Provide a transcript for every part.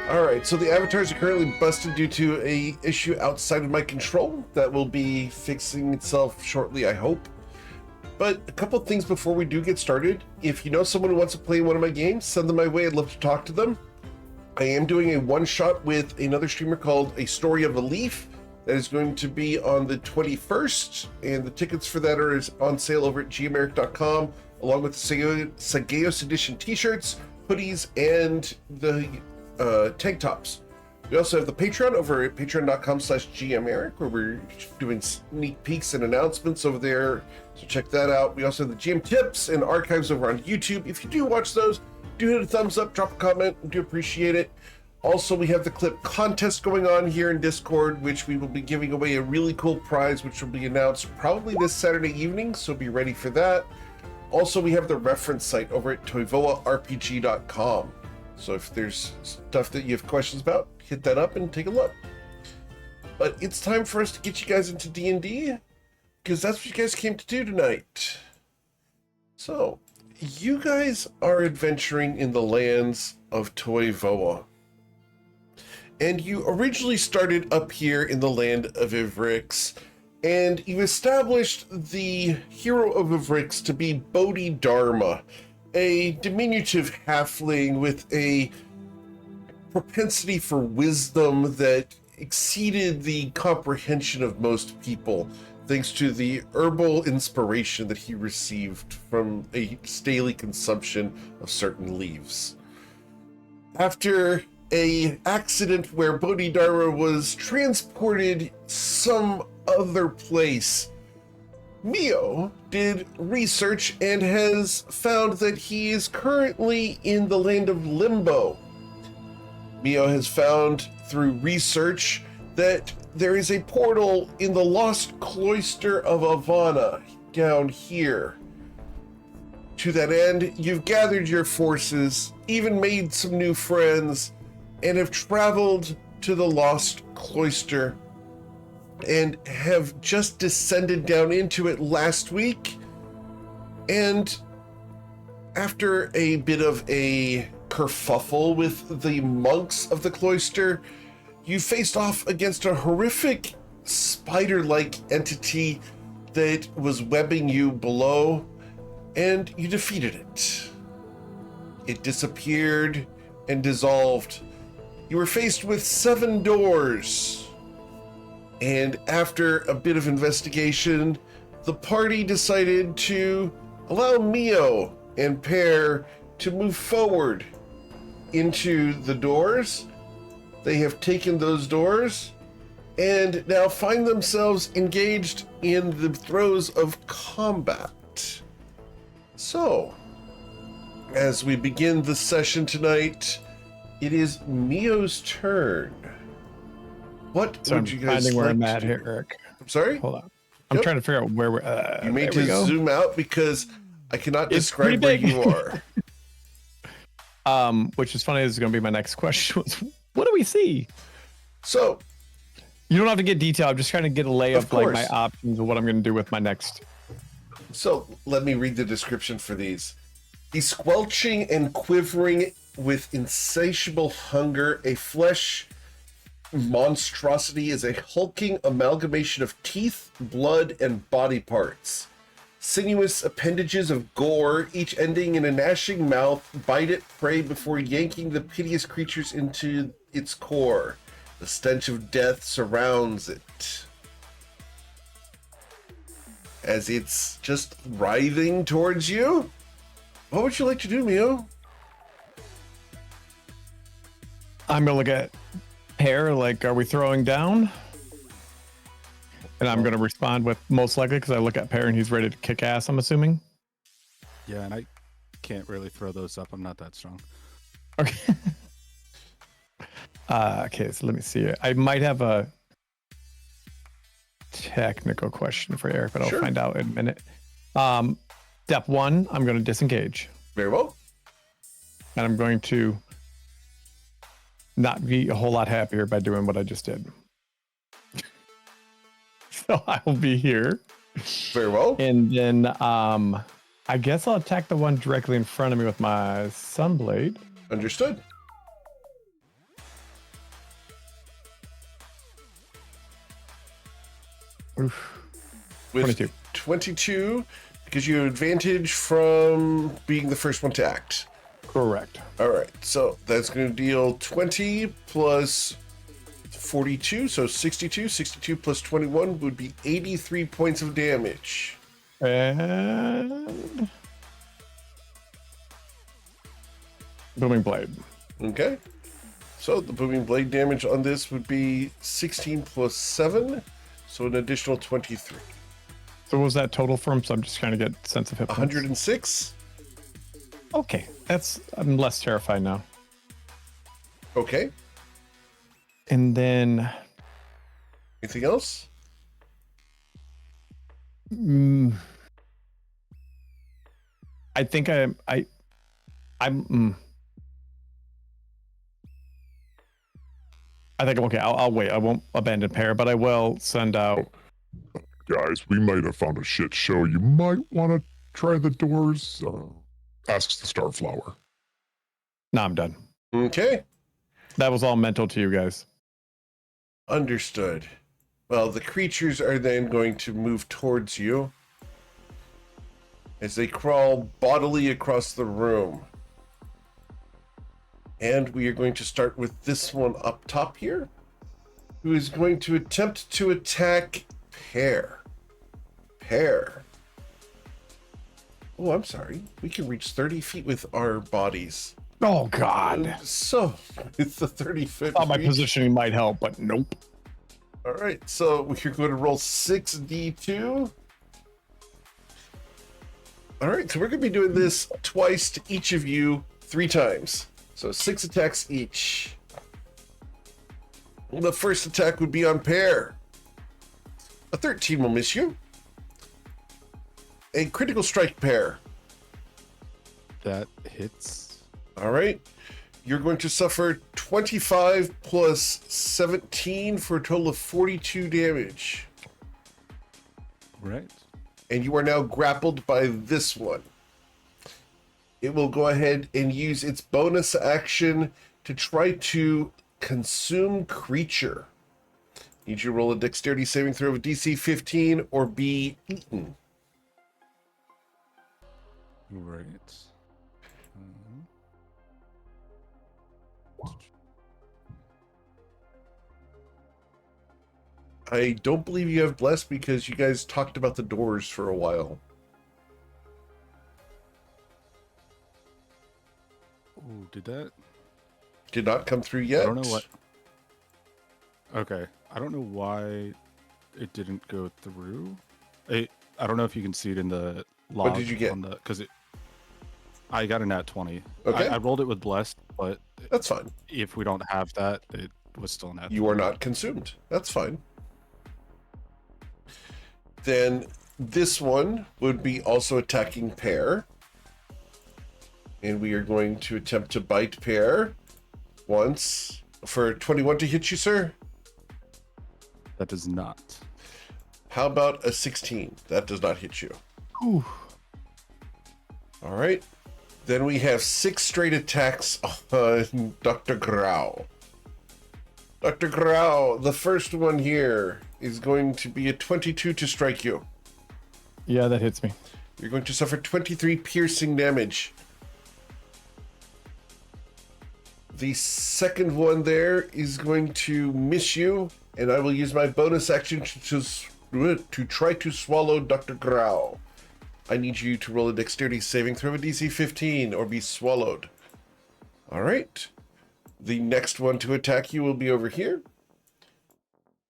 All right, so the avatars are currently busted due to a issue outside of my control that will be fixing itself shortly, I hope. But a couple things before we do get started. If you know someone who wants to play one of my games, send them my way. I'd love to talk to them. I am doing a one-shot with another streamer called A Story of a Leaf that is going to be on the 21st, and the tickets for that are on sale over at gameric.com, along with the Sageos Edition t-shirts, hoodies, and the tank tops. We also have the Patreon over at patreon.com/gmeric, where we're doing sneak peeks and announcements over there, so check that out. We also have the GM tips and archives over on YouTube. If you do watch those, do hit a thumbs up, drop a comment, we do appreciate it. Also, we have the clip contest going on here in Discord, which we will be giving away a really cool prize, which will be announced probably this Saturday evening, so be ready for that. Also, we have the reference site over at toivoarpg.com. So if there's stuff that you have questions about, hit that up and take a look. But it's time for us to get you guys into D&D, because that's what you guys came to do tonight. So, you guys are adventuring in the lands of Toivoa. And you originally started up here in the land of Ivrix, and you established the hero of Ivrix to be Bodhidharma, a diminutive halfling with a propensity for wisdom that exceeded the comprehension of most people, thanks to the herbal inspiration that he received from a daily consumption of certain leaves. After an accident where Bodhidharma was transported some other place, Mio did research and has found that he is currently in the land of Limbo. Mio has found through research that there is a portal in the lost cloister of Avana down here. To that end, you've gathered your forces, even made some new friends, and have traveled to the lost cloister and have just descended down into it last week. And after a bit of a kerfuffle with the monks of the cloister, you faced off against a horrific spider-like entity that was webbing you below, and you defeated it. It disappeared and dissolved. You were faced with 7 doors. And after a bit of investigation, the party decided to allow Mio and Pear to move forward into the doors. They have taken those doors and now find themselves engaged in the throes of combat. So, as we begin the session tonight, it is Mio's turn. What So would you guys finding where like I'm to at do? here, Eric. I'm sorry? Hold on. I'm Yep. trying to figure out where we're. You may there we to go. zoom out because I cannot It's describe pretty where big. you are. Which is funny. This is going to be my next question. What do we see? So, You don't have to get detailed. I'm just trying to get a lay Of of like my course. options of what I'm going to do with my next. so let me read the description for these. He's squelching and quivering with insatiable hunger. A flesh monstrosity is a hulking amalgamation of teeth, blood, and body parts. Sinuous appendages of gore, each ending in a gnashing mouth, bite at prey before yanking the piteous creatures into its core. The stench of death surrounds it, as it's just writhing towards you. What would you like to do, Mio? I'm going to look at Pear. Like, are we throwing down? And I'm going to respond with most likely because I look at Pear and he's ready to kick ass, I'm assuming. Yeah, and I can't really throw those up. I'm not that strong. Okay. Okay, so let me see. I might have a technical question for Eric, but I'll Sure. find out in a minute. Step 1, I'm going to disengage. Very well. And I'm going to not be a whole lot happier by doing what I just did. So I will be here. Very well. And then I guess I'll attack the one directly in front of me with my Sunblade. Understood. Oof. With 22. 22, because you have advantage from being the first one to act. Correct. All right, so that's going to deal 20 plus 42, so 62. 62 plus 21 would be 83 points of damage. And booming blade. Okay. So the booming blade damage on this would be 16 plus 7, so an additional 23. So what was that total for him? So I'm just trying to get a sense of hit points. 106. Okay, I'm less terrified now. Okay. And then Anything else? I think I'm I think I'm okay. I'll wait. I won't abandon pair, but I will send out. Guys, we might have found a shit show. You might want to try the doors. Asks the Starflower. No, I'm done. Okay. That was all mental to you guys. Understood. Well, the creatures are then going to move towards you as they crawl bodily across the room. And we are going to start with this one up top here, who is going to attempt to attack Pear. Pear. Oh, I'm sorry. We can reach 30 feet with our bodies. Oh God! So, it's the 30-foot Thought my reach. positioning might help, but nope. All right, so we're going to roll 6d2. All right, so we're going to be doing this twice to each of you 3 times. So 6 attacks each. The first attack would be on Pear. A 13 will miss you. A critical strike, Pear. That hits. All right. You're going to suffer 25 plus 17 for a total of 42 damage. Right. And you are now grappled by this one. It will go ahead and use its bonus action to try to consume creature. Need you to roll a dexterity saving throw of DC 15 or be eaten. Right. Mhm. I don't believe you have blessed because you guys talked about the doors for a while. Ooh, did that? Did not come through yet. I don't know what. Okay, I don't know why it didn't go through. I don't know if you can see it in the log. What did you get? On the because I got a nat 20. Okay. I rolled it with blessed, but That's fine. if we don't have that, it was still a nat. You are not consumed. That's fine. Then this one would be also attacking Pear. And we are going to attempt to bite Pear once for 21 to hit you, sir. That does not. How about a 16? That does not hit you. Whew. All right. Then we have 6 straight attacks on Dr. Grau. Dr. Grau, the first one here is going to be a 22 to strike you. Yeah, that hits me. You're going to suffer 23 piercing damage. The second one there is going to miss you, and I will use my bonus action to try to swallow Dr. Grau. I need you to roll a dexterity saving throw of DC 15 or be swallowed. All right. The next one to attack you will be over here.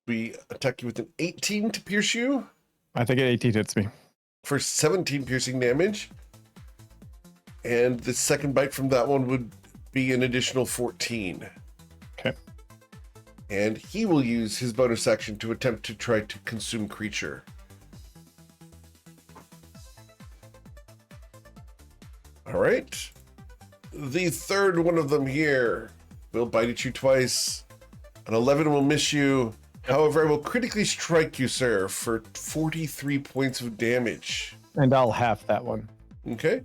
We attack you with an 18 to pierce you I think an 18 hits me. for 17 piercing damage. And the second bite from that one would be an additional 14. Okay. And he will use his bonus action to attempt to try to consume creature. All right. The third one of them here will bite at you twice. An 11 will miss you. However, I will critically strike you, sir, for 43 points of damage. And I'll half that one. Okay.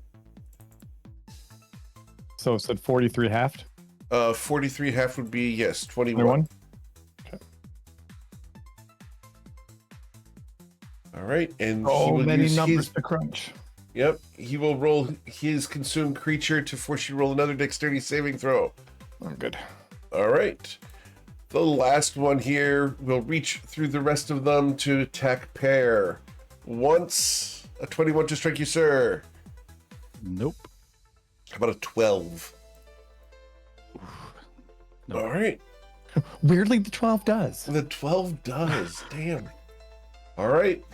So it said 43 halved. 43 half would be, yes, 21. 21. Okay. All right, and he Oh, will many use numbers his. to crunch. Yep, he will roll his consumed creature to force you to roll another dexterity saving throw. I'm good. All right. The last one here will reach through the rest of them to attack Pear. Once a 21 to strike you, sir. Nope. How about a 12? Nope. All right. Weirdly, the 12 does. The 12 does. Damn. All right.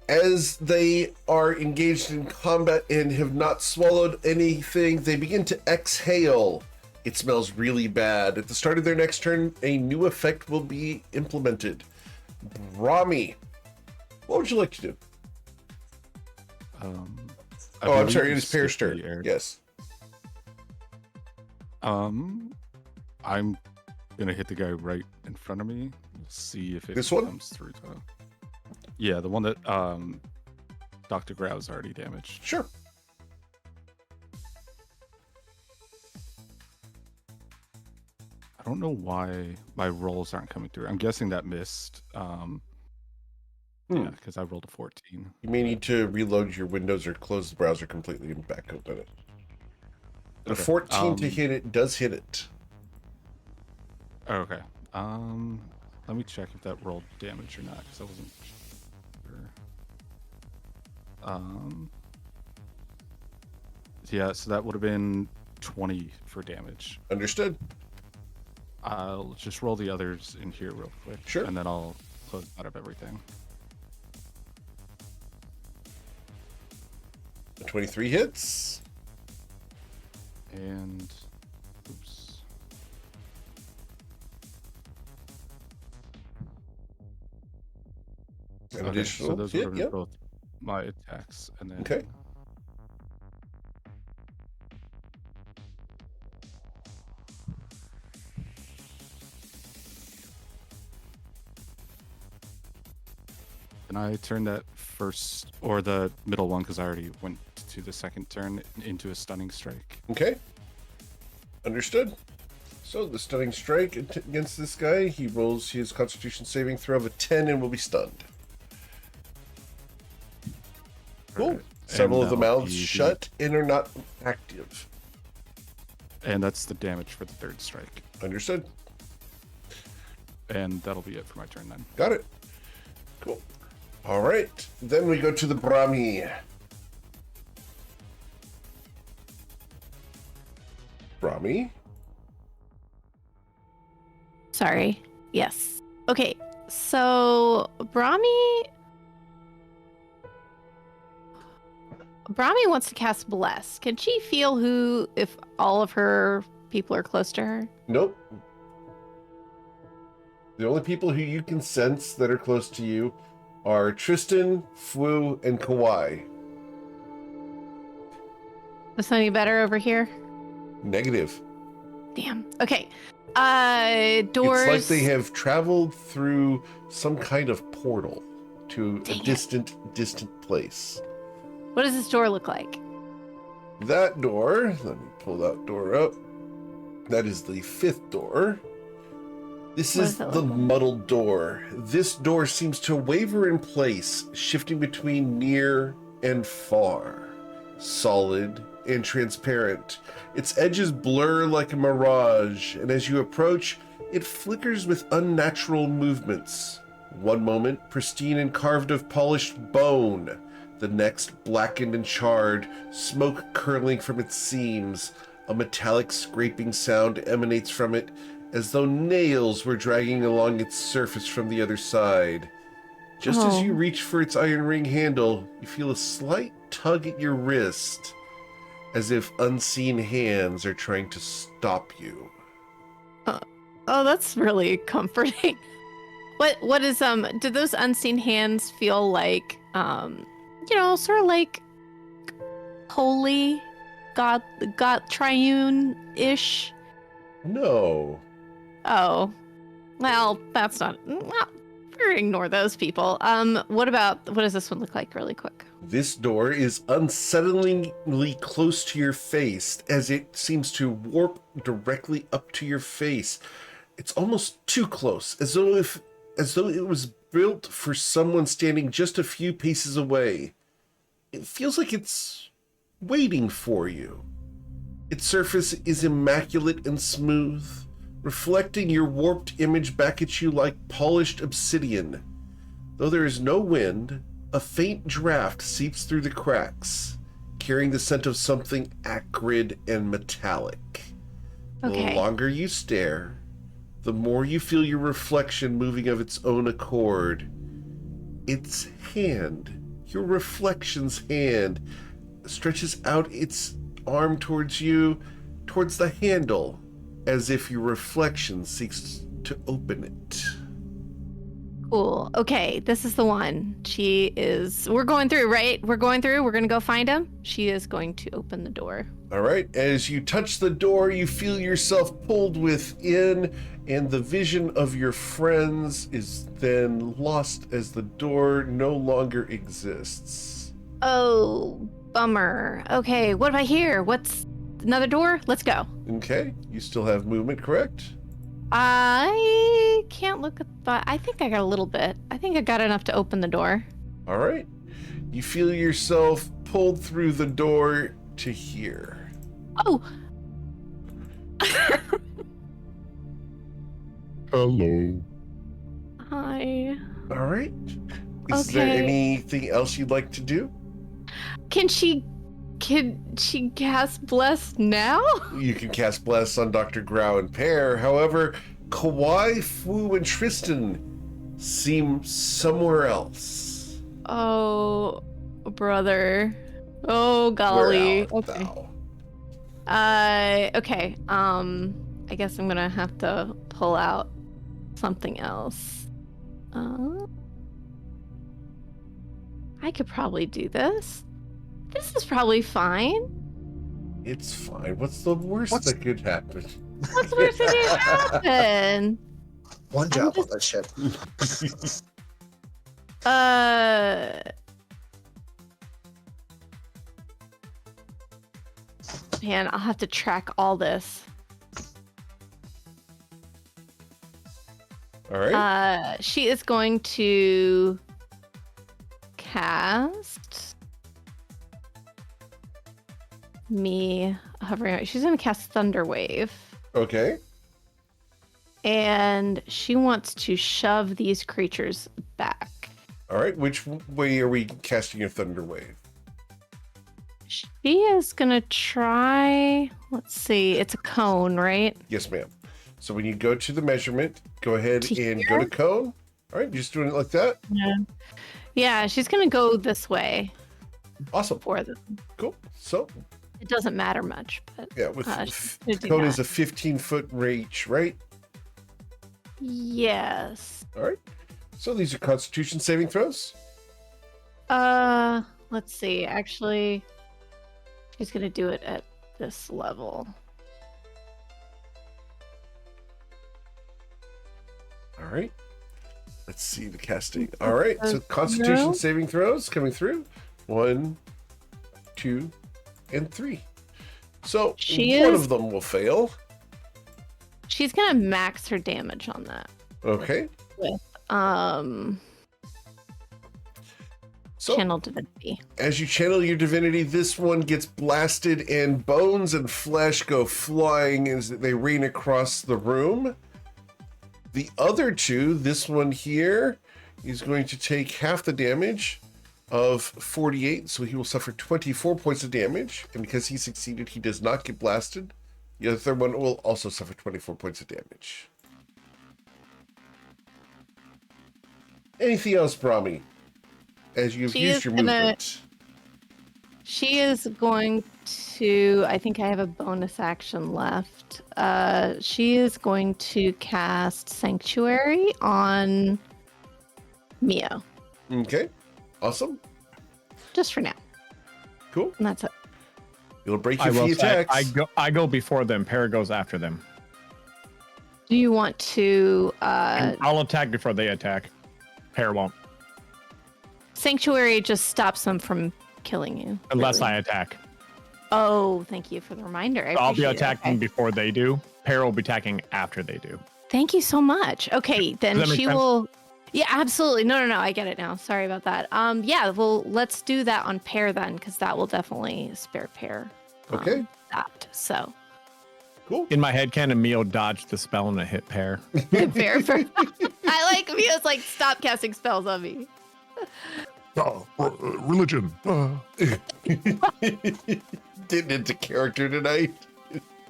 As they are engaged in combat and have not swallowed anything, they begin to exhale. It smells really bad. At the start of their next turn, a new effect will be implemented. Brahmi, what would you like to do? I'm sorry, it is Pear's turn. Yes. I'm gonna hit the guy right in front of me. See if it This one? comes through. Yeah, the one that Dr. Grau's already damaged. Sure. I don't know why my rolls aren't coming through. I'm guessing that missed. Yeah, because I rolled a 14. You may need to reload your windows or close the browser completely and back open it. A Okay, 14 to hit it does hit it. Okay. Let me check if that rolled damage or not, because I wasn't sure. Yeah, so that would have been 20 for damage. Understood. I'll just roll the others in here real quick. Sure. And then I'll close out of everything. A 23 hits. And oops. An Okay, additional so those hit, would have been yep. both my attacks, and then Okay. Can I turn that first or the middle one, because I already went to the second turn, into a stunning strike? Okay. Understood. So the stunning strike against this guy, he rolls his constitution saving throw of a 10 and will be stunned. Cool. Alright, Several of the that'll mouths be shut and are not active. And that's the damage for the third strike. Understood. And that'll be it for my turn then. Got it. Cool. All right. Then we go to the Brahmi. Brahmi? Sorry. Yes. Okay. So Brahmi wants to cast Bless. Can she feel if all of her people are close to her? Nope. The only people who you can sense that are close to you are Tristan, Fu, and Kawhi. Is any better over here? Negative. Damn. Okay. Doors. It's like they have traveled through some kind of portal to Dang a it. distant place. What does this door look like? That door, let me pull that door up. That is the 5th door. This What is does that the look like? muddled door. This door seems to waver in place, shifting between near and far. Solid and transparent. Its edges blur like a mirage, and as you approach, it flickers with unnatural movements. One moment, pristine and carved of polished bone. The next, blackened and charred, smoke curling from its seams. A metallic scraping sound emanates from it, as though nails were dragging along its surface from the other side. Just as you reach for its iron ring handle, you feel a slight tug at your wrist, as if unseen hands are trying to stop you. Oh, that's really comforting. What is do those unseen hands feel like sort of like holy God triune-ish? No. Oh. Well, that's not ignore those people. What does this one look like really quick? This door is unsettlingly close to your face, as it seems to warp directly up to your face. It's almost too close, as though if as though it was built for someone standing just a few paces away. It feels like it's waiting for you. Its surface is immaculate and smooth, reflecting your warped image back at you like polished obsidian. Though there is no wind, a faint draft seeps through the cracks, carrying the scent of something acrid and metallic. Okay. The longer you stare, the more you feel your reflection moving of its own accord. Its hand, your reflection's hand, stretches out its arm towards you, towards the handle, as if your reflection seeks to open it. Cool. Okay, this is the one. We're going through, right? We're going through. We're going to go find him. She is going to open the door. All right, as you touch the door, you feel yourself pulled within, and the vision of your friends is then lost as the door no longer exists. Oh, bummer. Okay, what about here? What's another door? Let's go. Okay, you still have movement, correct? I can't look at the... I think I got a little bit. I think I got enough to open the door. All right. You feel yourself pulled through the door to here. Oh! Hello. Hi. All right. Is there Okay. anything else you'd like to do? Can she cast Bless now? You can cast Bless on Dr. Grau and Pear. However, Kawhi, Fu, and Tristan seem somewhere else. Oh, brother. Oh, golly. Where art Okay. thou? Okay. I guess I'm gonna have to pull out something else. I could probably do this. This is probably fine. It's fine. What's the worst that could happen? What's the worst that can happen? One job on that ship. Man, I'll have to track all this. All right. She is going to cast me hovering. She's going to cast Thunder Wave, Okay. and she wants to shove these creatures back. All right. Which way are we casting your Thunder Wave? She is going to try. Let's see. It's a cone, right? Yes, ma'am. So when you go to the measurement, go ahead To and here? go to cone. All right. You're just doing it like that? Yeah, she's going to go this way Awesome. for them. Cool. So, It doesn't matter much, but yeah, with she's gonna do cone that. is a 15-foot reach, right? Yes. All right. So these are Constitution saving throws. Let's see. Actually, she's gonna do it at this level. All right. Let's see the casting. All right. So Constitution No. saving throws coming through. 1, 2, and 3. So She one is- of them will fail. She's gonna max her damage on that. Okay. So Channel Divinity. as you channel your divinity, this one gets blasted and bones and flesh go flying as they rain across the room. The other two, this one here, is going to take half the damage of 48, so he will suffer 24 points of damage. And because he succeeded, he does not get blasted. The other one will also suffer 24 points of damage. Anything else, Brahmi? As you've She used is your gonna- movement. She is going to. I think I have a bonus action left. She is going to cast Sanctuary on Mio, Okay. Awesome. just for now, Cool. and that's it. It'll break I your will fee say, attacks. I go before them. Para goes after them. Do you want to? And I'll attack before they attack. Para won't, Sanctuary just stops them from killing you. unless really. I attack. Oh, thank you for the reminder. I'll be appreciate it. attacking Okay. before they do. Para will be attacking after they do. Thank you so much. Okay, then Does that make she sense? will. Yeah, absolutely. No. I get it now. Sorry about that. Yeah, well, let's do that on pair then, because that will definitely spare pair. Okay. That. So. Cool. In my head, canon, Mio dodged the spell and it hit pair. Fair. I like Mio's like, stop casting spells on me. Religion. Getting into character tonight.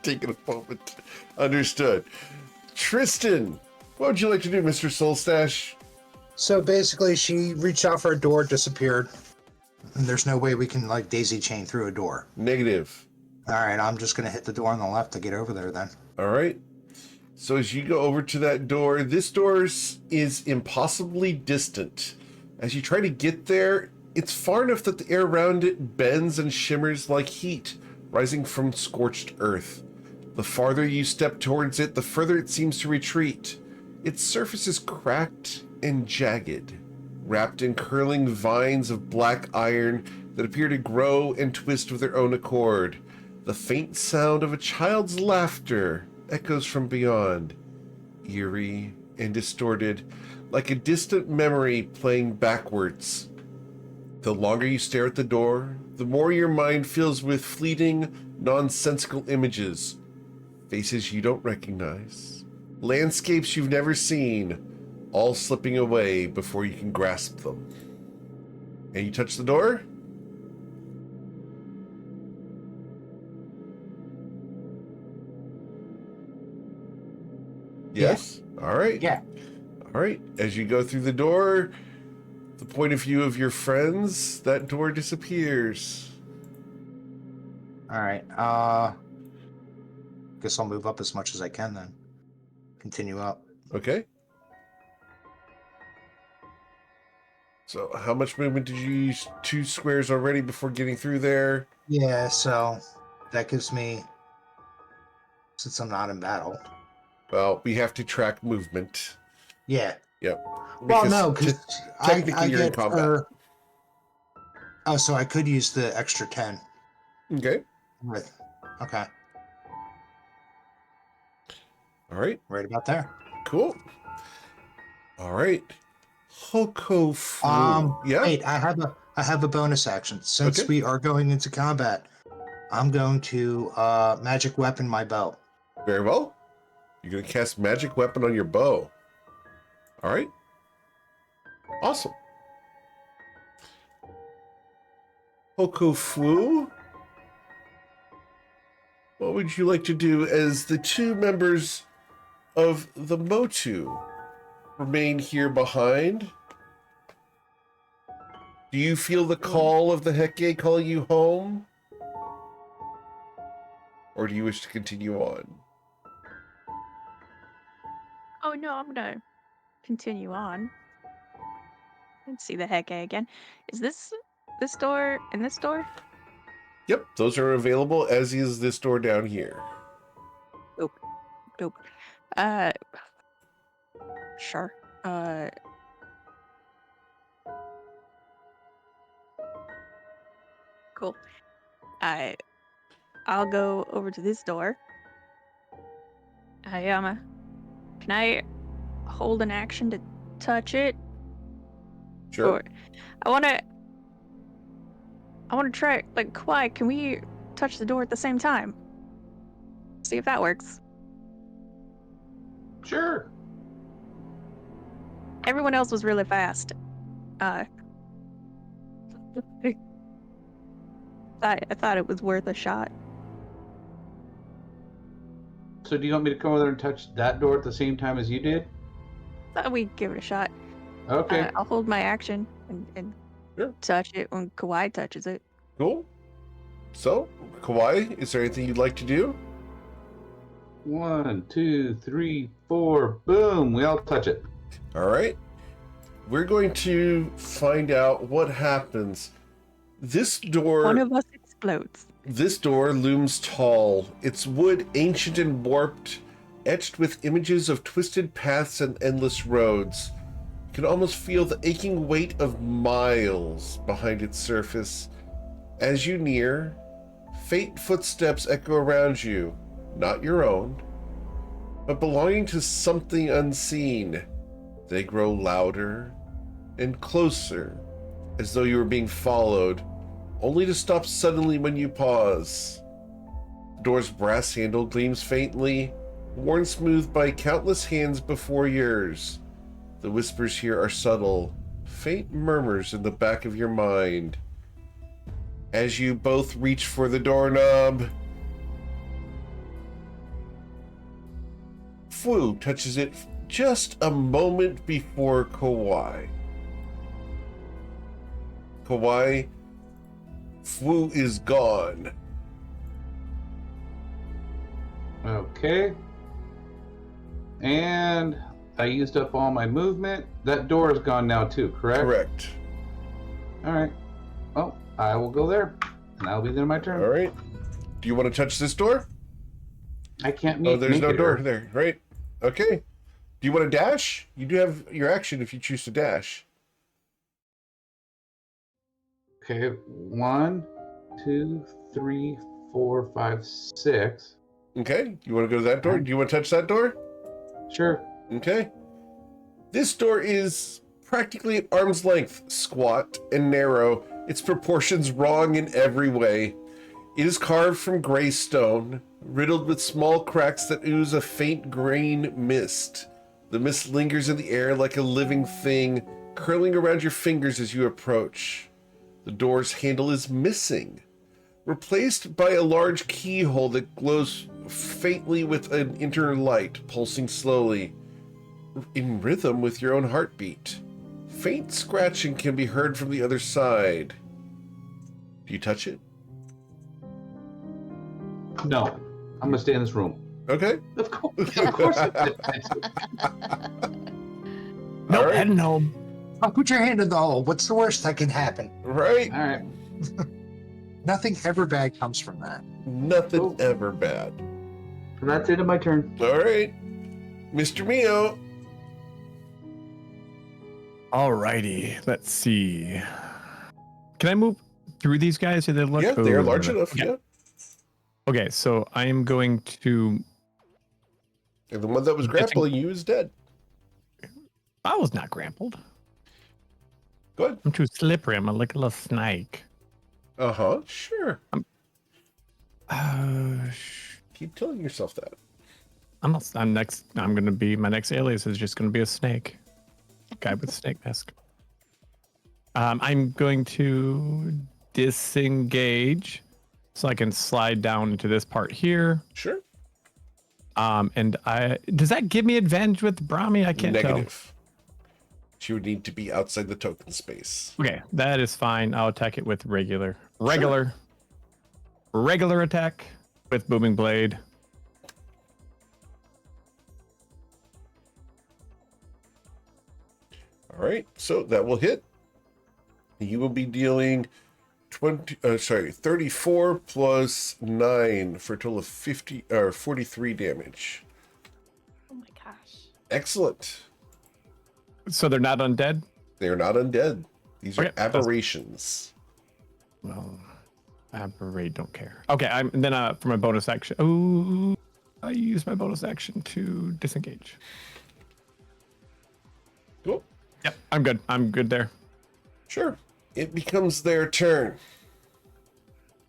Taking a moment. Understood. Tristan, what would you like to do, Mr. Soulstash? So basically, she reached out for a door, disappeared, and there's no way we can like daisy chain through a door. Negative. All right, I'm just gonna hit the door on the left to get over there then. All right. So as you go over to that door, this door is impossibly distant. As you try to get there, it's far enough that the air around it bends and shimmers like heat, rising from scorched earth. The farther you step towards it, the further it seems to retreat. Its surface is cracked and jagged, wrapped in curling vines of black iron that appear to grow and twist of their own accord. The faint sound of a child's laughter echoes from beyond, eerie and distorted, like a distant memory playing backwards. The longer you stare at the door, the more your mind fills with fleeting, nonsensical images. Faces you don't recognize. Landscapes you've never seen, all slipping away before you can grasp them. And you touch the door? Yes? All right. Yeah. All right. As you go through the door, the point of view of your friends, that door disappears. All right. Guess I'll move up as much as I can then. Continue up. Okay. So how much movement did you use? 2 squares already before getting through there? Yeah, so that gives me, since I'm not in battle. Well, we have to track movement. Yeah. Yep. Well, no, because technically you're in combat. Oh, so I could use the extra 10. Okay. Right. Okay. All right. Right about there. Cool. All right. Hokofu. Yeah. Wait, I have a bonus action. Since Okay. we are going into combat, I'm going to magic weapon my bow. Very well. You're going to cast magic weapon on your bow. All right. Awesome. Hokofu, what would you like to do as the 2 members of the Motu remain here behind? Do you feel the call of the Heke calling you home? Or do you wish to continue on? Oh no, I'm gonna continue on. And see the Heke again. Is this door and this door? Yep, those are available, as is this door down here. Dope. Sure. Cool. I'll go over to this door. Can I hold an action to touch it? Sure. Or, I wanna try, like, Kawhi, can we touch the door at the same time? See if that works. Sure. Everyone else was really fast. I thought it was worth a shot. So do you want me to come over there and touch that door at the same time as you did? Thought we'd give it a shot. Okay. I'll hold my action and Sure. touch it when Kawhi touches it. Cool. So, Kawhi, is there anything you'd like to do? 1, 2, 3, 4. Boom. We all touch it. All right. We're going to find out what happens. This door... One of us explodes. This door looms tall, its wood ancient and warped, etched with images of twisted paths and endless roads. You can almost feel the aching weight of miles behind its surface. As you near, faint footsteps echo around you, not your own, but belonging to something unseen. They grow louder and closer, as though you were being followed, only to stop suddenly when you pause. The door's brass handle gleams faintly, worn smooth by countless hands before yours. The whispers here are subtle, faint murmurs in the back of your mind. As you both reach for the doorknob, Fu touches it just a moment before Kawhi. Kawhi, Fu is gone. Okay. And I used up all my movement. That door is gone now too, correct? Correct. All right. Well, I will go there, and I'll be there my turn. All right. Do you want to touch this door? I can't Oh, there's make no it door here. there, right? Okay. Do you want to dash? You do have your action if you choose to dash. Okay, 1, 2, 3, 4, 5, 6. Okay. You want to go to that door? Do you want to touch that door? Sure. Okay. This door is practically at arm's length, squat and narrow, its proportions wrong in every way. It is carved from gray stone, riddled with small cracks that ooze a faint green mist. The mist lingers in the air like a living thing, curling around your fingers as you approach. The door's handle is missing, replaced by a large keyhole that glows faintly with an inner light, pulsing slowly, in rhythm with your own heartbeat. Faint scratching can be heard from the other side. Do you touch it? No, I'm gonna stay in this room. Okay. Of course. No, All right. heading home. I'll put your hand in the hole. What's the worst that can happen? Right. All right. Nothing ever bad comes from that. Nothing Cool. ever bad. So that's it of my turn. All right. Mr. Mio. Alrighty, let's see. Can I move through these guys? Do they look? Yeah, they are large Ooh. enough. Okay. Yeah. Okay, so I am going to. And the one that was grappling you is dead. I was not grappled. Go ahead. I'm too slippery. I'm like a little snake. Uh-huh. Sure. Uh, Keep telling yourself that. I'm next. I'm gonna be my next alias is just gonna be a snake. Guy with snake mask. I'm going to disengage so I can slide down into this part here. Sure. And does that give me advantage with Brahmi? I can't Negative. She would need to be outside the token space. tell. Okay, that is fine. I'll attack it with regular attack with booming blade. All right. So that will hit. You will be dealing 34 plus 9 for a total of 43 damage. Oh my gosh. Excellent. So they're not undead? They are not undead. These are Okay, that's- aberrations. Well, aberrate, don't care. Okay, then for my bonus action. Oh, I use my bonus action to disengage. Cool. Yep, I'm good. I'm good there. Sure. It becomes their turn.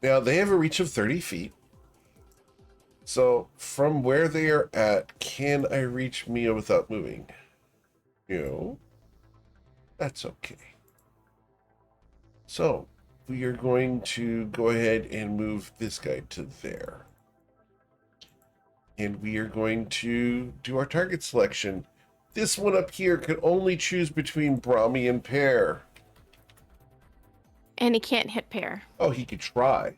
Now, they have a reach of 30 feet. So, from where they are at, can I reach Mia without moving? No. That's okay. So, we are going to go ahead and move this guy to there. And we are going to do our target selection. This one up here can only choose between Brahmi and Pear. And he can't hit Pear. Oh, he could try.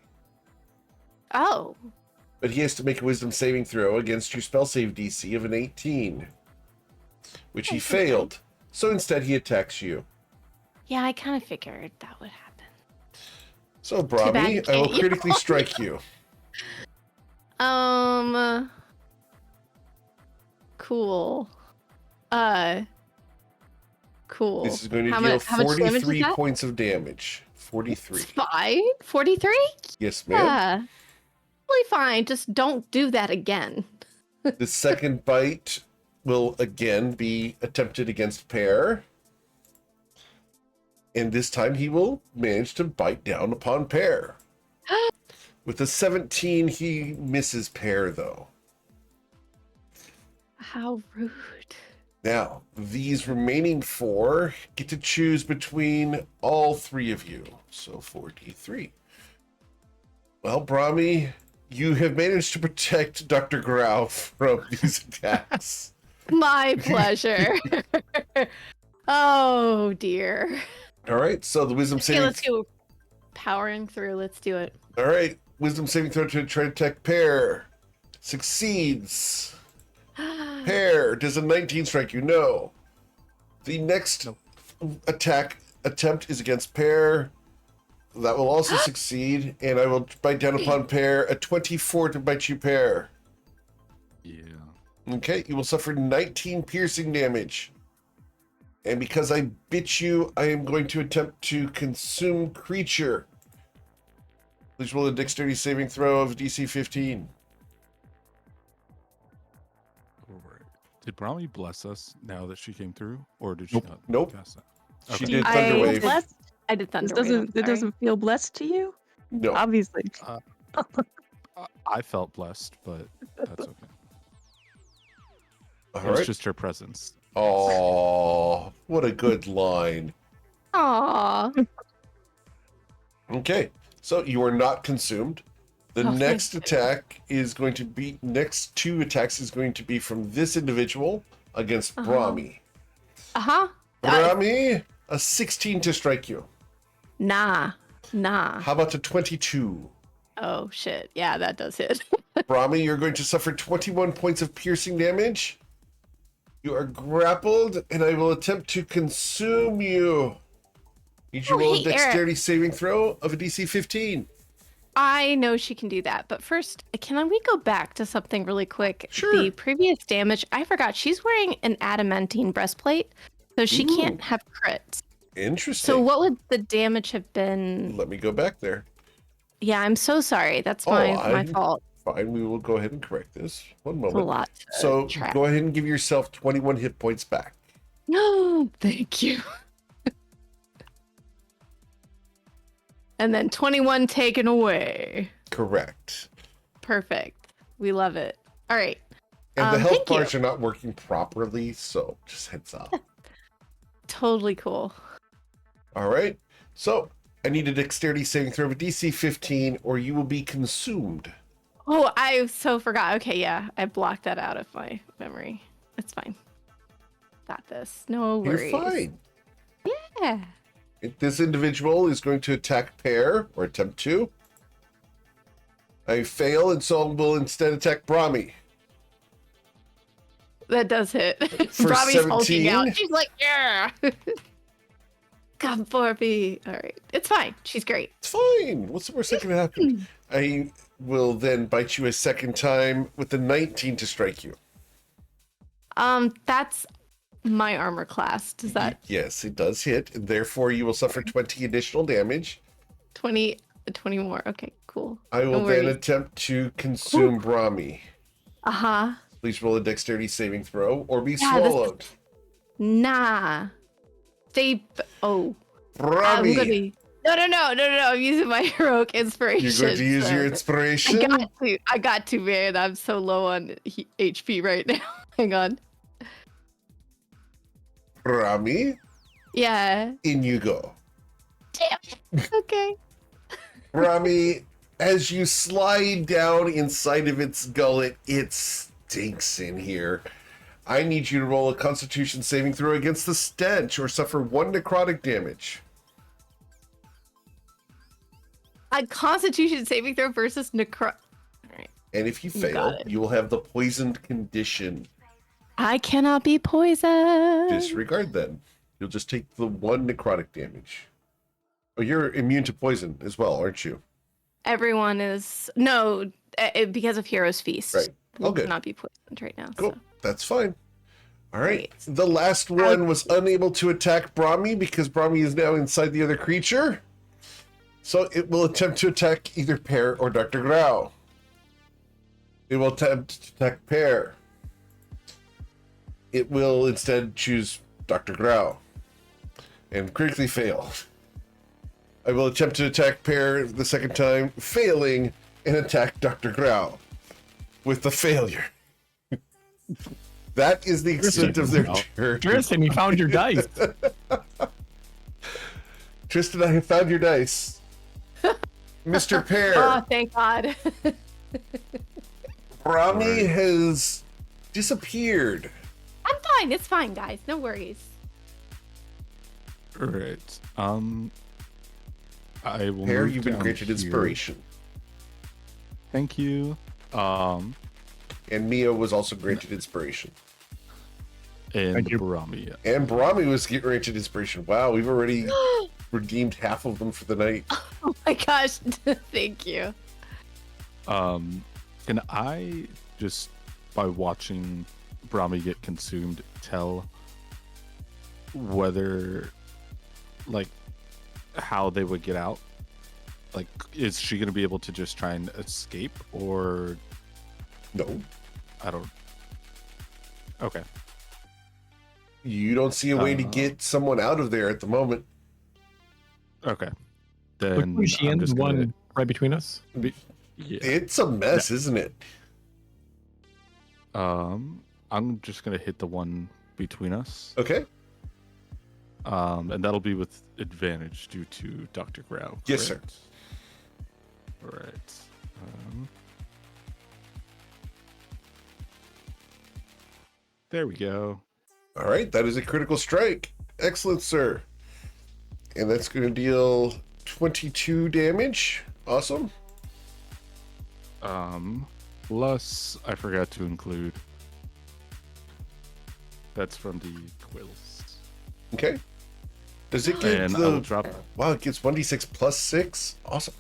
Oh. But he has to make a wisdom saving throw against your spell save DC of an 18. Which he That's okay. failed. So instead he attacks you. Yeah, I kind of figured that would happen. So bad Brahmi, you I will can't- you critically know? strike you. Cool. Cool. This is going to How deal much damage is 43 that? points of damage. 43. It's fine. 43? Yes, ma'am. Yeah. Really fine. Just don't do that again. The second bite will again be attempted against Pear. And this time he will manage to bite down upon Pear. With a 17, he misses Pear, though. How rude. Now, these remaining 4 get to choose between all 3 of you. So 4d3. Well, Brahmi, you have managed to protect Dr. Grau from these attacks. My pleasure. Oh dear. All right, so the wisdom Okay, saving. let's go. Powering through. Let's do it. All right, wisdom saving throw to try to attack Pear. Succeeds. Pear, does a 19 strike you? No. The next attempt is against Pear. That will also succeed, and I will bite down upon Pear. A 24 to bite you, Pear. Yeah. Okay, you will suffer 19 piercing damage. And because I bit you, I am going to attempt to consume creature. Please roll a dexterity saving throw of DC 15. All right. Did Brahmi bless us now that she came through, or did she Nope. not? Nope. Cast that? She Okay. did I Thunderwave. blessed? I did This thunder. doesn't. It doesn't feel blessed to you. No. Obviously. I felt blessed, but that's okay. All It was right. just her presence. Oh, what a good line. Aw. Okay, so you are not consumed. The Oh, next thank attack is going to be, next 2 attacks is going to be from this individual against Brahmi. Uh-huh. Brahmi, a 16 to strike you. Nah. How about a 22? Oh shit. Yeah, that does hit. Brahmi, you're going to suffer 21 points of piercing damage. You are grappled, and I will attempt to consume you. Need you Oh, roll a hey, Eric. dexterity saving throw of a DC 15. I know she can do that, but first, can we go back to something really quick? Sure. The previous damage, I forgot. She's wearing an adamantine breastplate, so she can't have crits. Interesting. So what would the damage have been? Let me go back there. Yeah, I'm so sorry. That's Oh, my fault. Fine, we will go ahead and correct this. One It's a moment. lot. So go ahead and give yourself 21 hit points back. No, thank you. And then 21 taken away. Correct. Perfect. We love it. All right. And the health thank you. bars are not working properly, so just heads up. Totally cool. All right. So I need a dexterity saving throw of a DC 15, or you will be consumed. Oh, I so forgot. Okay, yeah. I blocked that out of my memory. It's fine. Got this. No worries. You're fine. Yeah. This individual is going to attack Pear, or attempt to. I fail, and so will instead attack Brahmi. That does hit. For Robbie's hulking 17? out. She's like, yeah. Come for me. All right. It's fine. She's great. It's fine. What's the worst that can happen? I will then bite you a second time with a 19 to strike you. That's my armor class. Does that Yes, it does hit. And therefore, you will suffer 20 additional damage. 20 more? Okay, cool. I will No then worries. attempt to consume Brahmi. Uh-huh. Please roll a dexterity saving throw or be Yeah, this is- swallowed. Nah. I'm Brahmi, gonna No. I'm using my heroic inspiration. you're going to use so- your inspiration? I got to, man. I'm so low on HP right now. Hang on. Brahmi, Yeah. in you go. Damn. Okay. Brahmi, as you slide down inside of its gullet, it stinks in here. I need you to roll a constitution saving throw against the stench or suffer 1 necrotic damage. A Constitution saving throw versus necro. Alright. And if you You fail, got it. you will have the poisoned condition. I cannot be poisoned. Disregard then. You'll just take the 1 necrotic damage. Oh, you're immune to poison as well, aren't you? Everyone is because of Hero's Feast. Right. Oh, We good. cannot be poisoned right now. Cool. So. That's fine. All right. Great. The last one was unable to attack Brahmi because Brahmi is now inside the other creature. So it will attempt to attack either Pear or Dr. Grau. It will attempt to attack Pear. it will instead choose Dr. Grau and critically fail. I will attempt to attack Pear the second time, failing, and attack Dr. Grau with the failure. That is the extent of their turn. Tristan, you found your dice. Tristan, I have found your dice. Mr. Pear. Oh, thank God. Brahmi has disappeared. I'm fine. It's fine, guys. No worries. All right. I will. Pear, move you've been down granted here. inspiration. Thank you. And Mia was also granted inspiration. And Thank you. Brahmi. And Brahmi was granted inspiration. Wow, we've already redeemed half of them for the night. Oh my gosh. Thank you. Can I just, by watching Brahmi get consumed, tell whether, like, how they would get out? Like, is she going to be able to just try and escape, or No, I don't. Okay. you don't see a way to get someone out of there at the moment. Okay. Which Then one is she I'm in? just The gonna, one right between us? yeah. It's a mess, isn't it? I'm just gonna hit the one between us. Okay. And that'll be with advantage due to Dr. Grau. Yes, sir. correct? All right. There we go. All right, that is a critical strike. Excellent, sir. And that's going to deal 22 damage. Awesome. Plus, I forgot to include. That's from the quills. Okay. Does it get And the... I'll drop. Wow, it gets 1d6 plus 6. Awesome.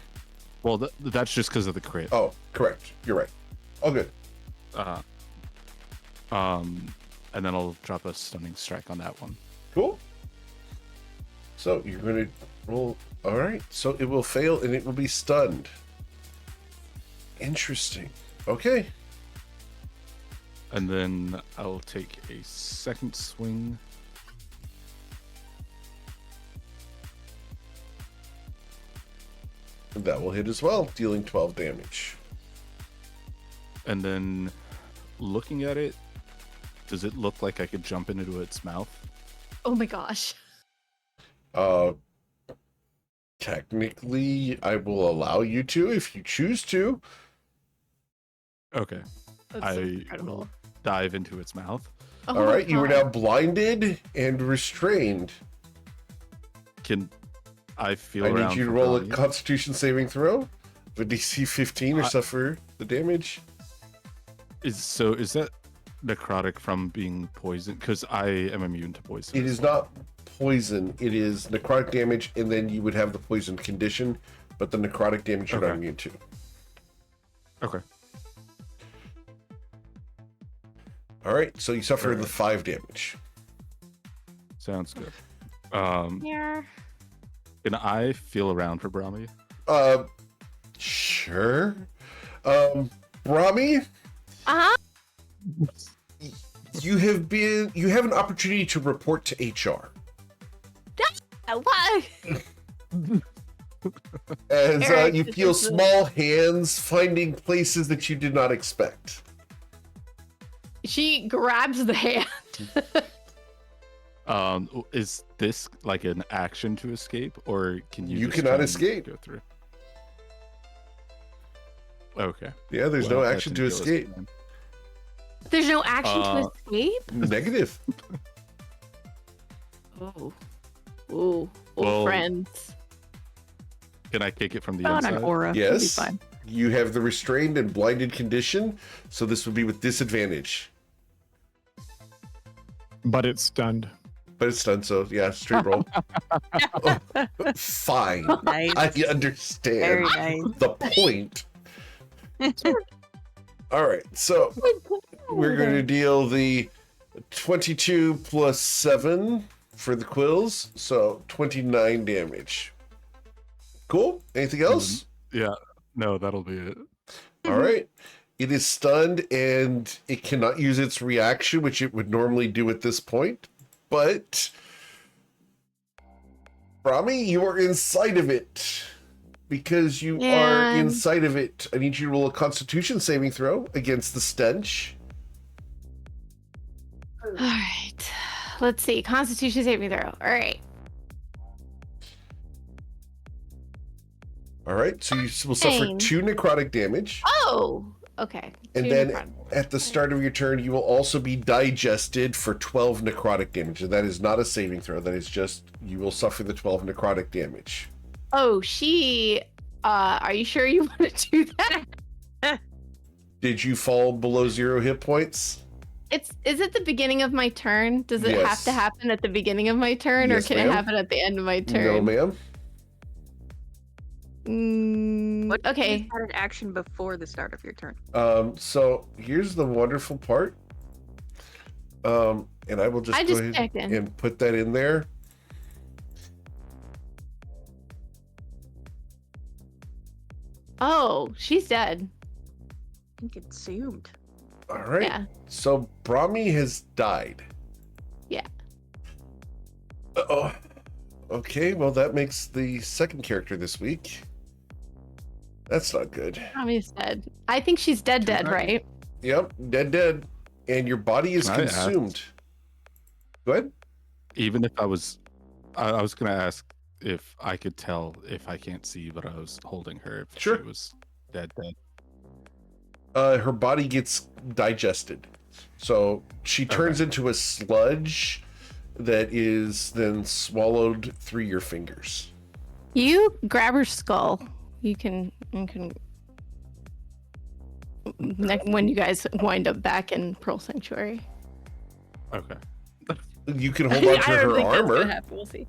Well, that's just because of the crit. Oh, correct. You're right. All good. And then I'll drop a stunning strike on that one. Cool. So you're going to roll. All right. So it will fail and it will be stunned. Interesting. Okay. And then I'll take a second swing. And that will hit as well, dealing 12 damage. And then looking at it, does it look like I could jump into its mouth? Oh my gosh. Technically, I will allow you to if you choose to. Okay. That's I incredible. will dive into its mouth. Oh All my right, you are God. now blinded and restrained. Can I feel I around need you to for roll a Brahmi? Constitution saving throw with DC 15 or suffer the damage. Is that necrotic from being poisoned? Because I am immune to poison. It is not poison. It is necrotic damage, and then you would have the poison condition, but the necrotic damage you're not Okay. immune to. Okay. All right, so you suffer Alright. the 5 damage. Sounds good. Yeah. Can I feel around for Brahmi? Sure. Brahmi, Uh-huh. you have an opportunity to report to HR. What? As Eric, you this feel is a- small hands finding places that you did not expect. She grabs the hand. Is this like an action to escape, or can you? You just cannot try and escape. Go through. Okay. Yeah, there's Well, no that action to didn't go as escape. planned. There's no action to escape? Negative. Oh. Ooh. Well, Old friends. Can I kick it from the On inside? an aura. It'll be Yes. fine. You have the restrained and blinded condition, so this would be with disadvantage. But it's stunned. But it's done, so yeah, straight roll. Oh, fine. Nice. I understand Very nice. the point. All right, so we're going to deal the 22 plus 7 for the quills, so 29 damage. Cool. Anything else? Yeah. No, that'll be it. All right. It is stunned and it cannot use its reaction, which it would normally do at this point. But Brahmi, you are inside of it. Because you are And- inside of it, I need you to roll a Constitution saving throw against the stench. All right. Let's see. Constitution saving throw. All right. All right, so you will suffer Dang. 2 necrotic damage. Oh, okay. And Two then necrotic. at the start of your turn, you will also be digested for 12 necrotic damage. And that is not a saving throw. That is just, you will suffer the 12 necrotic damage. Oh, are you sure you want to do that? Did you fall below 0 hit points? Is it the beginning of my turn? Does it have Yes. to happen at the beginning of my turn, Yes, or can ma'am. it happen at the end of my No, turn? ma'am. What if you Okay. started action before the start of your turn? So here's the wonderful part. And I will just I go just ahead checked in. and put that in there. Oh, she's dead. Consumed. All right. Yeah. So Brahmi has died. Yeah. Oh. Okay, well that makes the second character this week. That's not good. Tommy's dead. I think she's dead, Can I- right? Yep, dead. And your body is Can I ask? consumed. Go ahead. Even if I was gonna ask if I could tell if I can't see, but I was holding her. If Sure. she was dead. Her body gets digested. So she turns into a sludge that is then swallowed through your fingers. You grab her skull. You can when you guys wind up back in Pearl Sanctuary. Okay. You can hold on to her That's armor. gonna happen. We'll see.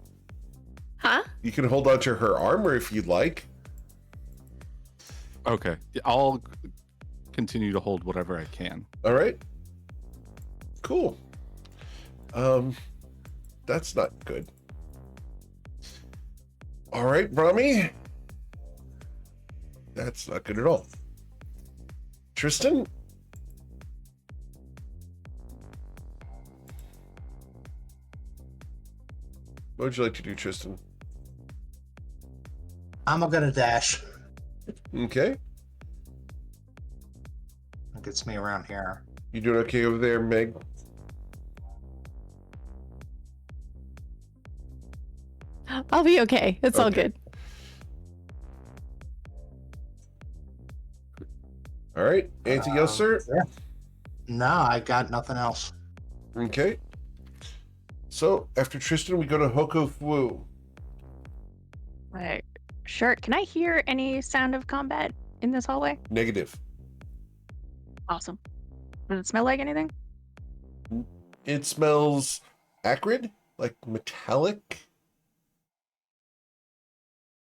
Huh? You can hold on to her armor if you'd like. Okay. Yeah, I'll continue to hold whatever I can. All right. Cool. That's not good. All right, Brahmi. That's not good at all. Tristan? What would you like to do, Tristan? I'm gonna dash. Okay. That gets me around here. You doing okay over there, Meg? I'll be okay. It's all Okay. good. All right. Anything else, sir? Yeah. No, I got nothing else. Okay. So after Tristan, we go to Hokofu. Right. Sure. Can I hear any sound of combat in this hallway? Negative. Awesome. Does it smell like anything? It smells acrid, like metallic.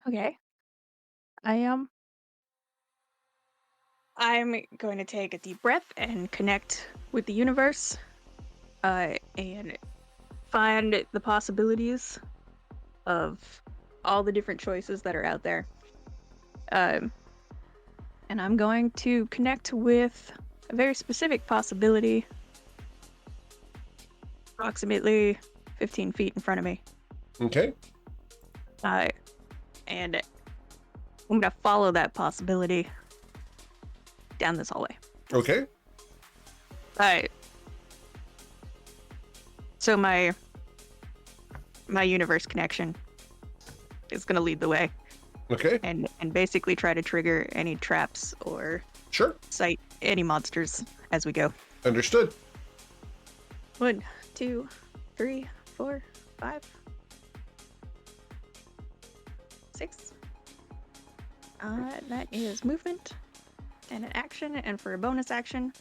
Okay. I'm going to take a deep breath and connect with the universe, and find the possibilities of all the different choices that are out there. And I'm going to connect with a very specific possibility, approximately 15 feet in front of me. Okay. And I'm gonna follow that possibility down this hallway. Okay. Alright. So my universe connection is gonna lead the way Okay. and basically try to trigger any traps or Sure. sight any monsters as we go. Understood. 1, 2, 3, 4, 5, 6. That is movement and an action, and for a bonus action,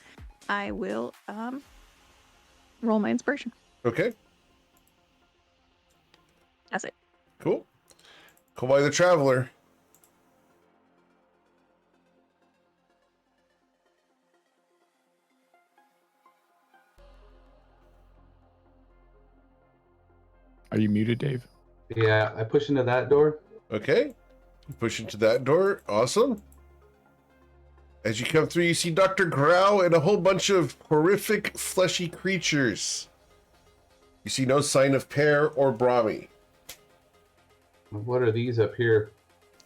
I will roll my inspiration. Okay. That's it. Cool. Kawhi the Traveler. Are you muted, Dave? Yeah, I push into that door. Okay. Push into that door. Awesome. As you come through, you see Dr. Grau and a whole bunch of horrific fleshy creatures. You see no sign of Pear or Brahmi. What are these up here?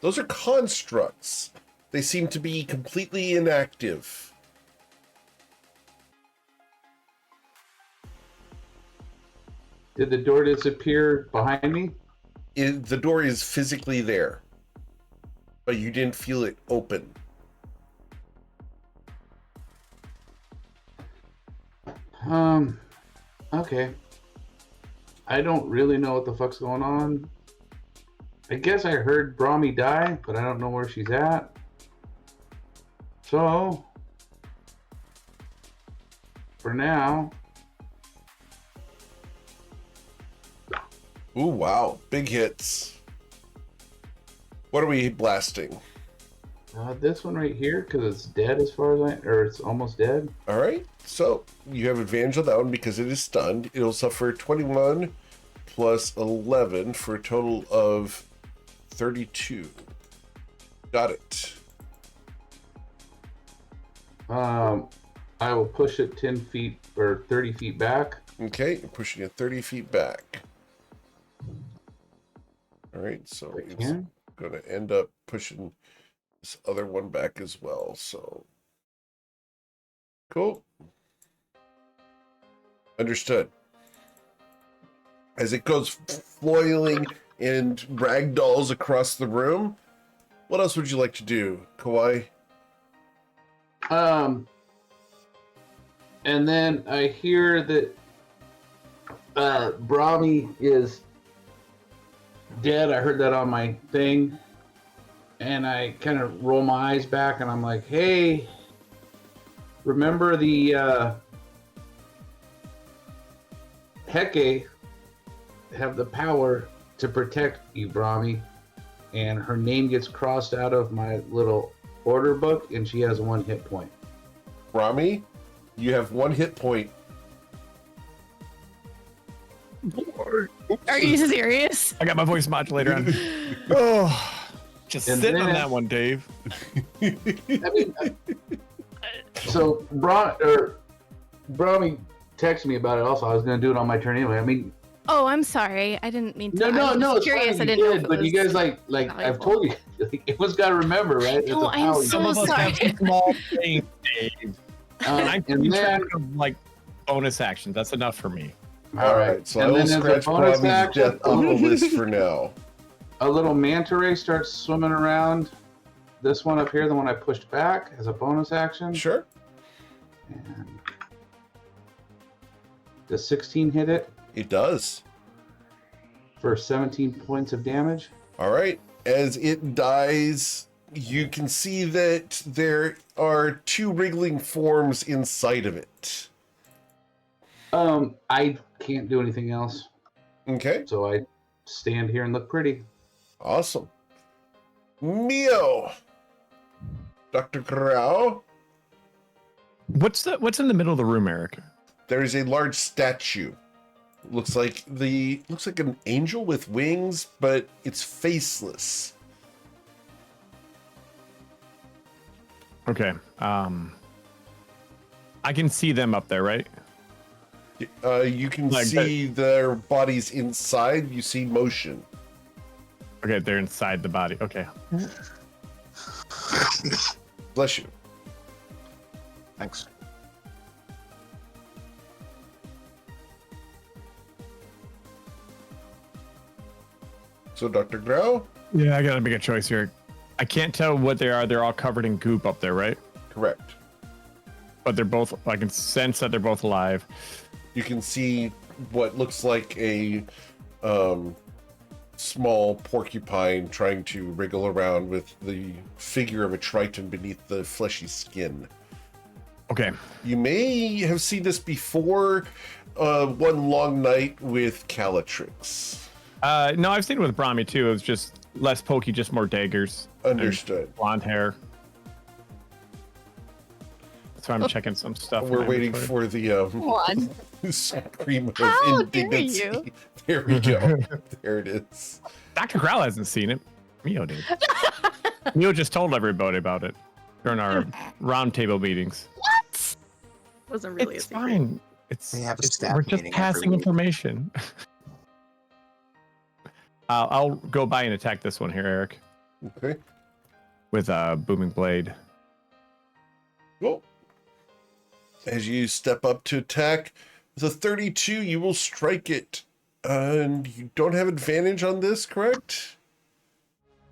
Those are constructs. They seem to be completely inactive. Did the door disappear behind me? The door is physically there, but you didn't feel it open. Okay. I don't really know what the fuck's going on. I guess I heard Brahmi die, but I don't know where she's at. So, for now... Ooh, wow. Big hits. What are we blasting? This one right here, because it's dead as far as or it's almost dead. All right. So you have advantage on that one because it is stunned. It'll suffer 21 plus 11 for a total of 32. Got it. I will push it 10 feet or 30 feet back. Okay, you're pushing it 30 feet back. All right, so I it's can. going to end up pushing this other one back as well. So cool. Understood. As it goes flailing and ragdolls across the room, what else would you like to do, Kawhi? And then I hear that Brahmi is dead. I heard that on my thing. And I kind of roll my eyes back and I'm like, hey, remember the Heke have the power to protect you, Brahmi. And her name gets crossed out of my little order book and she has 1 hit point. Brahmi, you have 1 hit point. Are you serious? I got my voice modulator on. Oh, just And sitting on then- that one, Dave. I mean, so Brahmi texted me about it also. I was going to do it on my turn anyway. I mean, Oh, I'm sorry. I didn't mean to. I was no, it's curious. fine. I You didn't know. did, If it but was... you guys like I've valuable. told you, it was got to remember, right? No, It's a I'm power. so Some of us have sorry. small things, Dave. I'm and keeping then, track of like bonus actions. That's enough for me. All right, so I and will then as a scratch bonus Brahmi's action, death off the list for now. a little manta ray starts swimming around. This one up here, the one I pushed back, as a bonus action. Sure. And does 16 hit it It does. for 17 points of damage? All right. As it dies, you can see that there are 2 wriggling forms inside of it. I can't do anything else, Okay. so I stand here and look pretty. Awesome. Mio. Dr. Grau. What's in the middle of the room, Eric? There is a large statue. Looks like an angel with wings, but it's faceless. Okay. I can see them up there, right? You can Like see their bodies inside. You see motion. Okay, they're inside the body. Okay. Bless you. Thanks. So, Dr. Grau? Yeah, I gotta make a choice here. I can't tell what they are. They're all covered in goop up there, right? Correct. But they're both. I can sense that they're both alive. You can see what looks like a small porcupine trying to wriggle around with the figure of a triton beneath the fleshy skin. Okay. You may have seen this before, one long night with Calatrix. No, I've seen it with Brahmi too. It was just less pokey, just more daggers. Understood. And blonde hair. So I'm checking some stuff. We're in waiting inventory. for the One. scream of How dare indignancy. you. There we go. There it is. Dr. Growl hasn't seen it. Mio did. Mio just told everybody about it. during our roundtable meetings. What? Wasn't really It's a secret. fine. We have a staff we're just meeting every passing week. information. I'll go by and attack this one here, Eric, Okay. with a booming blade. Cool. As you step up to attack with a 32, you will strike it. And you don't have advantage on this, correct?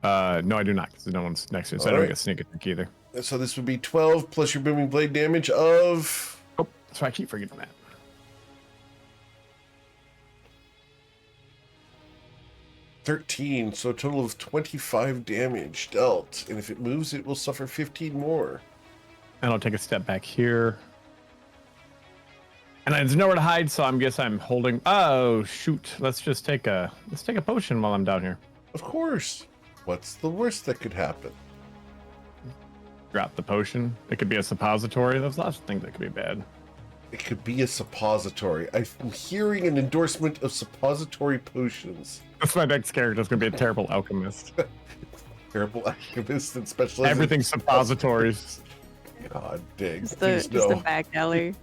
No, I do not, because no one's next to it, so I don't Alright. get sneak attack either. So this would be 12 plus your booming blade damage of... Oh, so I keep forgetting that. 13, so a total of 25 damage dealt. And if it moves, it will suffer 15 more. And I'll take a step back here. And there's nowhere to hide, so I guess I'm holding. Oh shoot! Let's take a potion while I'm down here. Of course. What's the worst that could happen? Drop the potion. It could be a suppository. There's lots of things that could be bad. It could be a suppository. I'm hearing an endorsement of suppository potions. That's my next character. It's gonna be a terrible alchemist. Terrible alchemist and specialist. Everything suppositories. God dang. Just Please the no. back alley.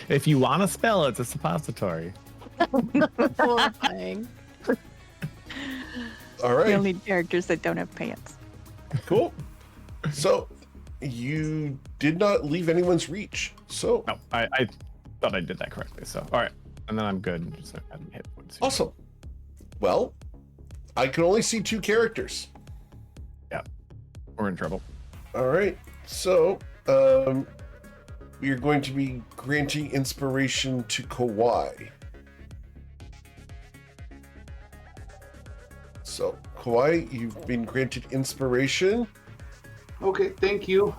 If you want to spell it, it's a suppository. Poor thing. All We right. only need characters that don't have pants. Cool. So you did not leave anyone's reach. So No, I thought I did that correctly. So all right, and then I'm good. Just add hit points. here. awesome. Well, I can only see 2 characters. We're in trouble. All right. So we are going to be granting inspiration to Kawhi. So Kawhi, you've been granted inspiration. Okay, thank you.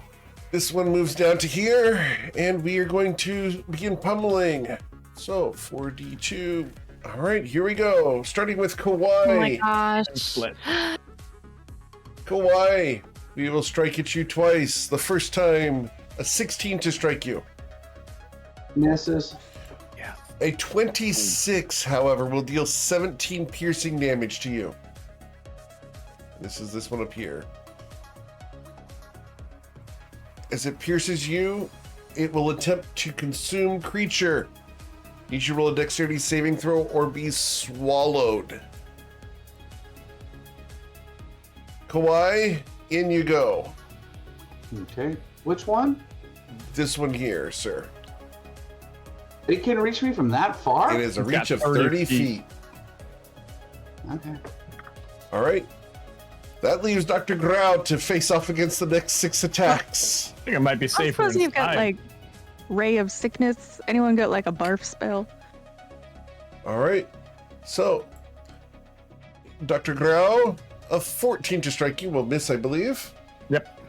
This one moves down to here, and we are going to begin pummeling. So 4d2. All right, here we go. Starting with Kawhi. Oh my gosh. Split. Kawhi, we will strike at you twice. The first time, a 16 to strike you. Misses. Yeah. A 26, however, will deal 17 piercing damage to you. This is this one up here. As it pierces you, it will attempt to consume creature. Need you roll a dexterity saving throw or be swallowed. Kawhi, in you go. Okay. Which one? This one here, sir. It can reach me from that far? It is a It's got reach of 30 30 feet. Okay. All right. That leaves Dr. Grau to face off against the next 6 attacks. I think it might be I safer. suppose you've got inside. like Ray of Sickness. Anyone got like a barf spell? All right. So, Dr. Grau, a 14 to strike you will miss, I believe. Yep.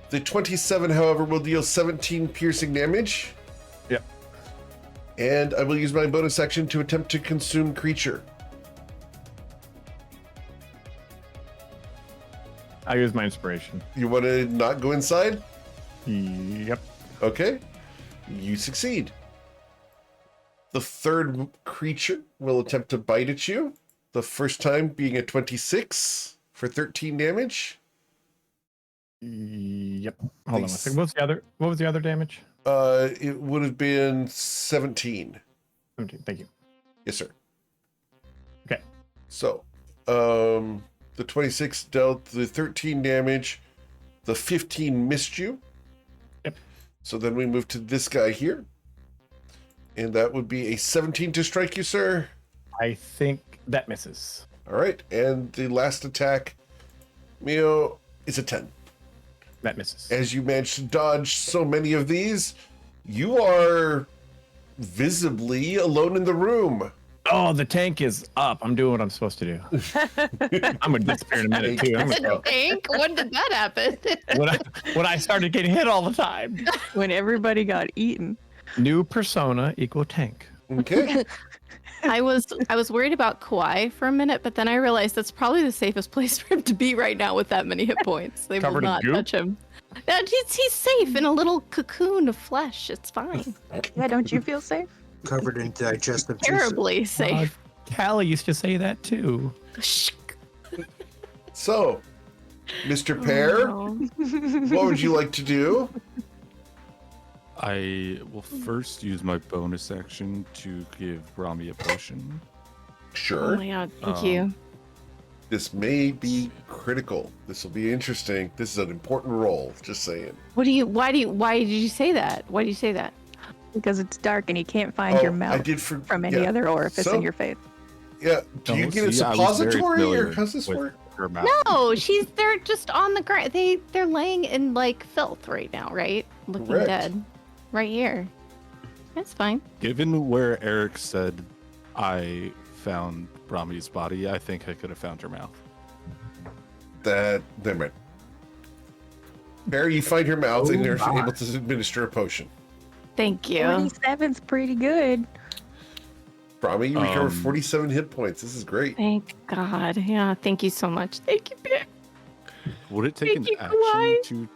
The 27, however, will deal 17 piercing damage. Yep. And I will use my bonus action to attempt to consume creature. I use my inspiration. You want to not go inside? Yep. Okay. You succeed. The third creature will attempt to bite at you. The first time being a 26 for 13 damage. Yep. Hold on a Thanks. second. What was the other damage? It would have been 17. 17. Thank you. Yes, sir. Okay. So, the 26 dealt the 13 damage. The 15 missed you. Yep. So then we move to this guy here. And that would be a 17 to strike you, sir. I think that misses. All right. And the last attack, Mio, is a 10. That misses. As you manage to dodge so many of these, you are visibly alone in the room. Oh, the tank is up. I'm doing what I'm supposed to do. I'm gonna disappear in a minute too. I'm gonna, Tank? When did that happen? when I started getting hit all the time. When everybody got eaten. New persona equal tank. Okay. I was worried about Kawhi for a minute, but then I realized that's probably the safest place for him to be right now with that many hit points. They will Covered in not goop? touch him. Yeah, he's safe in a little cocoon of flesh. It's fine. Yeah, don't you feel safe? Covered in digestive juices. Terribly safe. Callie used to say that too. Shh. So, Mr. Pear, Oh, what would you like to do? I will first use my bonus action to give Rami a potion. oh Sure. my god, thank you. This may be critical. This will be interesting. This is an important role. Just saying. Why did you say that? Why do you say that? Because it's dark and you can't find your I mouth did from any other orifice in your face. Yeah. Do you Oh, get a see, I was very suppository or familiar how's this with work? her mouth. No, they're just on the ground. They're laying in like filth right now, right? Looking Correct. dead. Right here. That's fine. Given where Eric said I found Rami's body, I think I could have found her mouth. Never mind. Pear, you find her mouth and Oh you're my. able to administer a potion. Thank you. 47's pretty good. Brahma, you recover Um, 47 hit points. This is great. Thank God. Yeah, thank you so much. Thank you, Bear. Would it take Thank an you, action Kawhi. to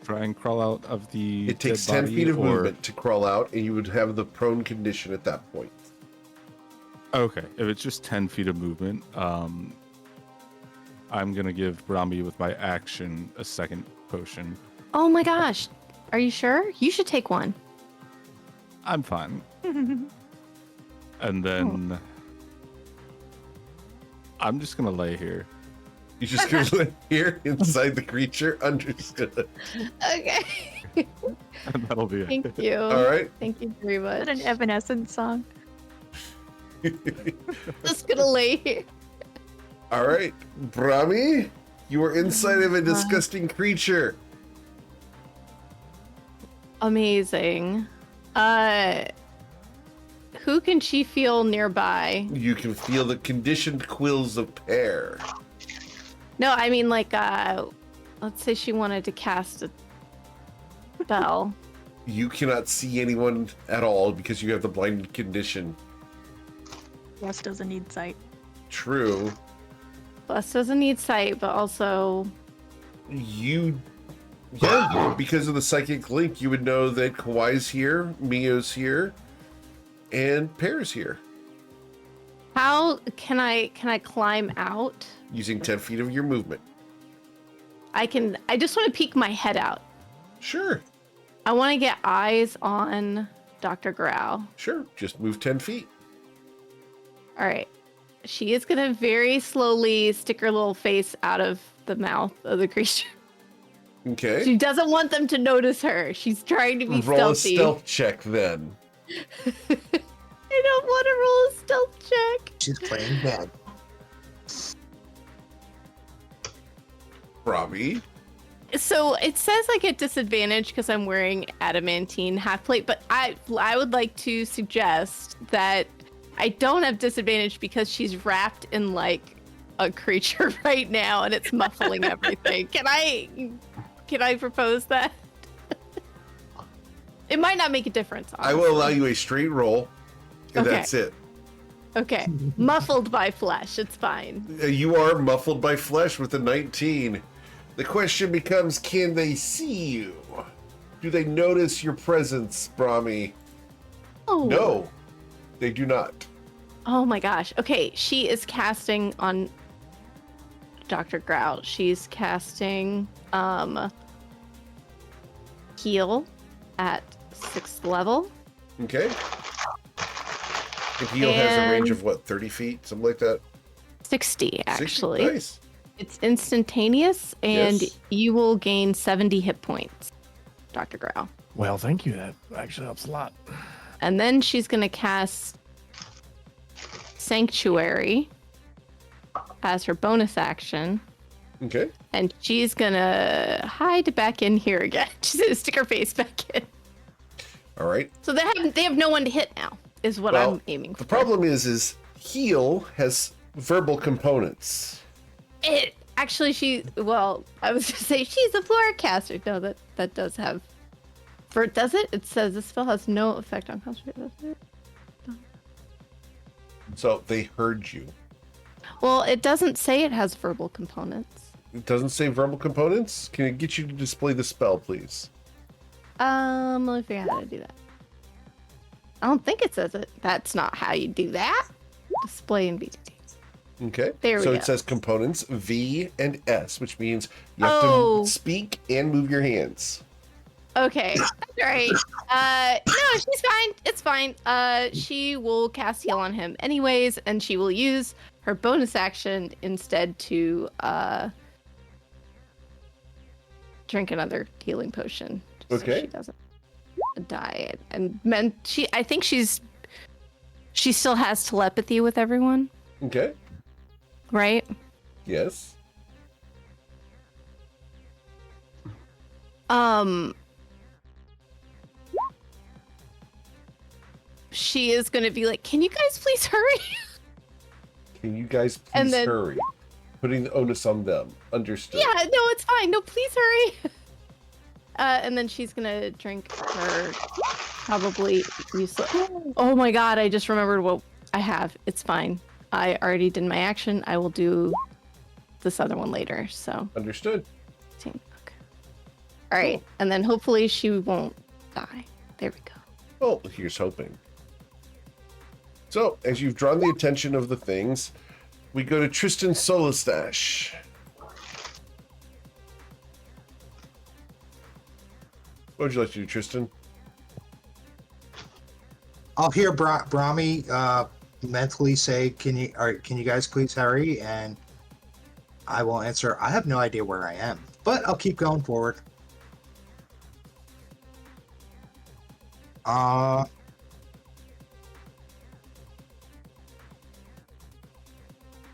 try and crawl out of the It takes dead 10 body, feet of or- movement to crawl out, and you would have the prone condition at that point. Okay, if it's just 10 feet of movement, I'm gonna give Rami with my action a second potion. Oh my gosh. Are you sure? You should take one. I'm fine. And then I'm just gonna lay here. You just go live here inside the creature. Understood. Okay. And that'll be it. Thank you. All right. Thank you very Is much. that an Evanescence song? Just gonna lay here. All right. Brahmi, you are inside of a disgusting creature. Amazing. Who can she feel nearby? You can feel the conditioned quills of Pear. No, I mean like let's say she wanted to cast a spell. You cannot see anyone at all because you have the blinded condition. Wes doesn't need sight. True. Bless doesn't need sight, but also Yeah, because of the psychic link, you would know that Kawai's here, Mio's here, and Pear's here. how can I climb out? Using 10 feet of your movement. I just want to peek my head out. Sure, I want to get eyes on Dr. Grau. sure. Just move 10 feet. All right. She is going to very slowly stick her little face out of the mouth of the creature. Okay. She doesn't want them to notice her. She's trying to be Roll stealthy. a stealth check then. I don't want to roll a stealth check. She's playing dead. Robbie. So it says I get disadvantage because I'm wearing adamantine half plate, but I would like to suggest that I don't have disadvantage because she's wrapped in like a creature right now and it's muffling everything. Can I propose that? It might not make a difference. I will allow you a straight roll, and Okay. that's it. Okay. Muffled by flesh. It's fine. You are muffled by flesh with a 19. The question becomes, can they see you? Do they notice your presence, Brahmi? Oh. No, they do not. Oh my gosh. Okay, she is casting on Dr. Grau. She's casting heal at 6th level. Okay. And heal has a range And- of what, 30 feet? Something like that? 60 actually. 60? Nice. It's instantaneous and Yes. you will gain 70 hit points, Dr. Grau. Well, thank you. That actually helps a lot. And then she's going to cast Sanctuary as her bonus action. Okay. And she's going to hide back in here again. She's going to stick her face back in. All right. So they have no one to hit now, is what Well, I'm aiming for. The problem is heal has verbal components. It actually, I was going to say she's a flora caster. No, that does have. Does it? It says this spell has no effect on concentration. So they heard you. Well, it doesn't say it has verbal components. It doesn't say verbal components. Can I get you to display the spell, please? Let me figure out how to do that. I don't think it says it. That's not how you do that. Display in BTT. Okay. There we so go. it says components V and S, which means you have Oh. to speak and move your hands. Okay, that's right. No, she's fine. It's fine. She will cast heal on him anyways, and she will use her bonus action instead to drink another healing potion. So Okay. she doesn't die. And I think she still has telepathy with everyone, Okay. right? Yes. She is gonna be like, "Can you guys please hurry?" Can you guys please And then- hurry? Putting the onus on them. Understood. Yeah, no, it's fine. No, please hurry. And then she's gonna drink her probably useless. Oh my god, I just remembered what I have. It's fine. I already did my action. I will do this other one later. So, Understood. okay. All right, and then hopefully she won't die. There we go. Well, here's hoping. So, as you've drawn the attention of the things, we go to Tristan Solastash. What would you like to do, Tristan? I'll hear Brahmi mentally say, "Can you guys please hurry?" And I will answer, "I have no idea where I am, but I'll keep going forward."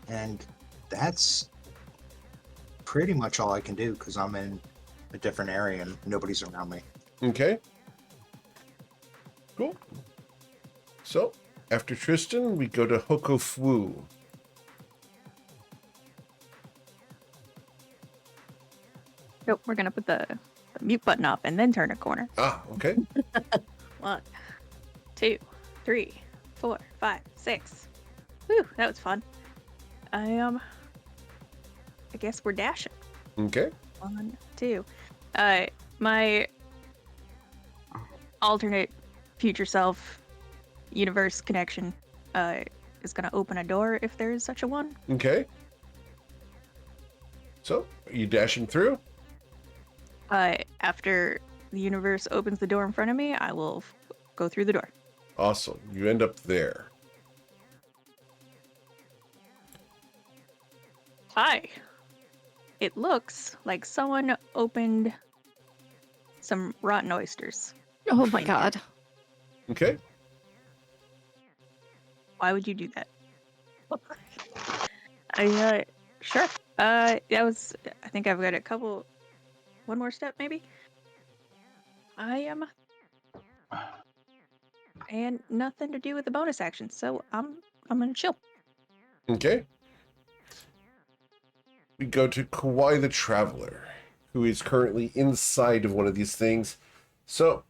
And that's pretty much all I can do because I'm in a different area and nobody's around me. Okay. Cool. So, after Tristan, we go to Hokofu. Nope, we're gonna put the mute button up and then turn a corner. Ah, okay. 1, 2, 3, 4, 5, 6. Whew, that was fun. I guess we're dashing. Okay. 1, 2. My alternate future self universe connection is gonna open a door if there is such a one. Okay. So, are you dashing through? After the universe opens the door in front of me, I will go through the door. Awesome. You end up there. Hi. It looks like someone opened some rotten oysters. Oh my god. Okay. Why would you do that? Sure. That was. I think I've got one more step maybe. And nothing to do with the bonus action, so I'm gonna chill. Okay. We go to Kawhi the Traveler, who is currently inside of one of these things. So,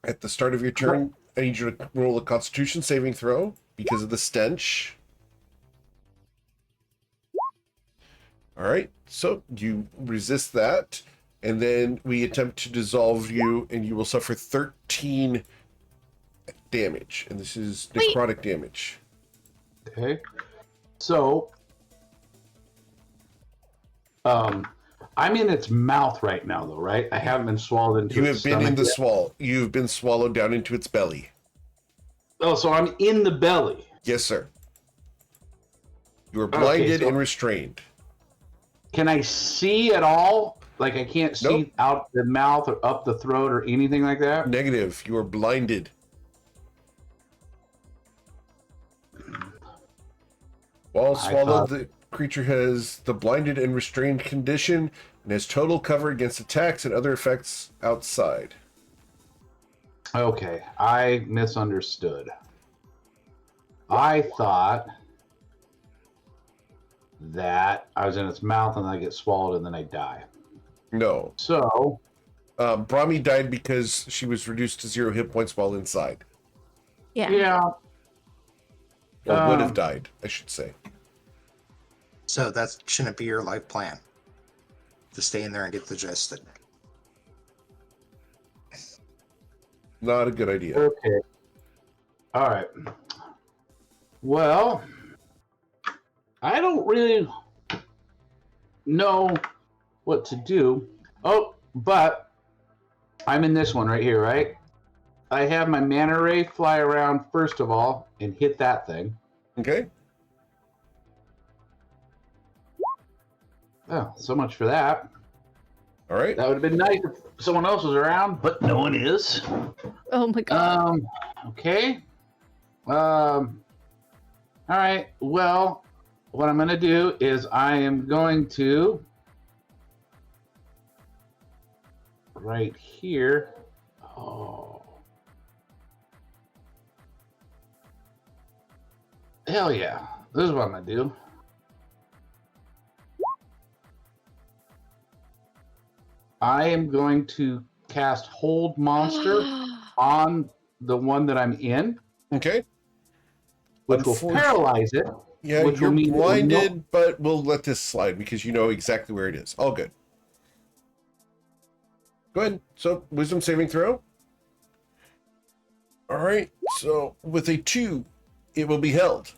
at the start of your turn, I need you to roll a Constitution saving throw because of the stench. All right, so you resist that, and then we attempt to dissolve you, and you will suffer 13 damage, and this is necrotic damage. Okay. So, I'm in its mouth right now, though, right? I haven't been swallowed into You its have been in the stomach yet. You've been swallowed down into its belly. Oh, so I'm in the belly. Yes, sir. You are blinded so- and restrained. Can I see at all? Like, I can't see Nope. out the mouth or up the throat or anything like that? Negative. You are blinded. While swallowed, the creature has the blinded and restrained condition and has total cover against attacks and other effects outside. Okay, I misunderstood. I thought that I was in its mouth and I get swallowed and then I die. No. So, Brahmi died because she was reduced to 0 hit points while inside. Yeah. yeah. Or would have died, I should say. So that shouldn't be your life plan. To stay in there and get digested. Not a good idea. Okay. All right. Well, I don't really know what to do. Oh, but I'm in this one right here, right? I have my mana ray fly around first of all and hit that thing. Okay. Oh, so much for that. All right. That would have been nice if someone else was around, but no one is. Oh my god. Okay. All right. Well, what I'm going to do is I am going to right here. Oh. Hell yeah. This is what I'm going to do. I am going to cast Hold Monster on the one that I'm in, Okay. which will paralyze it. Yeah, which you're will mean blinded, but we'll let this slide because you know exactly where it is. All good. Go ahead. So, wisdom saving throw. All right. So, with a 2, it will be held.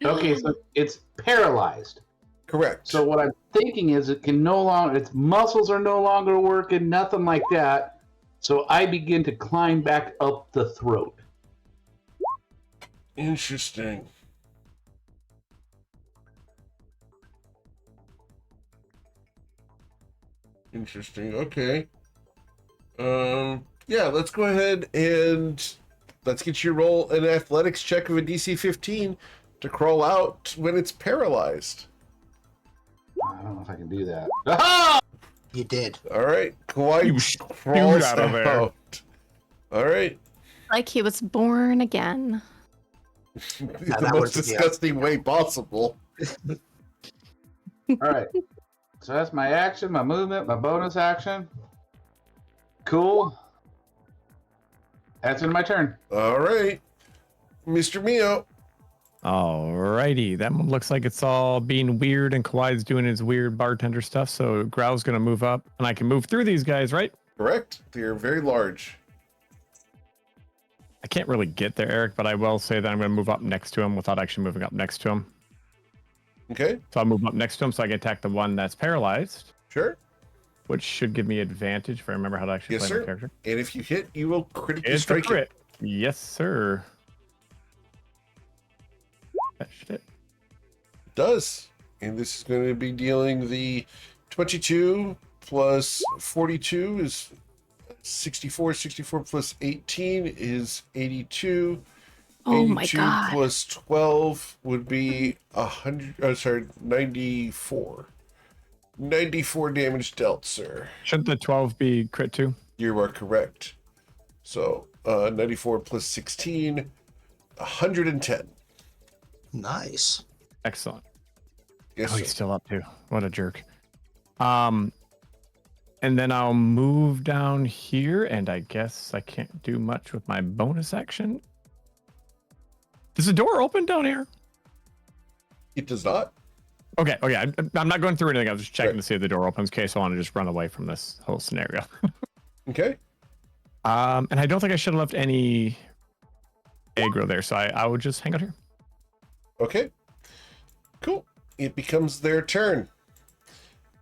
Okay, so it's paralyzed. Correct. So what I'm thinking is it can no longer, its muscles are no longer working, nothing like that. So I begin to climb back up the throat. Interesting. Interesting. Okay. Yeah, let's go ahead and let's get you roll an athletics check of a DC 15 to crawl out when it's paralyzed. I don't know if I can do that. Aha! You did. All right. Kawhi You crawls out of there. out. All right. Like he was born again. The that most was- yeah. disgusting way possible. All right. So that's my action, my movement, my bonus action. Cool. That's in my turn. All right. Mr. Mio. Alrighty, that one looks like it's all being weird, and Kawhi's doing his weird bartender stuff. So Growl's gonna move up, and I can move through these guys, right? Correct. They're very large. I can't really get there, Eric, but I will say that I'm gonna move up next to him without actually moving up next to him. Okay. So I'll move up next to him so I can attack the one that's paralyzed, Sure. which should give me advantage if I remember how to actually Yes, play sir. my character. And if you hit, you will critically It's a strike it. crit. Yes, sir. That shit. Does. And this is going to be dealing the 22 plus 42 is 64. 64 plus 18 is 82. Oh my 82 god. plus 12 would be 94. 94 damage dealt, sir. Shouldn't the 12 be crit too? You are correct. So 94 plus 16, 110. Nice. Excellent. Yes, Oh, sir. he's still up too. What a jerk. And then I'll move down here, and I guess I can't do much with my bonus action. Does the door open down here? It does not. Okay. I'm not going through anything. I was just checking Right. to see if the door opens. Okay, so I want to just run away from this whole scenario. Okay. And I don't think I should have left any aggro there, so I would just hang out here. Okay. Cool. It becomes their turn.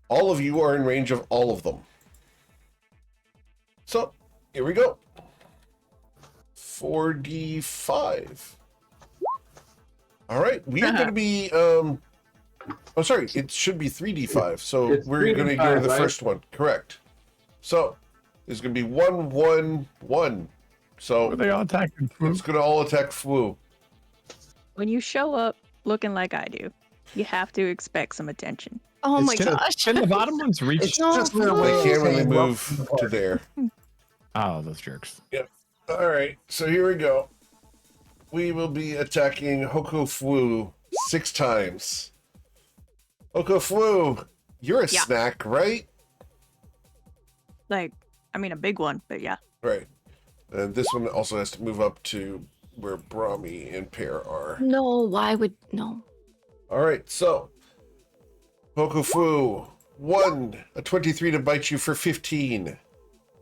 All of you are in range of all of them. So, here we go. 4d5. All right. We are going to be oh sorry, it should be 3d5. So It's we're going to go to 3d5, the right? first one. Correct. So, there's going to be 1 1 1. So, Are they all attacking? it's going to all attack Flu. When you show up looking like I do, you have to expect some attention. Oh It's my just- gosh. Can the bottom ones reach? It's just their Flu. way They of can't really saying move welcome to aboard. there. Oh, those jerks. All right, so here we go. We will be attacking Hokofu 6 times. Hokofu, you're a Yeah. snack, right? Like, I mean, a big one, but yeah. Right. And this one also has to move up to where Brahmi and Pear are. No, why would no? All right, so Hokofu, a 23 to bite you for 15.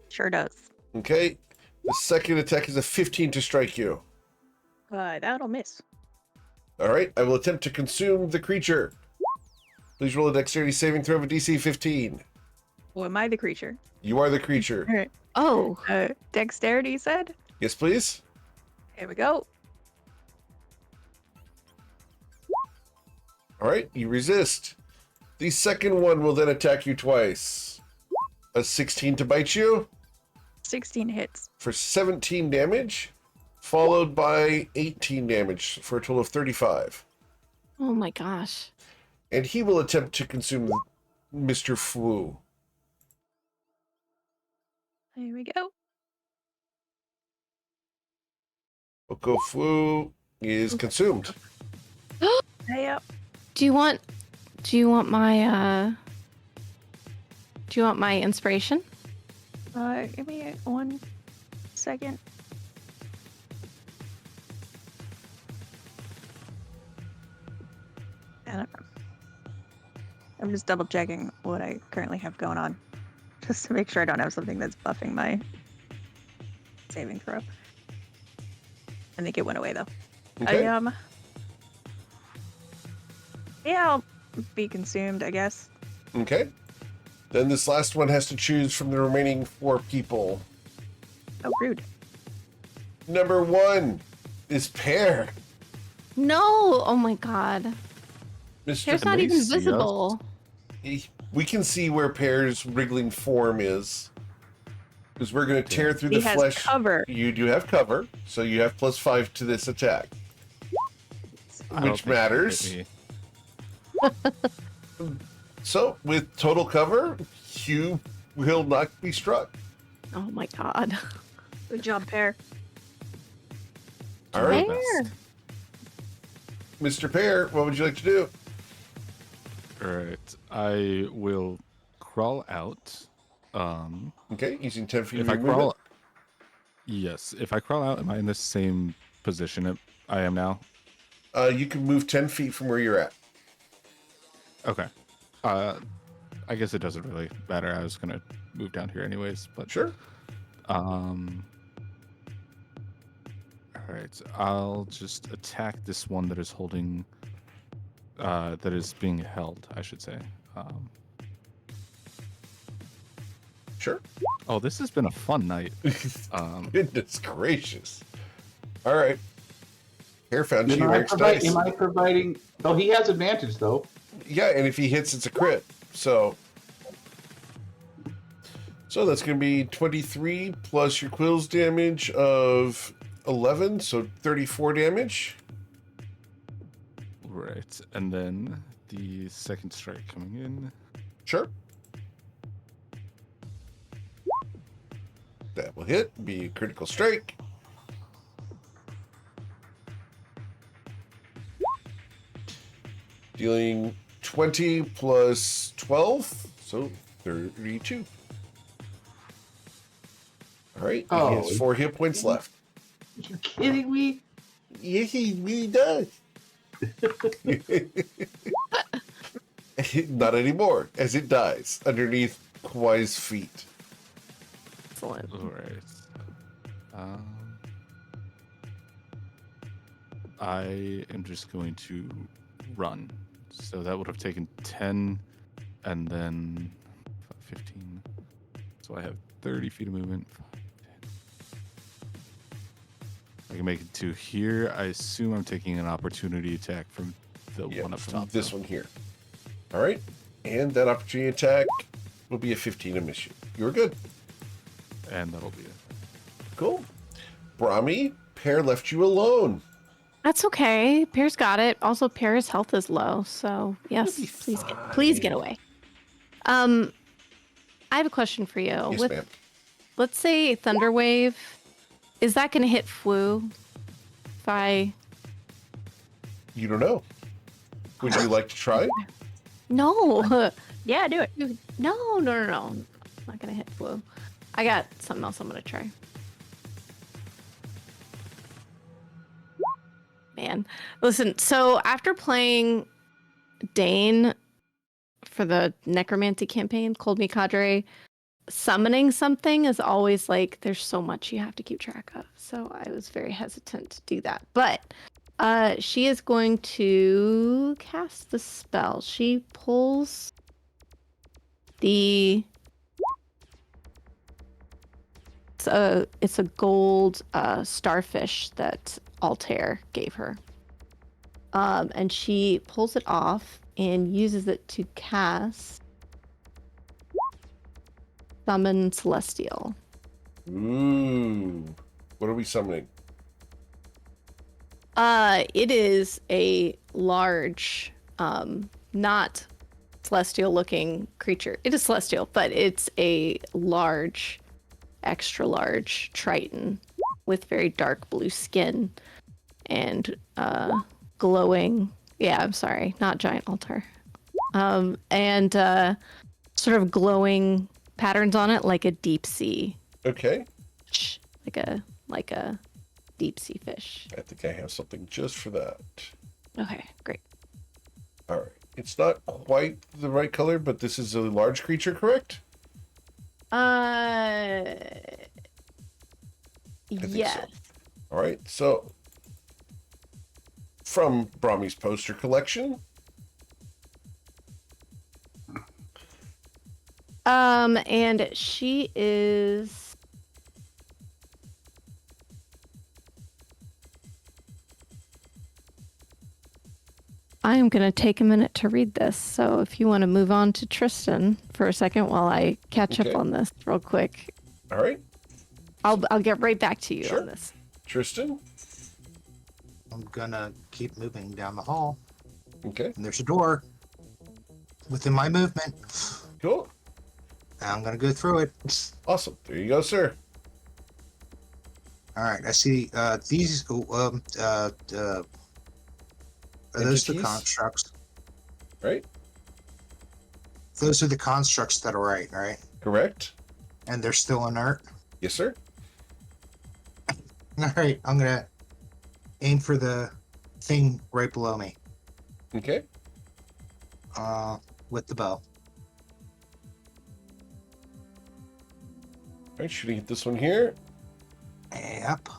Sure does. Okay. The second attack is a 15 to strike you. That'll miss. All right, I will attempt to consume the creature. Please roll a dexterity saving throw of a DC 15. Or am I the creature? You are the creature. All right. Oh, Dexterity, you said? Yes, please. Here we go. All right, you resist. The second one will then attack you twice. A 16 to bite you 16 hits. for 17 damage, followed by 18 damage for a total of 35. oh my gosh. And he will attempt to consume Mr. Fu. Here we go. Oko Fu is consumed. Yep. Do you want my inspiration? Give me 1 second. I don't know. I'm just double checking what I currently have going on, just to make sure I don't have something that's buffing my saving throw. I think it went away though. Okay. Yeah, I'll be consumed, I guess. Okay. Then this last one has to choose from the remaining 4 people. Oh, rude. Number 1 is Pear. No. Oh my god. Mr. Pear's not they even see us? visible. We can see where Pear's wriggling form is. Because we're going to tear through He the has flesh. cover. You do have cover, so you have +5 to this attack. I don't Which think it'll hit matters. me. So, with total cover, you will not be struck. Oh my god. Good job, Pear. All right, Pear. Mr. Pear, what would you like to do? All right, I will crawl out. Okay, using 10 feet If of I your movement. crawl, yes. If I crawl out, am I in the same position I am now? You can move 10 feet from where you're at. Okay. I guess it doesn't really matter. I was gonna move down here anyways, but Sure. All right, I'll just attack this one that is holding, that is being held, I should say. Sure. Oh, this has been a fun night. Goodness gracious. All right. Pear found Am you I, Eric's dice. am I providing? Oh, he has advantage though. Yeah, and if he hits, it's a crit. So that's going to be 23 plus your quill's damage of 11, so 34 damage. Right, and then the second strike coming in. Sure. That will hit, be a critical strike. Dealing 20 plus 12, so 32. All right, he Oh. has 4 hit points left. You kidding me? Yeah, he really does. Not anymore, as it dies underneath Kwai's feet. Excellent. All right. I am just going to run. So that would have taken 10 and then 15. So I have 30 feet of movement. 5, 10. I can make it to here. I assume I'm taking an opportunity attack from the Yeah, one up from top. this though. one here. All right, and that opportunity attack will be a 15 to miss you. You're good. And that'll be it. Cool. Brahmi, Pear left you alone. That's okay. Pear's got it. Also, Pear's health is low, so yes, be please get fine. away. I have a question for you. Yes, ma'am. Let's say Thunderwave, is that going to hit Flu? If You don't know. Would you like to try? no, Yeah, do it. no, I'm not going to hit Flu. I got something else I'm going to try. Man, listen. So after playing Dane for the Necromancy campaign, Cold Me Cadre, summoning something is always like there's so much you have to keep track of. So I was very hesitant to do that. But She is going to cast the spell. She pulls the. It's a gold starfish that Altair gave her. And she pulls it off and uses it to cast Summon Celestial. Ooh. What are we summoning? It is a large, not celestial looking creature. It is celestial, but it's a large, extra large Triton with very dark blue skin and glowing. Yeah, I'm sorry, not giant altar. And sort of glowing patterns on it, like a deep sea, Okay. like a deep sea fish. I think I have something just for that. Okay, great. All right. It's not quite the right color, but this is a large creature, correct? Yes. All right. So, from Brahmi's poster collection. And she is. I am going to take a minute to read this. So if you want to move on to Tristan for a second while I catch Okay. up on this real quick, All right. I'll get right back to you Sure. on this. Tristan. I'm gonna keep moving down the hall, Okay. and there's a door within my movement. Cool. I'm gonna go through it. Awesome. There you go, sir. All right, I see these. Are those the Entities? constructs? Right? Those are the constructs that are right? Correct. And they're still inert. Yes, sir. All right, I'm gonna aim for the thing right below me. Okay. With the bow. All right. Shooting at this one here. Yep.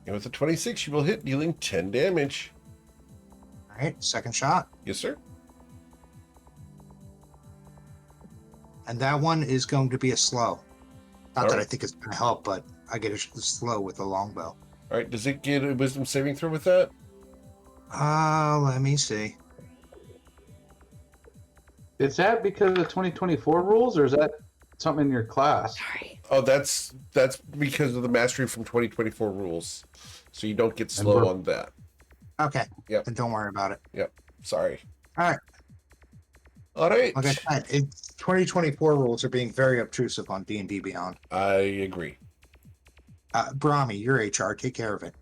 And with a 26, you will hit, dealing 10 damage. All right, second shot, Yes, sir. and that one is going to be a slow. Not All that right. I think it's gonna help, but I get a slow with a longbow. All right. Does it get a wisdom saving throw with that? Let me see. Is that because of the 2024 rules, or is that something in your class? Sorry. Oh, that's because of the mastery from 2024 rules. So you don't get slow we're- on that. Okay. Yep. Then don't worry about it. Sorry. All right. All right. Like I said, 2024 rules are being very obtrusive on D&D Beyond. I agree. Brahmi, you're HR. Take care of it.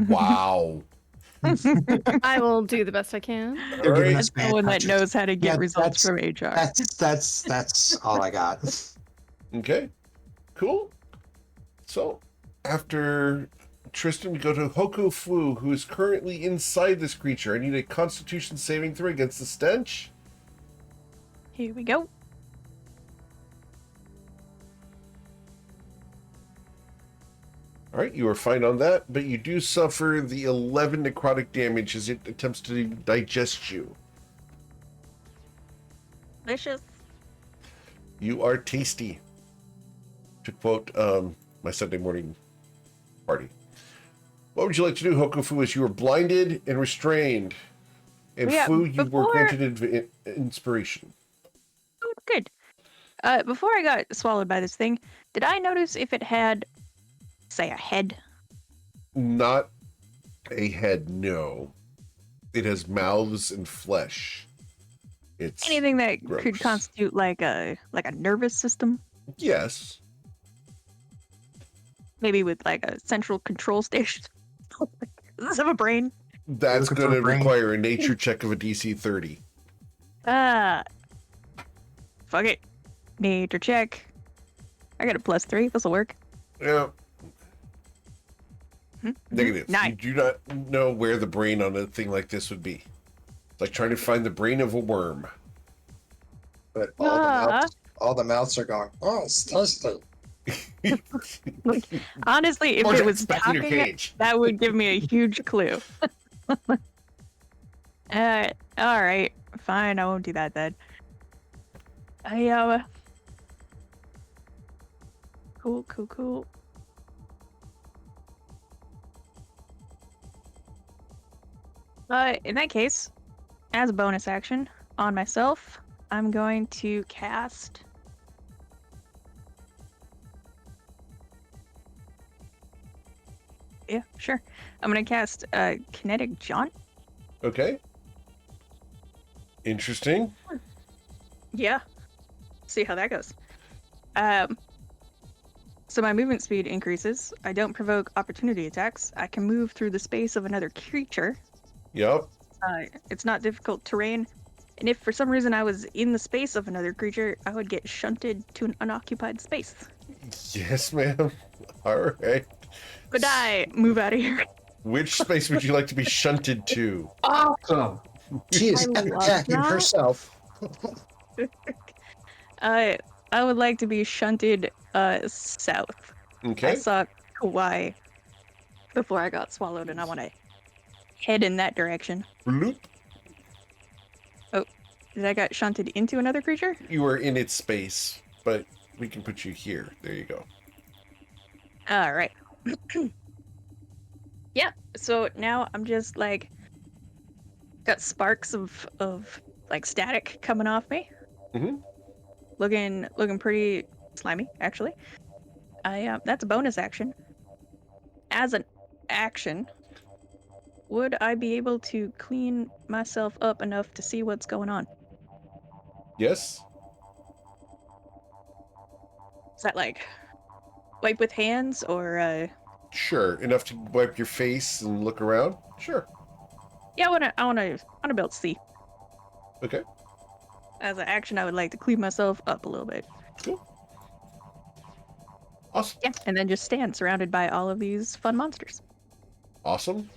Wow. I will do the best I can. They're All giving right. us bad Someone that touches. knows how to get Yeah, results from HR. That's all I got. Okay. Cool. So, after Tristan, we go to Hoku Fu, who is currently inside this creature. I need a Constitution saving throw against the stench. Here we go. All right, you are fine on that, but you do suffer the 11 necrotic damage as it attempts to digest you. Delicious. You are tasty. To quote my Sunday morning party. What would you like to do, Hokufu, as you are blinded and restrained? And Yeah, Fu, you were before- granted inspiration. Oh, good. Before I got swallowed by this thing, did I notice if it had, say, a head? Not a head, no. It has mouths and flesh. It's Anything that gross. could constitute like a nervous system? Yes. Maybe with like a central control station. Does this have a brain? That's looking for going a to brain? require a nature check of a DC 30. Ah. Fuck it. Nature check. I got a +3. This'll work. Yeah. Hmm? Negative. You 9. do not know where the brain on a thing like this would be. It's like trying to find the brain of a worm. But Ah. all the mouths are going, oh, it's tasty. Like, honestly, if it was back in your talking, cage. that would give me a huge clue. All right, fine. I won't do that then. Cool. In that case, as a bonus action on myself, I'm going to cast. Yeah, sure. I'm gonna cast Kinetic Jaunt. Okay. Interesting. Yeah. See how that goes. So my movement speed increases. I don't provoke opportunity attacks. I can move through the space of another creature. Yep. It's not difficult terrain. And if for some reason I was in the space of another creature, I would get shunted to an unoccupied space. Yes, ma'am. All right. Good die. Move out of here. Which space would you like to be shunted to? Awesome. She is I love attacking that. herself. I would like to be shunted south. I Okay. saw Kauai before I got swallowed, and I want to head in that direction. Bloop. Did I got shunted into another creature? You are in its space, but we can put you here. There you go. All right. Yeah. So now I'm just like got sparks of like static coming off me. Mhm. Looking pretty slimy, actually. That's a bonus action. As an action, would I be able to clean myself up enough to see what's going on? Yes. Is that like wipe with hands or Sure. Enough to wipe your face and look around? Sure. yeah, I wanna be able to see. Okay. As an action, I would like to clean myself up a little bit. Cool. Awesome. Yeah, and then just stand surrounded by all of these fun monsters. Awesome.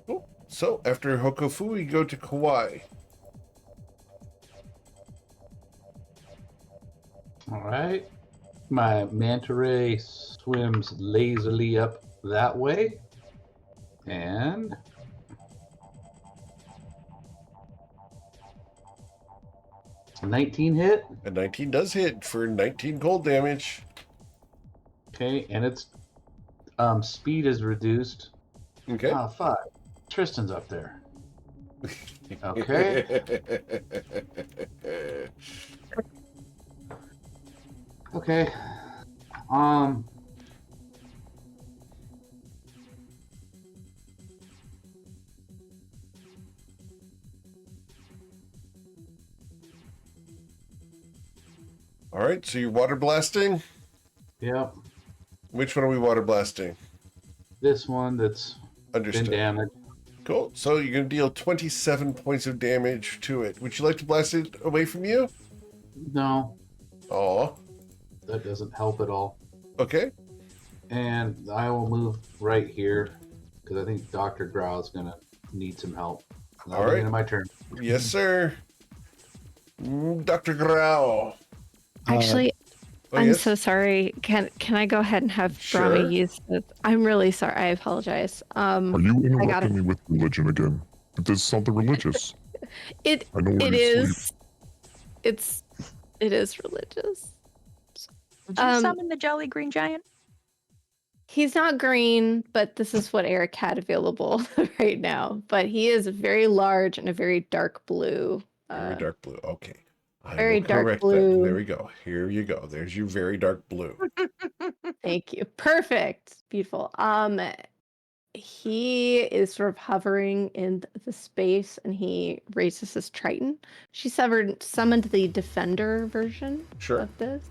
Cool. So after Hokofu, we go to Kauai. All right. My manta ray swims lazily up that way. And a 19 hit. A 19 does hit for 19 cold damage. Okay, and its speed is reduced. Okay. 5. Tristan's up there. Okay. Okay. All right, so you're water blasting. Yep. Which one are we water blasting? This one that's Understood. been damaged. Cool. So you're going to deal 27 points of damage to it. Would you like to blast it away from you? No, Oh. that doesn't help at all. Okay. And I will move right here because I think Dr. Grau is going to need some help. All right. Into my turn. Yes, sir. Dr. Grau. Actually, Oh, I'm yes? so sorry. Can I go ahead and have Sure. Brahma use this? I'm really sorry. I apologize. Are you interrupting me with religion again? This is something religious. It I know where it you is. sleep. It is religious. Did you summon the Jolly Green Giant? He's not green, but this is what Eric had available right now. But he is very large and a very dark blue. Very dark blue. Okay. I very will dark correct blue. That. There we go. Here you go. There's your very dark blue. Thank you. Perfect. Beautiful. He is sort of hovering in the space and he raises his Triton. She summoned the defender version Sure. of this.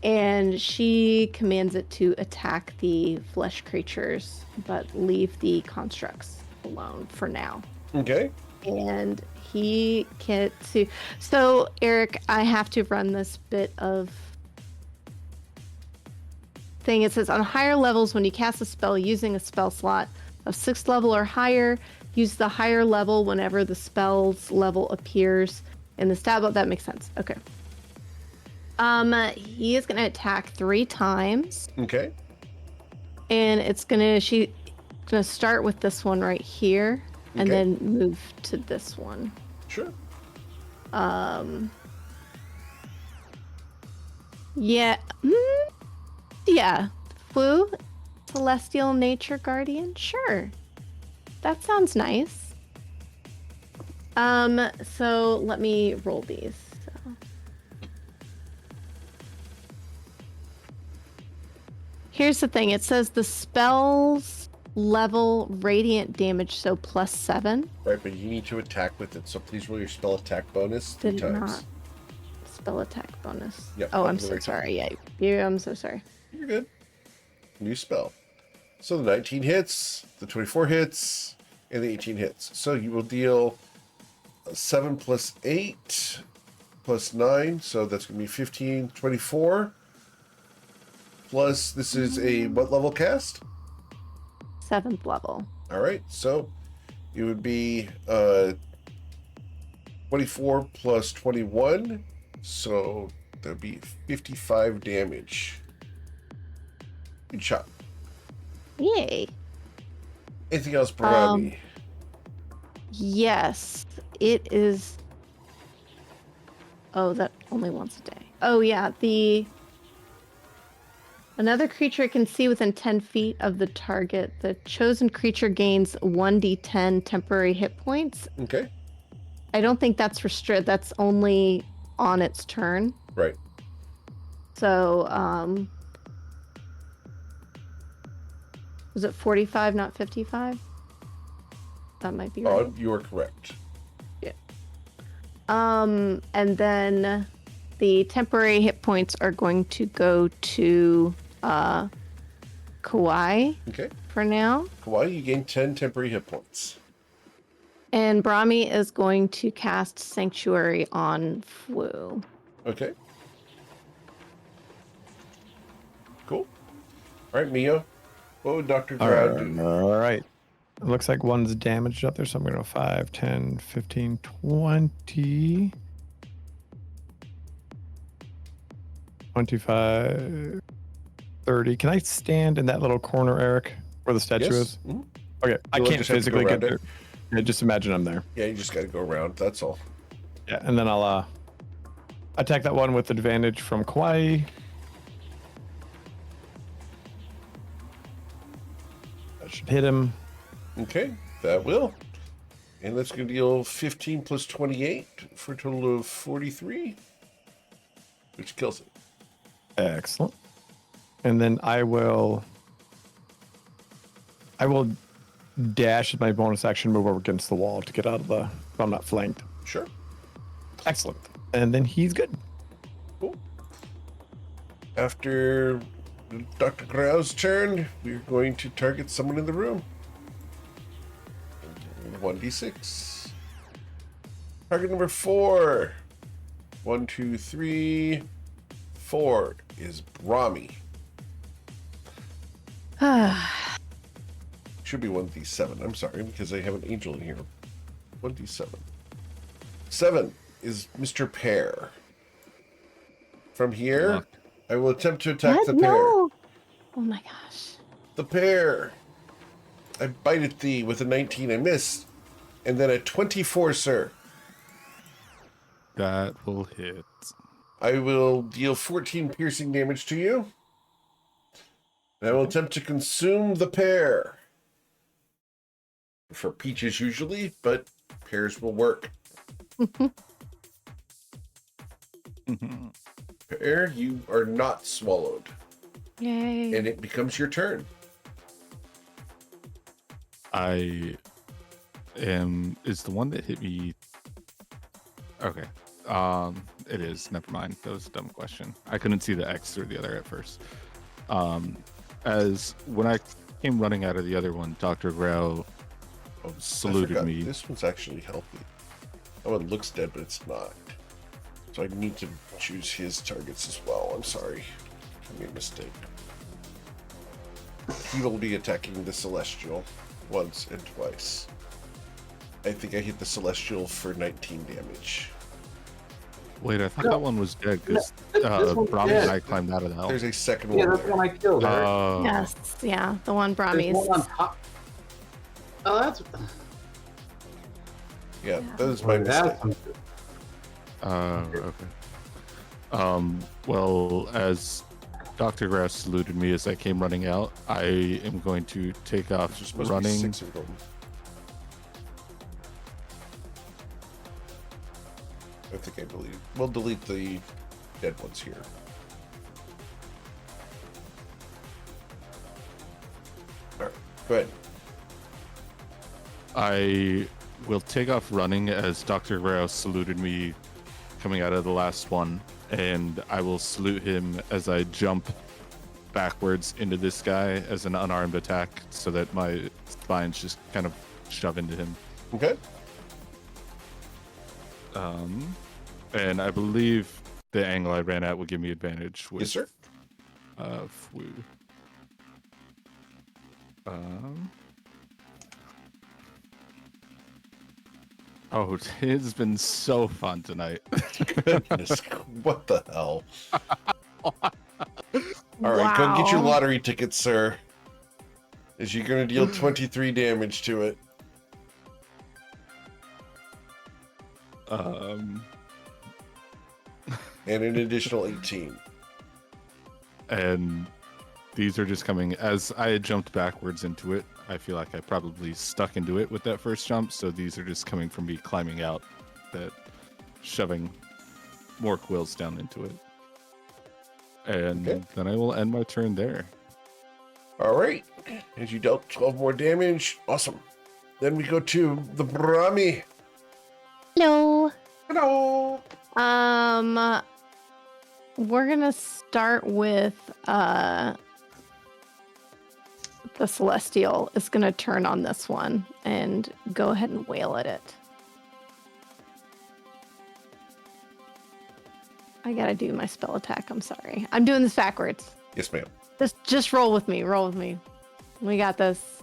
And she commands it to attack the flesh creatures, but leave the constructs alone for now. Okay. And he gets to. So, Eric, I have to run this bit of thing. It says on higher levels, when you cast a spell using a spell slot of 6th level or higher, use the higher level whenever the spell's level appears in the stat book. That makes sense. Okay. He is gonna attack 3 times, Okay. and she's gonna start with this one right here, and Okay. then move to this one. Sure. Yeah. Yeah. Flu, Celestial Nature Guardian. Sure. That sounds nice. So let me roll these. So. Here's the thing. It says the spell's level radiant damage, so +7. Right, but you need to attack with it, so please roll your spell attack bonus 3 Did times. not. Spell attack bonus. Yep, Oh, on I'm the so very top. sorry. Yeah, I'm so sorry. You're good. New spell. So the 19 hits, the 24 hits, and the 18 hits. So you will deal 7 plus 8 plus 9, so that's going to be 15, 24. Plus, this is a what level cast? 7th level. All right, so it would be 24 plus 21, so that would be 55 damage. Good shot. Yay. Anything else, Barami? Yes, it is. Oh, that only once a day. Oh, yeah. Another creature it can see within 10 feet of the target. The chosen creature gains 1d10 temporary hit points. Okay, I don't think that's restricted. That's only on its turn. right. So, was it 45, not 55? That might be right. You are correct. And then the temporary hit points are going to go to Kauai Okay. for now. Hawaii, you gain 10 temporary hit points. And Brahmi is going to cast Sanctuary on Flu. Okay. Cool. All right, Mio. What would Dr. Grau do? All right. It looks like one's damaged up there, so I'm going to go 5, 10, 15, 20. 25, 30. Can I stand in that little corner, Eric, where the statue Yes. is? Mhm. Okay, I You'll can't just have to go physically get around there. it. Yeah, just imagine I'm there. Yeah, you just got to go around. That's all. Yeah, and then I'll attack that one with advantage from Kauai. That should hit him. Okay, that will. And that's going to deal 15 plus 28 for a total of 43, which kills it. Excellent. And then I will dash at my bonus action, move over against the wall to get out of the, if I'm not flanked. Sure. Excellent. And then he's good. Cool. After Dr. Grau's turn, we're going to target someone in the room. 1d6. Target number 4. 1, 2, 3, 4 is Brahmi. Should be 1d7. I'm sorry, because I have an angel in here. 1d7. 7 is Mr. Pear. From here, Luck. I will attempt to attack the What? pear. No. Oh my gosh. The pear. I bite at thee with a 19. I miss. And then a 24, sir. That will hit. I will deal 14 piercing damage to you. And I will attempt to consume the pear. For peaches usually, but pears will work. Pear, you are not swallowed. Yay. And it becomes your turn. Is the one that hit me? Okay. It is. Never mind. That was a dumb question. I couldn't see the X through the other at first. As when I came running out of the other one, Dr. Grau Oh, I saluted forgot. me. This one's actually healthy. That one looks dead, but it's not. So I need to choose his targets as well. I'm sorry. I made a mistake. He will be attacking the Celestial once and twice. I think I hit the Celestial for 19 damage. Wait, I thought No, that one was dead because this one's Brahmi dead. and I climbed out of the hell. There's a second Yeah, one that's there. the one I killed. Eric. Yes, yeah, the one There's Brahmies. one on top. Oh, that's. Yeah, that was my mistake. Okay. Well, as Dr. Grass saluted me as I came running out, I am going to take off There's supposed to be running. 6 of them. I believe. We'll delete the dead ones here. Alright, go ahead. I will take off running as Dr. Grouse saluted me coming out of the last one, and I will salute him as I jump backwards into this guy as an unarmed attack so that my spines just kind of shove into him. Okay. And I believe the angle I ran at will give me advantage with Yes, sir. Fwu. Oh, it's been so fun tonight. Goodness, what the hell? Alright, go get your Wow. lottery tickets, sir. As you're gonna deal 23 damage to it. And an additional 18. And these are just coming as I had jumped backwards into it. I feel like I probably stuck into it with that first jump, so these are just coming from me climbing out, that shoving more quills down into it. And Okay. then I will end my turn there. Alright. As you dealt 12 more damage. Awesome. Then we go to the Brahmi. Hello. Hello. We're gonna start with the Celestial is gonna turn on this one and go ahead and wail at it. I gotta do my spell attack. I'm sorry. I'm doing this backwards. Yes, ma'am. Just roll with me. Roll with me. We got this.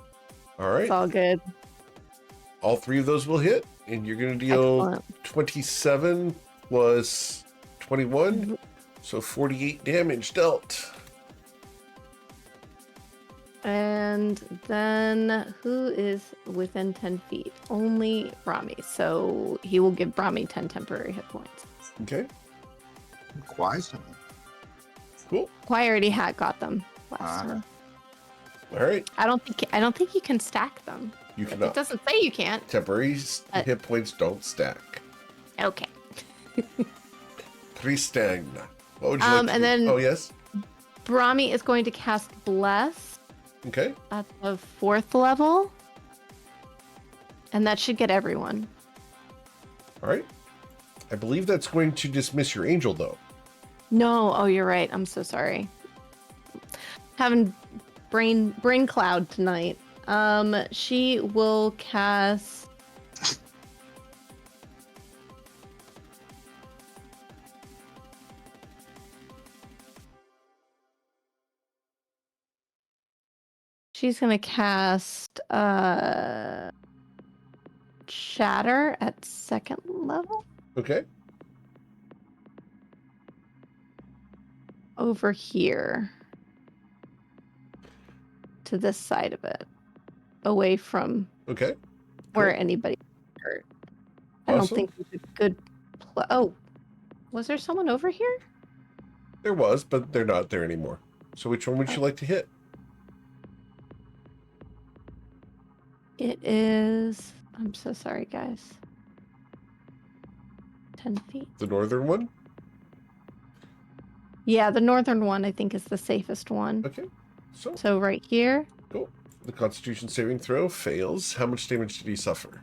Alright. It's all good. All 3 of those will hit. And you're gonna deal Excellent. 27 plus 21. So 48 damage dealt. And then who is within 10 feet? Only Brahmi. So he will give Brahmi 10 temporary hit points. Okay. Quais? Cool. Quai already had got them last Ah. time. Alright. I don't think you can stack them. You It cannot. doesn't say you can't. Temporary hit points don't stack. Okay. Tristan. What would you like to And do? then- Oh, yes. Brahmi is going to cast Bless Okay. at the 4th level. And that should get everyone. Alright. I believe that's going to dismiss your angel, though. No, oh, you're right. I'm so sorry. Having brain cloud tonight. She will cast. She's gonna cast Shatter at 2nd level Okay. over here to this side of it, away from Okay. where Cool. anybody hurt. I don't Awesome. think it's a good. Oh, was there someone over here? There was, but they're not there anymore. So which one would you like to hit? It is. I'm so sorry, guys. 10 feet. The northern one? Yeah, the northern one I think is the safest one. Okay. So, So right here. cool. The Constitution saving throw fails. How much damage did he suffer?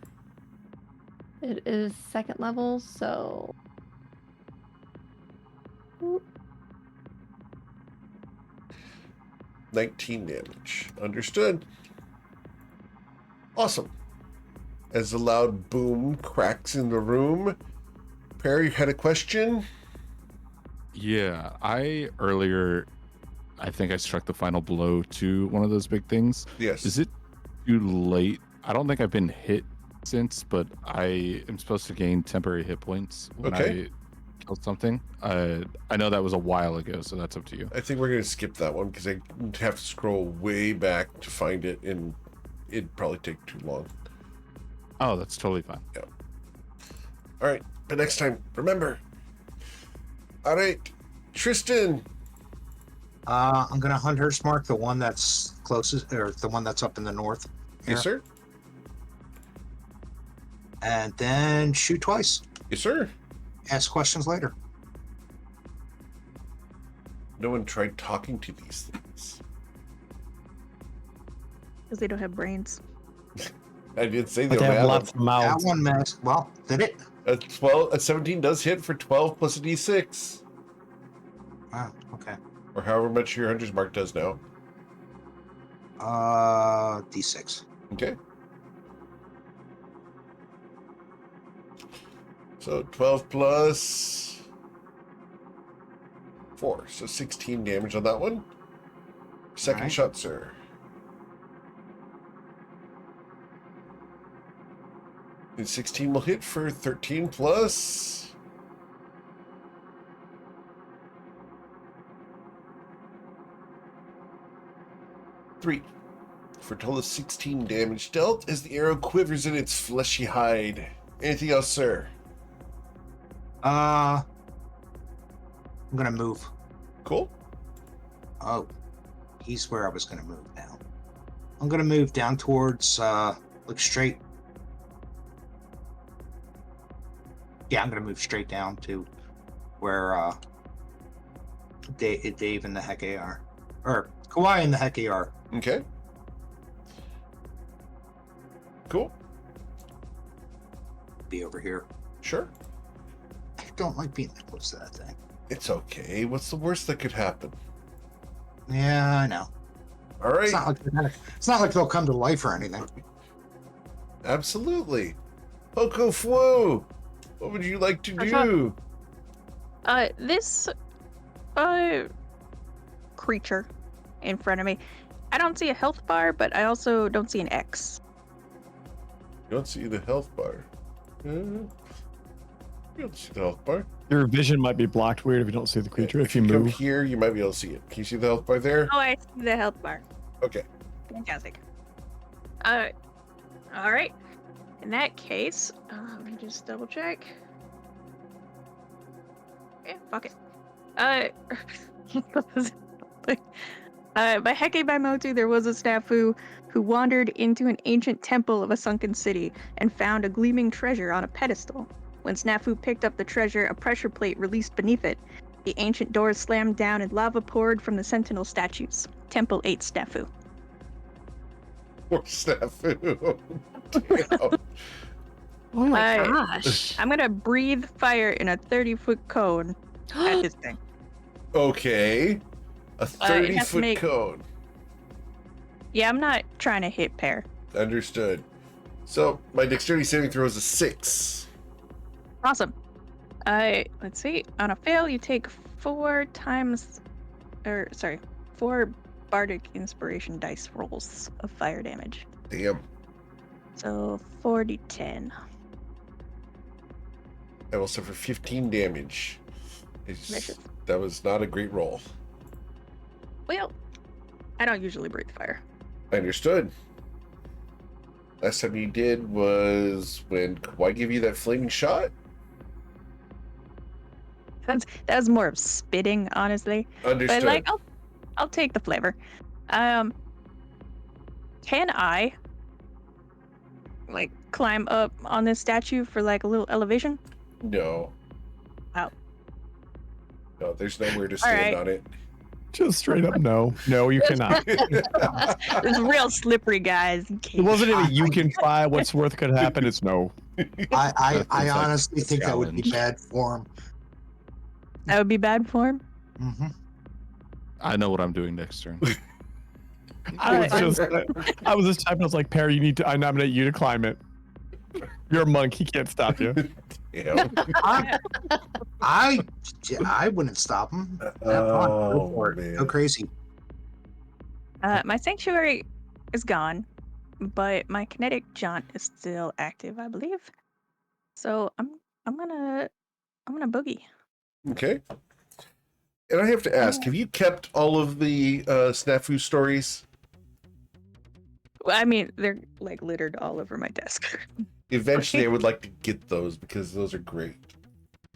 It is 2nd level, so. Oop. 19 damage. Understood. Awesome. As a loud boom cracks in the room, Perry had a question. Yeah, I think I struck the final blow to one of those big things. Yes. Is it too late? I don't think I've been hit since, but I am supposed to gain temporary hit points when Okay. I killed something. I know that was a while ago, so that's up to you. I think we're going to skip that one because I have to scroll way back to find it, and it'd probably take too long. Oh, that's totally fine. Yeah. All right, but next time, remember. All right, Tristan. I'm gonna Hunter's Mark, the one that's closest, or the one that's up in the north. Here. Yes, sir. And then shoot twice. Yes, sir. Ask questions later. No one tried talking to these things. Because they don't have brains. I did say But they they don't have lots of That mouths. one missed. Well, did it? A 17 does hit for 12 plus a d6. Wow. Okay. Or however much your Hunter's Mark does now. D6. Okay. So 12 plus 4. So 16 damage on that one. Second Alright. shot, sir. And 16 will hit for 13 plus. Three. For a total of 16 damage dealt as the arrow quivers in its fleshy hide. Anything else, sir? I'm gonna move. Cool. Oh, he's where I was gonna move now. I'm gonna move down towards, look straight. Yeah, I'm gonna move straight down to where, Dave and the Heke are. Or Kawhi and the Heke are. Okay. Cool. Be over here. Sure. I don't like being that close to that thing. It's okay. What's the worst that could happen? Yeah, I know. All right. It's not like they'll come to life or anything. Absolutely. Hoko Fu, what would you like to do? This creature in front of me. I don't see a health bar, but I also don't see an X. You don't see the health bar. You don't see the health bar. Your vision might be blocked weird if you don't see the creature. If you come move, here, you might be able to see it. Can you see the health bar there? Oh, I see the health bar. Okay. Fantastic. All right. In that case, let me just double check. Yeah, fuck it. By Heke by Motu, there was a snafu who wandered into an ancient temple of a sunken city and found a gleaming treasure on a pedestal. When Snafu picked up the treasure, a pressure plate released beneath it. The ancient doors slammed down and lava poured from the sentinel statues. Temple ate Snafu. Poor snafu. Damn. Oh my I- gosh. I'm gonna breathe fire in a 30-foot cone at this thing. Okay. A It has to 30-foot make- cone. Yeah, I'm not trying to hit Pear. Understood. So my dexterity saving throw is a 6. Awesome. Let's see. On a fail, you take 4 bardic inspiration dice rolls of fire damage. Damn. So 4d10. I will suffer 15 damage. Vicious. That was not a great roll. Well, I don't usually breathe fire. I understood. Last time you did was when Kawhi gave you that flaming shot? That was more of spitting, honestly. Understood. But like, I'll take the flavor. Can I like climb up on this statue for like a little elevation? No. Oh. No, there's nowhere to stand right. on it. just straight up no. No, you cannot. It's real slippery, guys. It wasn't even you can try. What's worth could happen. It's no. I That's like honestly a think that would be challenge. bad form. That would be bad form. Mm-hmm. I know what I'm doing next turn. I was just typing. I was like, Perry, you need to. I nominate you to climb it. You're a monk. He can't stop you. Damn. I wouldn't stop him. Have fun. Go for it. man. Go crazy. My sanctuary is gone, but my kinetic jaunt is still active, I believe. So I'm gonna boogie. Okay. And I have to ask, have you kept all of the snafu stories? Well, I mean, they're like littered all over my desk. Eventually, I would like to get those because those are great.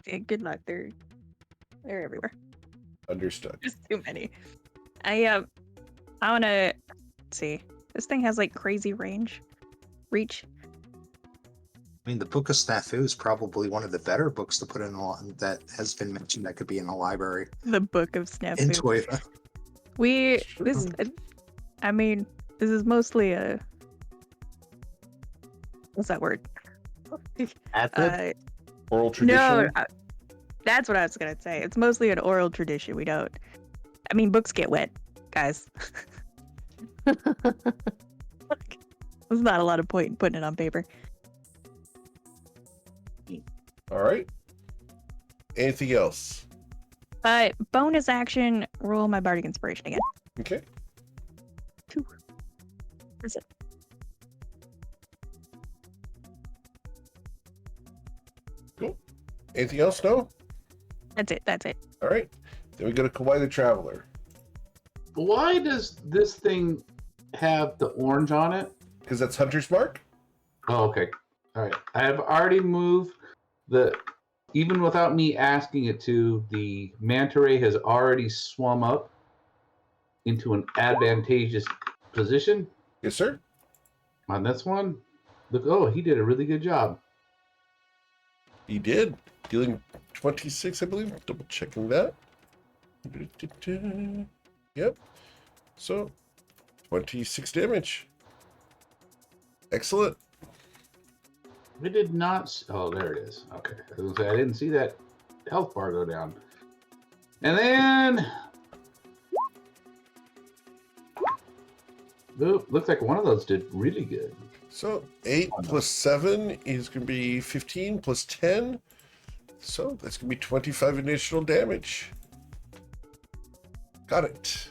Yeah, good luck. They're everywhere. Understood. There's too many. I wanna let's see. This thing has like crazy reach. I mean, the Book of Snafu is probably one of the better books to put in that has been mentioned that could be in a library The Book of in Snafu. Toyota. I mean, this is mostly a what's that word? Oral tradition. No, that's what I was gonna say. It's mostly an oral tradition. We don't. I mean, books get wet, guys. There's not a lot of point in putting it on paper. All right. Anything else? Bonus action. Roll my bardic inspiration again. Okay. 2. Where's it? Cool. Anything else? No? That's it. All right. Then we go to Kawhi the Traveler. Why does this thing have the orange on it? Because that's Hunter's Mark? Oh, okay. All right. I have already moved even without me asking it to, the manta ray has already swum up into an advantageous position Yes, sir. on this one. Look, he did a really good job. He did. Dealing 26, I believe. Double checking that. Yep. So, 26 damage. Excellent. We did not. Oh, there it is. Okay. I was gonna say, I didn't see that health bar go down. And then. Looks like one of those did really good. So, 8 plus 7 is going to be 15 plus 10. So, that's going to be 25 additional damage. Got it.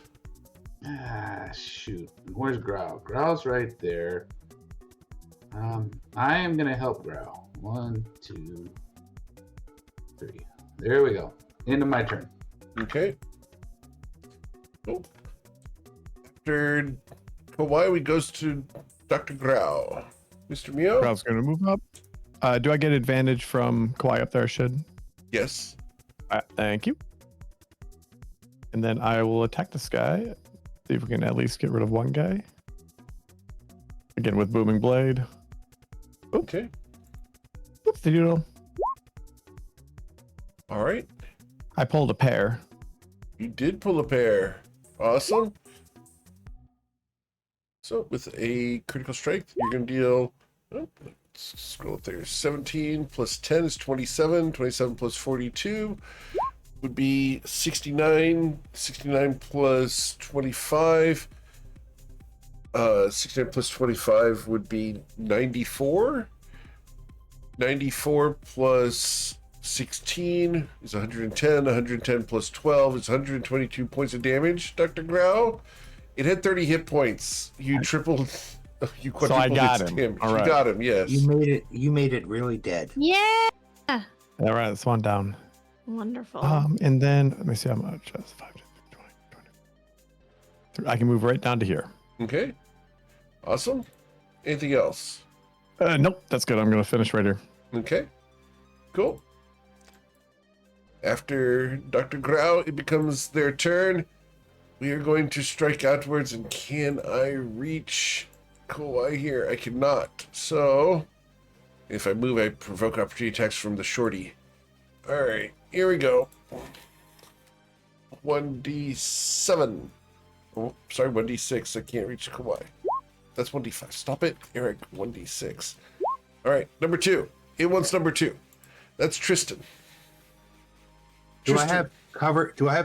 Ah, shoot. Where's Growl? Growl's right there. I am going to help Growl. 1, 2, 3. There we go. End of my turn. Okay. Cool. After Hawaii goes to Dr. Grau. Mr. Mio? Growl's going to move up. Do I get advantage from Kawhi up there? I should. Yes. Thank you. And then I will attack this guy. See if we can at least get rid of one guy. Again with Booming Blade. Okay. What's the deal? All right. I pulled a pair. You did pull a pair. Awesome. So with a critical strength, you're going to deal, let's scroll up there, 17 plus 10 is 27, 27 plus 42 would be 69, 69 plus 25, 69 plus 25 would be 94, 94 plus 16 is 110, 110 plus 12 is 122 points of damage, Dr. Grau. It had 30 hit points. You tripled, you quadrupled So I got its him. damage. All You right. got him, yes. You made it really dead. Yeah. All right, that's one down. Wonderful. And then let me see how much. That's 5, 10, 20, 20. I can move right down to here. Okay. Awesome. Anything else? Nope, that's good. I'm going to finish right here. Okay. Cool. After Dr. Grau, it becomes their turn. We are going to strike outwards, and can I reach Kawhi here? I cannot. So, if I move, I provoke opportunity attacks from the shorty. Alright, here we go. 1d7. Oh, sorry, 1d6. I can't reach Kawhi. That's 1d5. Stop it. Eric, 1d6. Alright, number 2. It wants number 2. That's Tristan. Do I have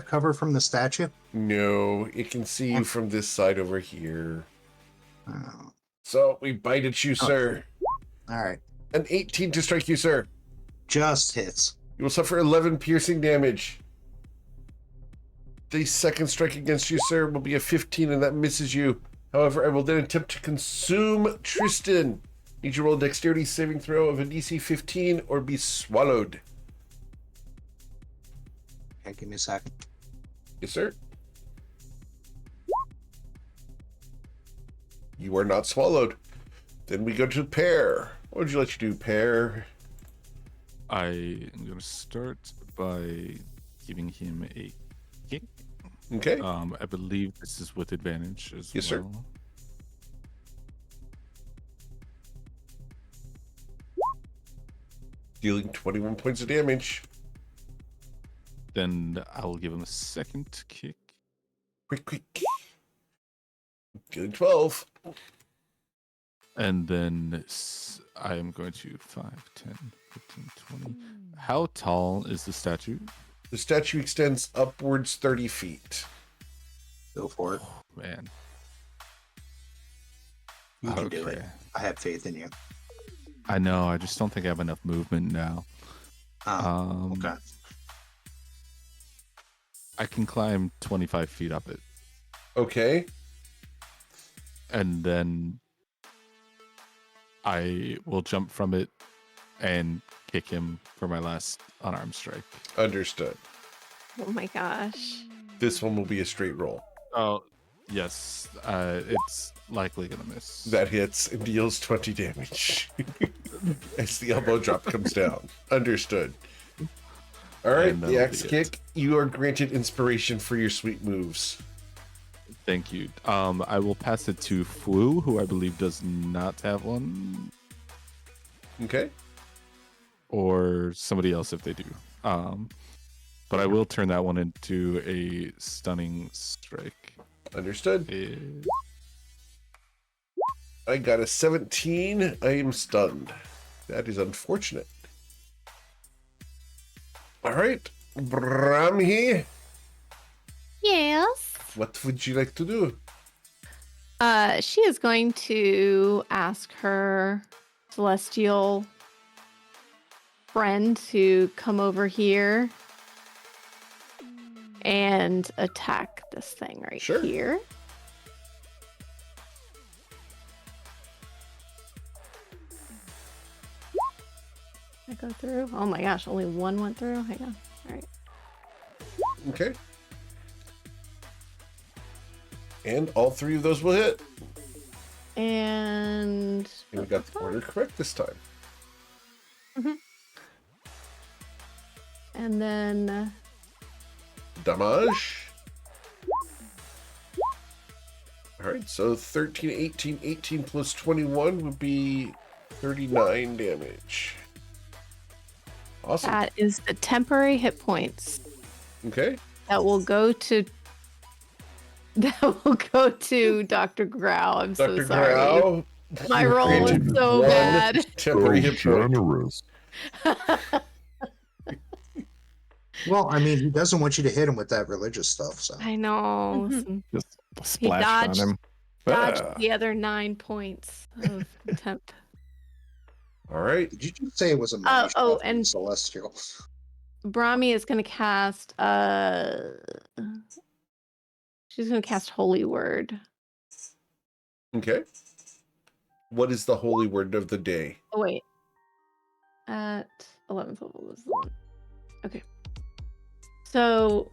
cover from the statue? No, it can see you from this side over here. Oh, So we bite at you, sir. all right. An 18 to strike you, sir. Just hits. You will suffer 11 piercing damage. The second strike against you, sir, will be a 15, and that misses you. However, I will then attempt to consume Tristan. Need you to roll a dexterity saving throw of a DC 15 or be swallowed. Okay, give me a sec. Yes, sir. You are not swallowed. Then we go to Pear. What would you like to do, Pear? I am going to start by giving him a kick. Okay. I believe this is with advantage as Yes, sir. well. Dealing 21 points of damage. Then I will give him a second kick. Quick. Dealing 12. And then I am going to 5, 10, 15, 20. How tall is the statue? The statue extends upwards 30 feet. Go for it. Man. You can do it. Okay. I have faith in you. I know. I just don't think I have enough movement now. Okay. I can climb 25 feet up it. Okay. And then I will jump from it and kick him for my last unarmed strike. Understood. Oh my gosh. This one will be a straight roll. Oh, yes. It's likely going to miss. That hits and deals 20 damage as the elbow drop comes down. Understood. All right, And the that'll axe be kick. You are granted inspiration for your sweet moves. Thank you. I will pass it to Fu, who I believe does not have one, Okay. or somebody else if they do. But I will turn that one into a stunning strike. Understood. Eh, I got a 17. I am stunned. That is unfortunate. All right, Brahmi, Yes. what would you like to do? She is going to ask her celestial friend to come over here and attack this thing right Sure. here. I go through. Oh my gosh, only one went through. Hang on. All right. Okay. And all three of those will hit. And And we got the order correct this time. and then Damage. All right, so 13, 18, 18 plus 21 would be 39 damage. Awesome. that is the temporary hit points Okay. that will go to Dr. Grau. I'm so Dr. sorry. Grau, My you're roll was granted so one bad. temporary So hit point. generous. Well, I mean, he doesn't want you to hit him with that religious stuff. So I know. Just splashed dodged- on him. Dodged Ah. the other 9 points of contempt. All right. did you just say it was a money shot oh, from and- celestial? Brahmi is going to cast. She's going to cast Holy Word. Okay. What is the holy word of the day? Oh wait. At 11th level was the one. Okay. So,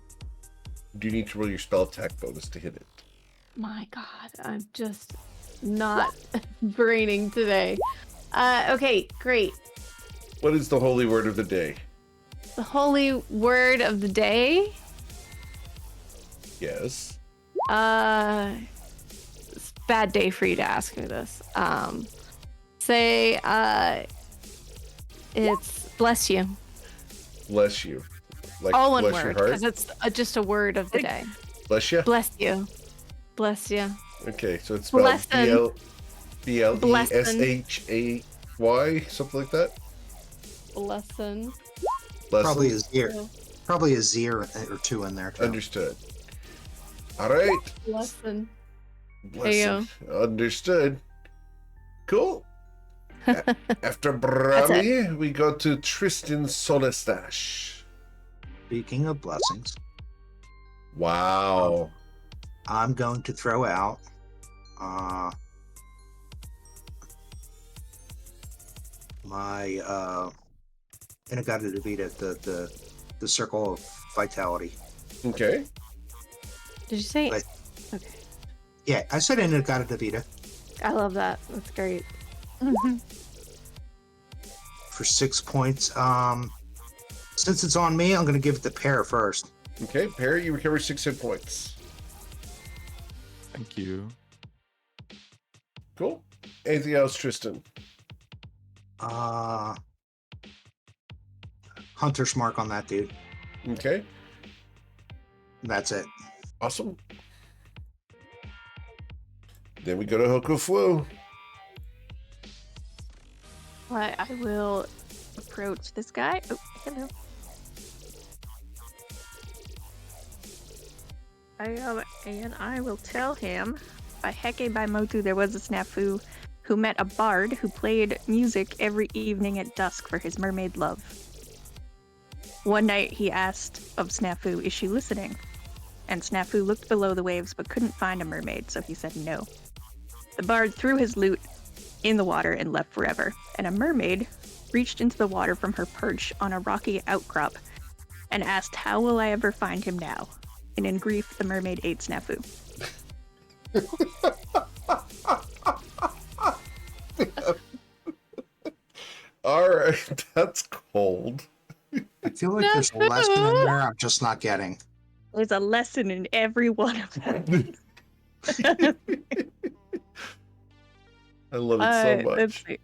Do you need to roll your spell attack bonus to hit it? my God, I'm just not braining today. Okay, great. What is the holy word of the day? The holy word of the day. Yes. It's a bad day for you to ask me this. Say, it's bless you. Bless you. Like All one bless word, your heart. because it's just a word of the day. Bless you. Bless you. Bless you. Okay, so it's spelled Blessin'. Bleshay, something like that. Blessin'. Blessin'. Probably a zero. Probably a zero or two in there too. Understood. All right. Blessin'. Blessing. Understood. Cool. After That's Brahmi, we go to Tristan Solestache. Speaking of blessings, Wow. I'm going to throw out my Inagata Devita, the the circle of vitality. Okay. Did you say? Right. Okay. Yeah, I said Inagata Davida I love that. That's great. for 6 points. Since it's on me, I'm going to give it to Pear first. Okay, Perry, you recover 6 hit points. Thank you. Cool. Anything else, Tristan? Hunter's mark on that dude. Okay. That's it. Awesome. Then we go to Hokufu. I will approach this guy. Oh, hello. And I will tell him, by Heke by Motu, there was a snafu who met a bard who played music every evening at dusk for his mermaid love. One night he asked of Snafu, is she listening? And Snafu looked below the waves but couldn't find a mermaid, so he said no. The bard threw his lute in the water and left forever, and a mermaid reached into the water from her perch on a rocky outcrop and asked, how will I ever find him now? And in grief, the mermaid ate Snafu. All right, that's cold. I feel like there's a lesson in there I'm just not getting. There's a lesson in every one of them. I love it so much. Let's see.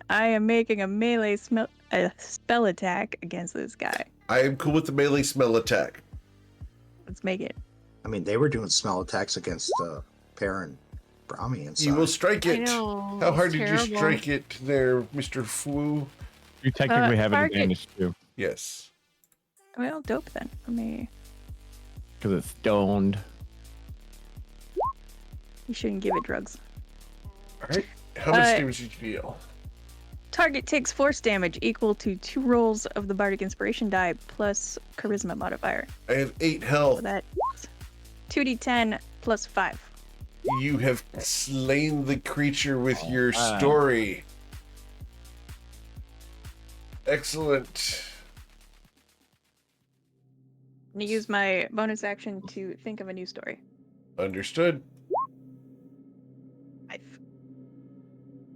I am making a melee spell attack against this guy. I am cool with the melee smell attack. Let's make it. I mean, they were doing smell attacks against Pear and Brahmi and stuff. You will strike I it. know. How hard it's did terrible. you strike it there, Mr. Fu? You technically have an target. advantage too, Yes. Well, dope then. Let me. because it's stoned. You shouldn't give it drugs. All right. How much Uh, damage did you deal? Target takes force damage equal to 2 rolls of the Bardic Inspiration die plus Charisma modifier. I have 8 So health. that's 2d10 plus 5. You have slain the creature with Oh, your wow. story. Excellent. I'm gonna use my bonus action to think of a new story. Understood. 5.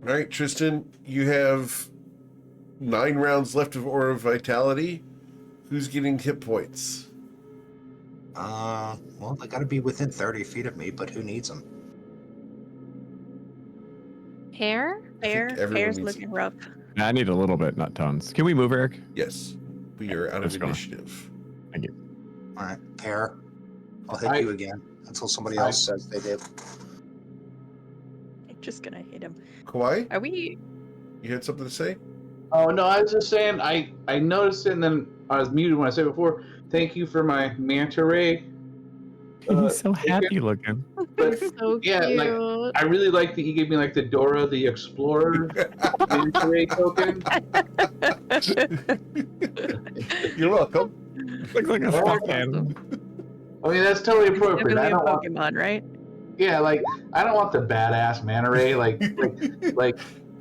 All right, Tristan, you have 9 rounds left of Aura of Vitality. Who's getting hit points? Well, they got to be within 30 feet of me, but who needs them? Hair? everyone Pear's needs looking rough. I need a little bit, not tons. Can we move, Eric? Yes, we are out of Let's go. initiative. All right, Pear. I'll hit I- you again until somebody else says they did. I'm just gonna hit him. Kawhi, Are we? you had something to say? Oh no, I was just saying I noticed it and then I was muted when I said before. Thank you for my manta ray. He's so happy looking. But So yeah, cute. like- I really like that you gave me like the Dora the Explorer manta ray token. You're welcome. Looks like a Oh, stuffed animal. I mean that's totally It's appropriate. definitely I a don't want, Pokemon, right? yeah, like I don't want the badass manta ray. Like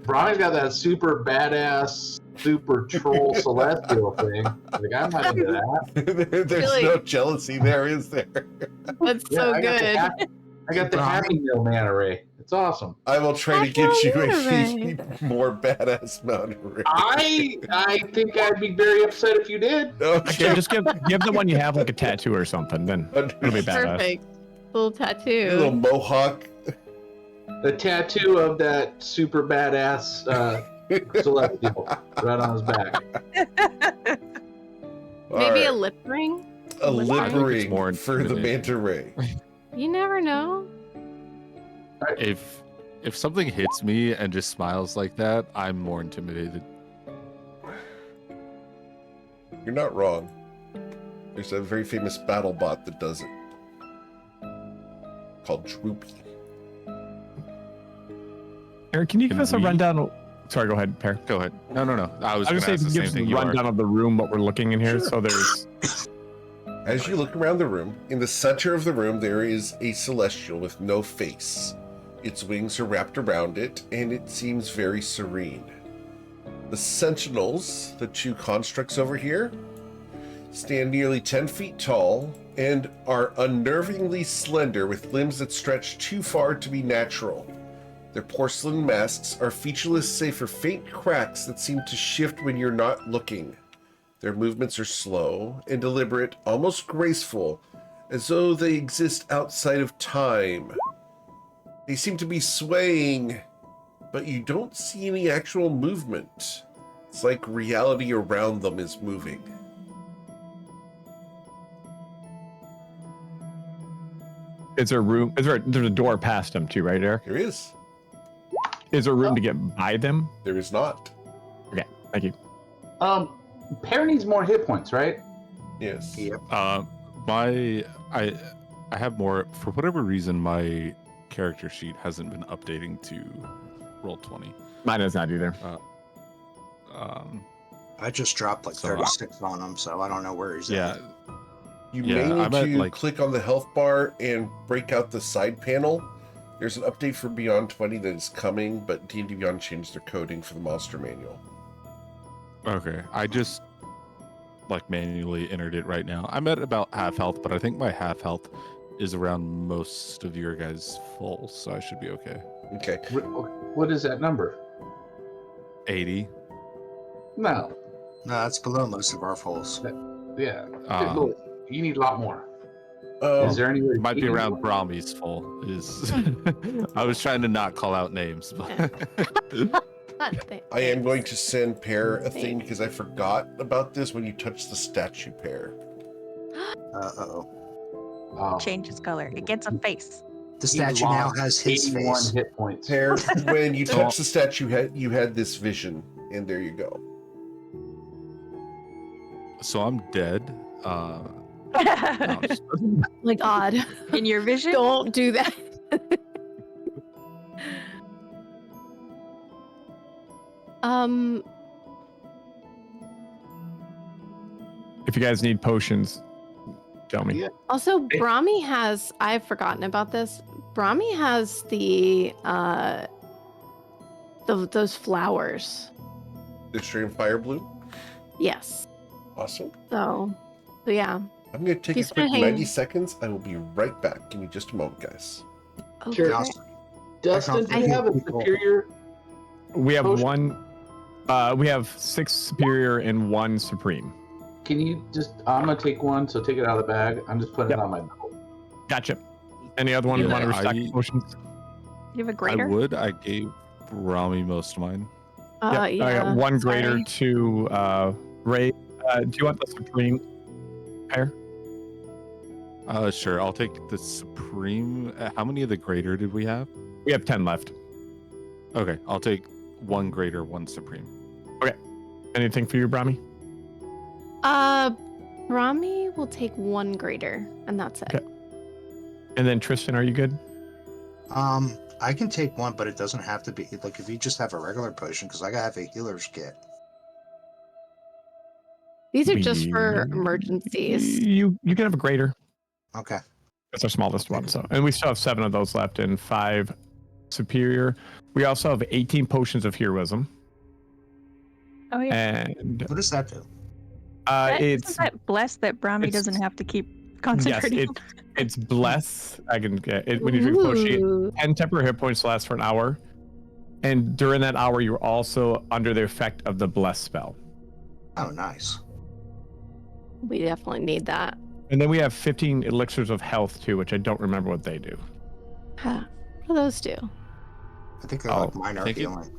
Brahmi's got that super badass, super troll celestial thing. Like I'm not into that. There's Really? no jealousy there, is there? That's Yeah, so I got the good. I got the Happy Meal manta ray. It's awesome. I will try to get you a Manta more badass mountain ray. I think I'd be very upset if you did. Okay, just give the one you have like a tattoo or something. Then it'll be badass. Perfect. Little tattoo. A little mohawk. The tattoo of that super badass celestial right on his back. Maybe a Alright, lip ring? a lip lip ring? ring It's more for the intimidating. manta ray. You never know. If something hits me and just smiles like that, I'm more intimidated. You're not wrong. There's a very famous battle bot that does it. Called Droopy. Eric, can you give Can us a we- rundown? Sorry, go ahead, Per. Go ahead. No. I was I going was to ask saying, the give same us a thing you rundown are. of the room, what we're looking in here. Sure. So there's As you look around the room, in the center of the room there is a celestial with no face. Its wings are wrapped around it, and it seems very serene. The sentinels, the 2 constructs over here, stand nearly 10 feet tall, and are unnervingly slender with limbs that stretch too far to be natural. Their porcelain masks are featureless save for faint cracks that seem to shift when you're not looking. Their movements are slow and deliberate, almost graceful, as though they exist outside of time. They seem to be swaying, but you don't see any actual movement. It's like reality around them is moving. Is there room? There's a door past them too, right, Eric? There is. Is there room to get by them? There is not. Okay, thank you. Pear needs more hit points, right? Yes. Yep. I have more. For whatever reason, my character sheet hasn't been updating to Roll20. Mine is not either. I just dropped like So, 36 on him, so I don't know where he's Yeah, at. You Yeah, may I'm need at, to like- click on the health bar and break out the side panel. There's an update for Beyond 20 that is coming, but D&D Beyond changed their coding for the monster manual. okay. I just like manually entered it right now. I'm at about half health, but I think my half health is around most of your guys' full, so I should be okay. Okay. What is that number? 80. No. No, that's below most of our fulls. Yeah. Um, You need a lot more. Um, Is there any way to Might be keep it around going? Brahmi's full. Is I was trying to not call out names, but I am going to send Pear a thing because I forgot about this when you touch the statue, Pear. Uh-oh. Oh, Changes color. It gets a face. The he statue now lost has his 81 face. hit points. Pear, when you touch the statue, you had this vision, and there you go. so I'm dead. No, I'm just- My God. In your vision? Don't do that. um, If you guys need potions, tell me. Yeah. also Brahmi has, I've forgotten about this. Brahmi has those flowers. The stream fire blue. Yes. Awesome. So yeah. I'm going to take a He's quick been 90 hanging- seconds. I will be right back. Give me just a moment, guys. Okay. Sure. Dustin, do you have a People- superior? We have Potion. one. We have 6 superior and 1 supreme. Can you just? I'm gonna take one, so take it out of the bag. I'm just putting Yep. it on my belt. Gotcha. Any other one you Yeah, want to restock I- potions? You have a I greater? would. I gave Brahmi most of mine. Yep, I Yeah. got 1 greater sorry. to Ray. Do you want the supreme pair? Sure. I'll take the supreme. How many of the greater did we have? We have 10 left. Okay, I'll take 1 greater, 1 supreme. Anything for you, Brahmi? Brahmi will take 1 greater, and that's it. Okay. And then Tristan, are you good? I can take one, but it doesn't have to be like if you just have a regular potion, because I gotta have a healer's kit. These are just for We- emergencies. You can have a greater. Okay. That's our smallest one. So, and we still have 7 of those left and 5 superior. We also have 18 potions of heroism, Oh, yeah. and What does that do? it's that blessed that Brahmi it's- doesn't have to keep yes, concentrating. it's bless. I can get it when you drink a potion. Ooh. 10 temporary hit points last for an hour, and during that hour, you're also under the effect of the bless spell. Oh, nice. We definitely need that. And then we have 15 elixirs of health too, which I don't remember what they do. Huh. What do those do? I think they're Oh, like minor thank you. healing.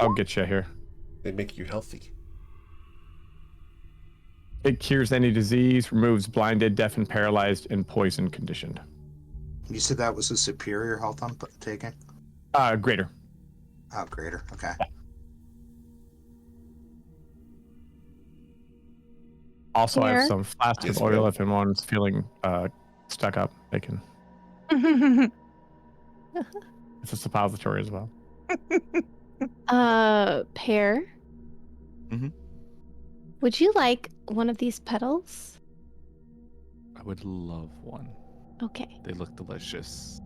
I'll get you here. They make you healthy. It cures any disease, removes blinded, deafened, paralyzed, and poison conditioned. You said that was a superior health I'm taking? Greater. Oh, greater. Okay. Also, I have Here. some flasks Yes, of oil ma'am. if anyone's feeling stuck up. They can. It's a suppository as well. Pear. Mhm. Would you like one of these petals? I would love one. Okay. They look delicious.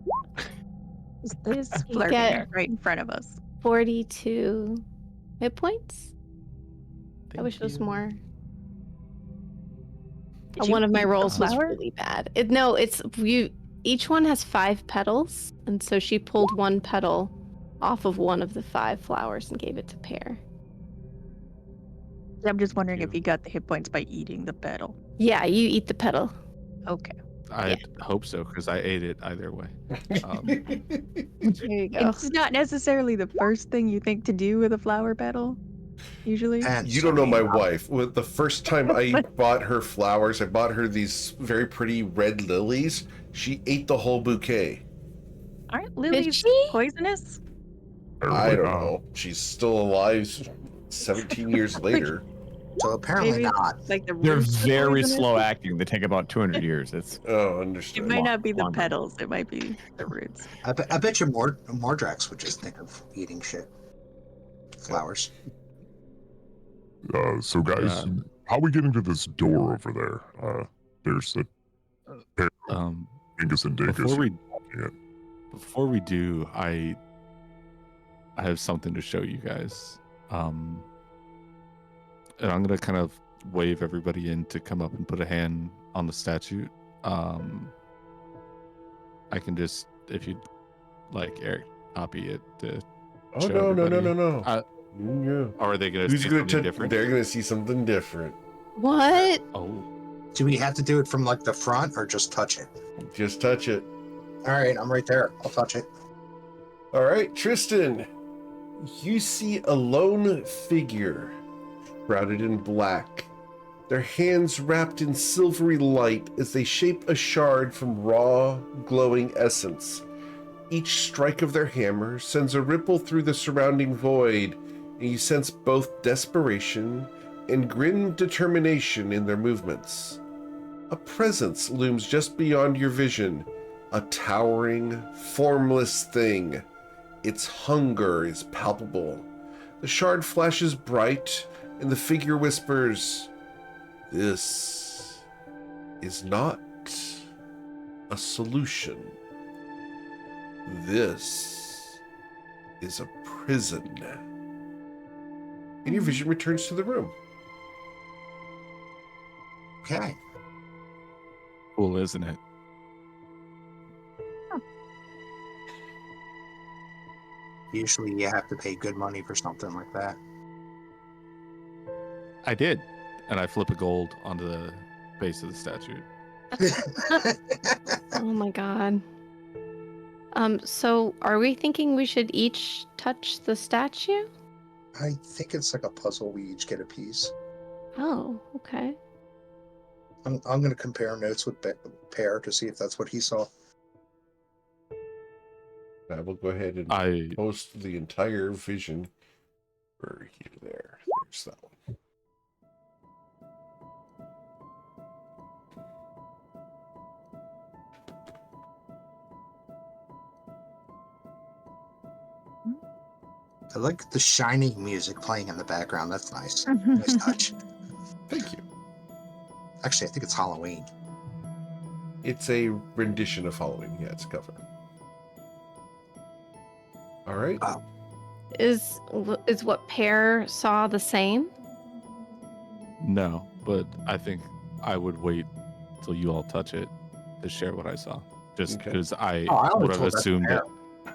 This is You flirting get- right in front of us. 42 hit points? I Thank wish it was you. more. Did you One of my eat the rolls was flower? really bad. No, it's you. Each one has 5 petals, and so she pulled 1 petal off of one of the 5 flowers and gave it to Pear. I'm just wondering if you. you got the hit points by eating the petal. Yeah, you eat the petal. Okay. I hope so because I ate it either way. There you go. It's not necessarily the first thing you think to do with a flower petal, usually. Depends. You don't I know mean, my wife. The first time I bought her flowers, I bought her these very pretty red lilies. She ate the whole bouquet. Aren't lilies she? poisonous? I Apparently don't not. know. She's still alive 17 years later. So apparently Maybe it's not. like the They're roots are very poisonous? slow acting. They take about 200 years. It's Oh, It understood. might not be the Longer. petals. It might be the roots. I bet you Mordrax would just think of eating shit. Flowers. So guys, how are we getting to this door over there? There's a pair of Um, Dingus and Dingus before we blocking it. before we do, I have something to show you guys. And I'm gonna kind of wave everybody in to come up and put a hand on the statue. I can just, if you'd like, Eric, copy it to Oh, show no, no, no, everybody. no, no. Yeah. Or are they gonna Who's see going something to different? They're going to see something different. What? Oh, Do we have to do it from like the front or just touch it? Just touch it. All right, I'm right there. I'll touch it. All right, Tristan. You see a lone figure shrouded in black, their hands wrapped in silvery light as they shape a shard from raw, glowing essence. Each strike of their hammer sends a ripple through the surrounding void, and you sense both desperation and grim determination in their movements. A presence looms just beyond your vision, a towering, formless thing. Its hunger is palpable. The shard flashes bright, and the figure whispers, "This is not a solution. This is a prison." And your vision returns to the room. Okay. cool, isn't it? Usually you have to pay good money for something like that. I did, and I flip a gold onto the base of the statue. Oh my god. So are we thinking we should each touch the statue? I think it's like a puzzle. We each get a piece. Oh, okay. I'm going to compare notes with Pear to see if that's what he saw. I will go ahead and I post the entire vision for you there. There's that one. I like the shiny music playing in the background. That's nice. Nice touch. Thank you. Actually, I think it's Halloween. It's a rendition of Halloween. Yeah, it's a cover. All right. Is what Pear saw the same? no, but I think I would wait till you all touch it to share what I saw. Just Okay. because I Oh, I only would have told that to assumed Pear. that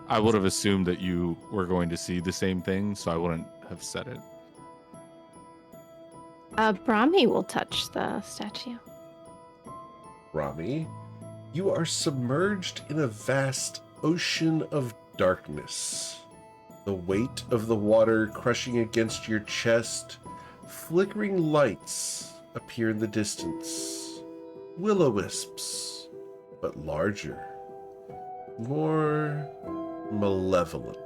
I would have assumed that you were going to see the same thing, so I wouldn't have said it. Brahmi will touch the statue. Rami, you are submerged in a vast ocean of darkness. The weight of the water crushing against your chest, flickering lights appear in the distance. Will-o-wisps, but larger, more malevolent.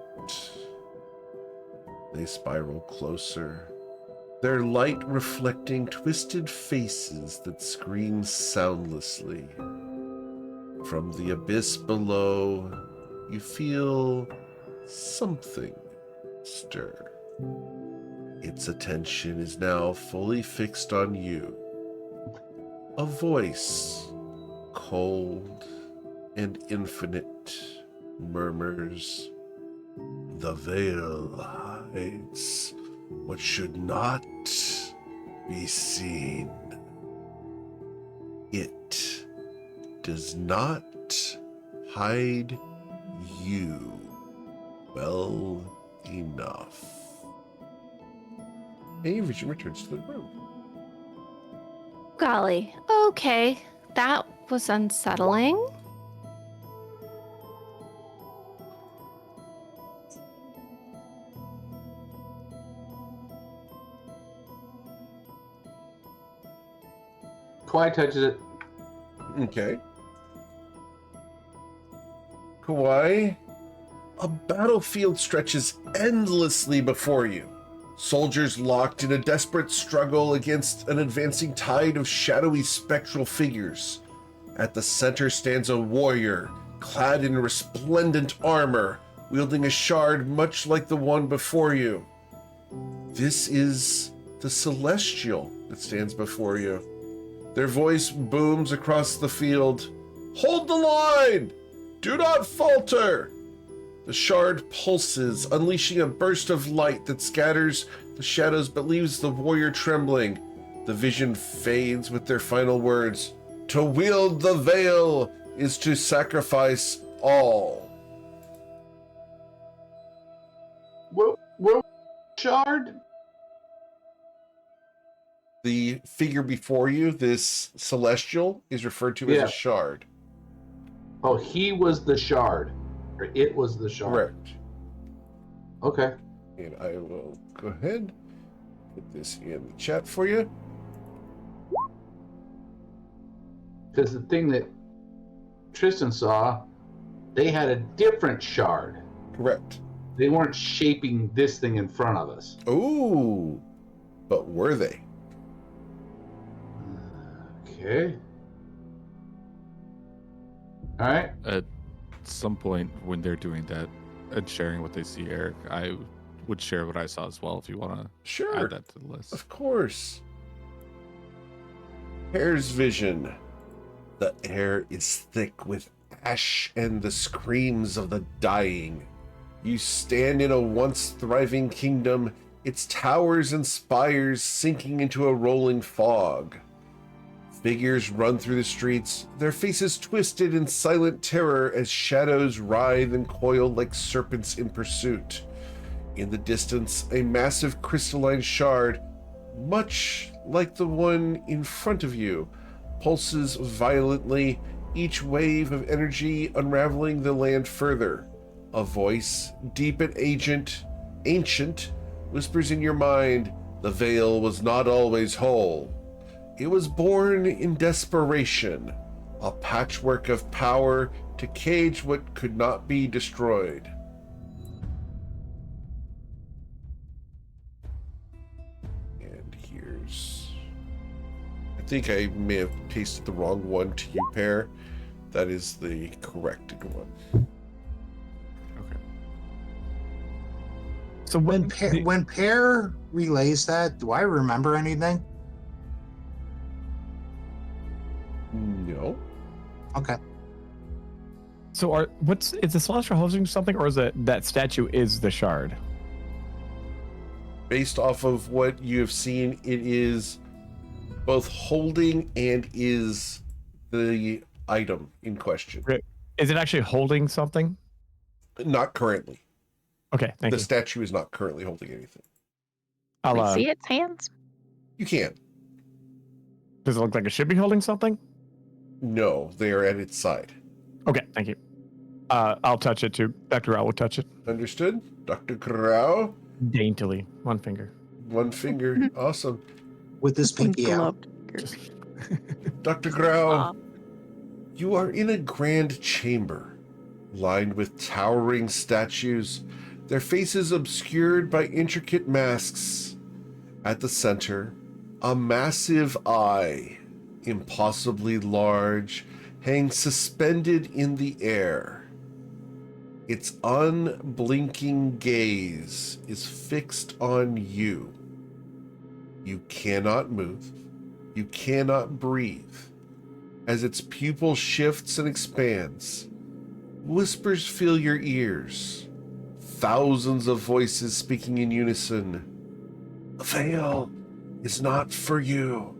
They spiral closer, their light reflecting twisted faces that scream soundlessly. From the abyss below, you feel something stir. Its attention is now fully fixed on you. A voice, cold and infinite, murmurs, "The veil hides what should not be seen." It does not hide you well enough. And your vision returns to the room. Golly. Okay. That was unsettling. Kawhi touches it. Okay. Kauai, a battlefield stretches endlessly before you. Soldiers locked in a desperate struggle against an advancing tide of shadowy spectral figures. At the center stands a warrior, clad in resplendent armor, wielding a shard much like the one before you. This is the Celestial that stands before you. Their voice booms across the field. Hold the line! Do not falter! The shard pulses, unleashing a burst of light that scatters the shadows but leaves the warrior trembling. The vision fades with their final words. To wield the veil is to sacrifice all. What shard? The figure before you, this Celestial, is referred to as a shard. Oh, he was the shard. Or it was the shard. Correct. Okay. And I will go ahead, put this in the chat for you. Because the thing that Tristan saw, they had a different shard. Correct. They weren't shaping this thing in front of us. Ooh, but were they? Okay. All right. At some point when they're doing that and sharing what they see, Eric, I would share what I saw as well if you want to Sure. add that to the list. Of course. Hair's vision. The air is thick with ash and the screams of the dying. You stand in a once thriving kingdom, its towers and spires sinking into a rolling fog. Figures run through the streets, their faces twisted in silent terror as shadows writhe and coil like serpents in pursuit. In the distance, a massive crystalline shard, much like the one in front of you, pulses violently, each wave of energy unraveling the land further. A voice, deep and ancient, whispers in your mind, the veil was not always whole. It was born in desperation, a patchwork of power to cage what could not be destroyed. And here's... I think I may have pasted the wrong one to you, Pear. That is the corrected one. Okay. So When Pear relays that, do I remember anything? No. Okay. So is the Celestial hosting something, or is it that statue is the shard? Based off of what you have seen, it is both holding and is the item in question. Is it actually holding something? Not currently. Okay, thank The you. statue is not currently holding anything. I'll, We see its hands. You can. Does it look like it should be holding something? No, they are at its side. Okay, thank you. I'll touch it too. Dr. Rao will touch it Understood? Dr. Grau, daintily, one finger. one finger. Awesome. With this pinky out. Gloved. Dr. Grau, Aw. you are in a grand chamber, lined with towering statues, their faces obscured by intricate masks. At the center, a massive eye, impossibly large, hangs suspended in the air. Its unblinking gaze is fixed on you. You cannot move. You cannot breathe. As its pupil shifts and expands, whispers fill your ears. Thousands of voices speaking in unison. The veil is not for you.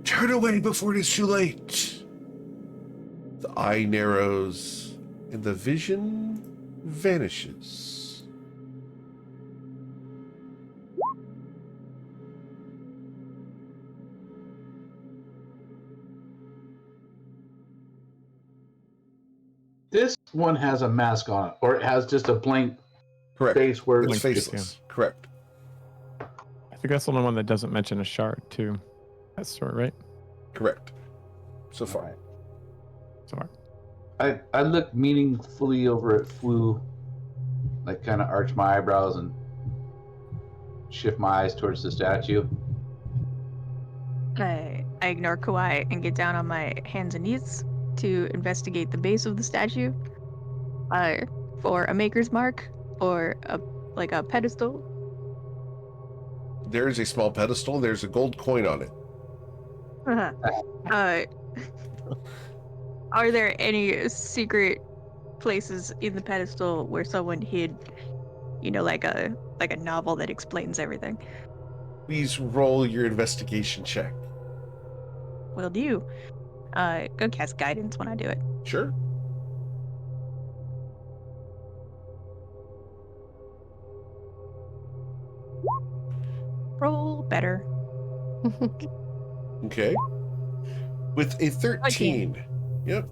Turn away before it is too late. The eye narrows, and the vision vanishes. This one has a mask on it, or it has just a blank Correct. face where It's Link face, faceless. Correct. I think that's the only one that doesn't mention a shard too. That's sort right. Correct. So far. So far. I look meaningfully over at Flu, like kind of arch my eyebrows and shift my eyes towards the statue. I ignore Kawhi and get down on my hands and knees to investigate the base of the statue for a maker's mark or a pedestal. There is a small pedestal. There's a gold coin on it. Are there any secret places in the pedestal where someone hid, like a novel that explains everything? Please roll your investigation check. Will do. Go cast guidance when I do it. Sure. Roll better. Okay. With a 13. Yep.